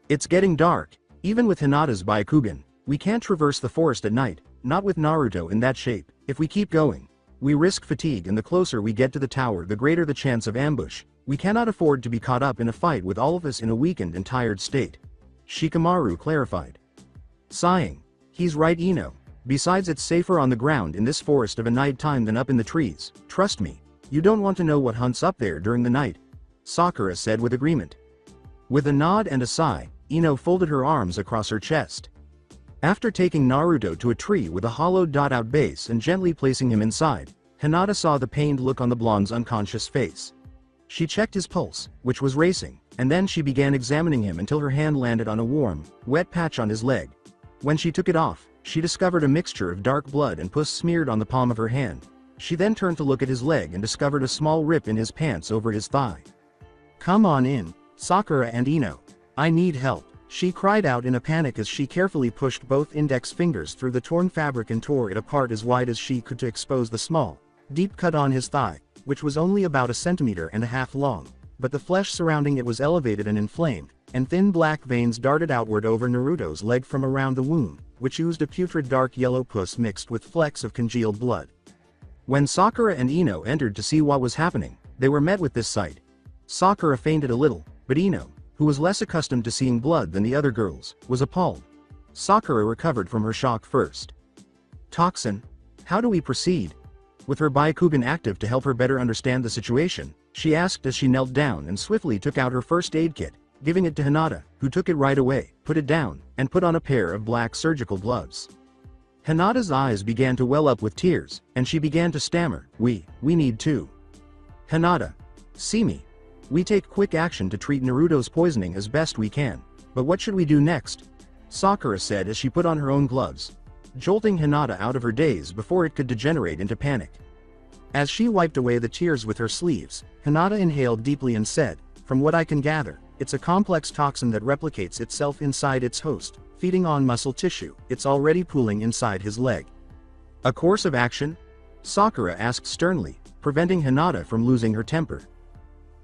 It's getting dark, even with Hinata's Byakugan. We can't traverse the forest at night, not with Naruto in that shape. If we keep going, we risk fatigue, and the closer we get to the tower the greater the chance of ambush. We cannot afford to be caught up in a fight with all of us in a weakened and tired state," Shikamaru clarified. Sighing, "He's right, Ino. Besides, it's safer on the ground in this forest of a night time than up in the trees. Trust me, you don't want to know what hunts up there during the night," Sakura said with agreement. With a nod and a sigh, Ino folded her arms across her chest. After taking Naruto to a tree with a hollowed dot-out base and gently placing him inside, Hinata saw the pained look on the blonde's unconscious face. She checked his pulse, which was racing, and then she began examining him until her hand landed on a warm, wet patch on his leg. When she took it off, she discovered a mixture of dark blood and pus smeared on the palm of her hand. She then turned to look at his leg and discovered a small rip in his pants over his thigh. "Come on in, Sakura and Ino. I need help," she cried out in a panic as she carefully pushed both index fingers through the torn fabric and tore it apart as wide as she could to expose the small, deep cut on his thigh, which was only about 1.5 centimeters long, but the flesh surrounding it was elevated and inflamed, and thin black veins darted outward over Naruto's leg from around the wound, which oozed a putrid dark yellow pus mixed with flecks of congealed blood. When Sakura and Ino entered to see what was happening, they were met with this sight. Sakura fainted a little, but Ino, who was less accustomed to seeing blood than the other girls, was appalled. Sakura recovered from her shock first. Toxin? How do we proceed? With her Byakugan active to help her better understand the situation, she asked as she knelt down and swiftly took out her first aid kit, giving it to Hinata, who took it right away, put it down, and put on a pair of black surgical gloves. Hinata's eyes began to well up with tears, and she began to stammer, we need to. Hinata. See me. We take quick action to treat Naruto's poisoning as best we can, but what should we do next? Sakura said as she put on her own gloves, jolting Hinata out of her daze before it could degenerate into panic. As she wiped away the tears with her sleeves, Hinata inhaled deeply and said, from what I can gather, it's a complex toxin that replicates itself inside its host, feeding on muscle tissue. It's already pooling inside his leg. A course of action? Sakura asked sternly, preventing Hinata from losing her temper.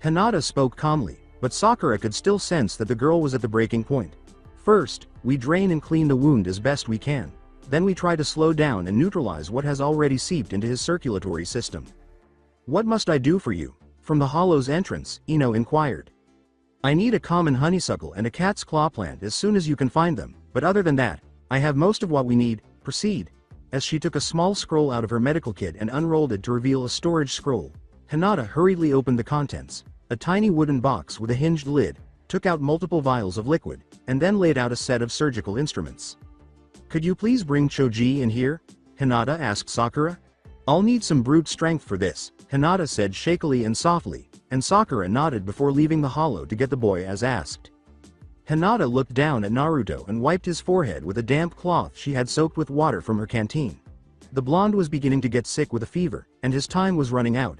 Hinata spoke calmly, but Sakura could still sense that the girl was at the breaking point. First, we drain and clean the wound as best we can. Then we try to slow down and neutralize what has already seeped into his circulatory system. What must I do for you? From the hollow's entrance, Ino inquired. I need a common honeysuckle and a cat's claw plant as soon as you can find them, but other than that, I have most of what we need. Proceed. As she took a small scroll out of her medical kit and unrolled it to reveal a storage scroll, Hinata hurriedly opened the contents, a tiny wooden box with a hinged lid, took out multiple vials of liquid, and then laid out a set of surgical instruments. Could you please bring Choji in here? Hinata asked Sakura. I'll need some brute strength for this, Hinata said shakily and softly, and Sakura nodded before leaving the hollow to get the boy as asked. Hinata looked down at Naruto and wiped his forehead with a damp cloth she had soaked with water from her canteen. The blonde was beginning to get sick with a fever, and his time was running out.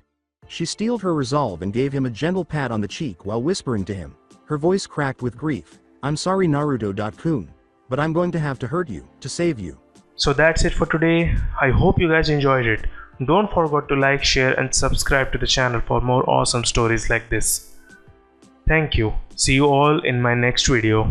She steeled her resolve and gave him a gentle pat on the cheek while whispering to him, her voice cracked with grief, I'm sorry Naruto-kun, but I'm going to have to hurt you, to save you. So that's it for today. I hope you guys enjoyed it. Don't forget to like, share and subscribe to the channel for more awesome stories like this. Thank you. See you all in my next video.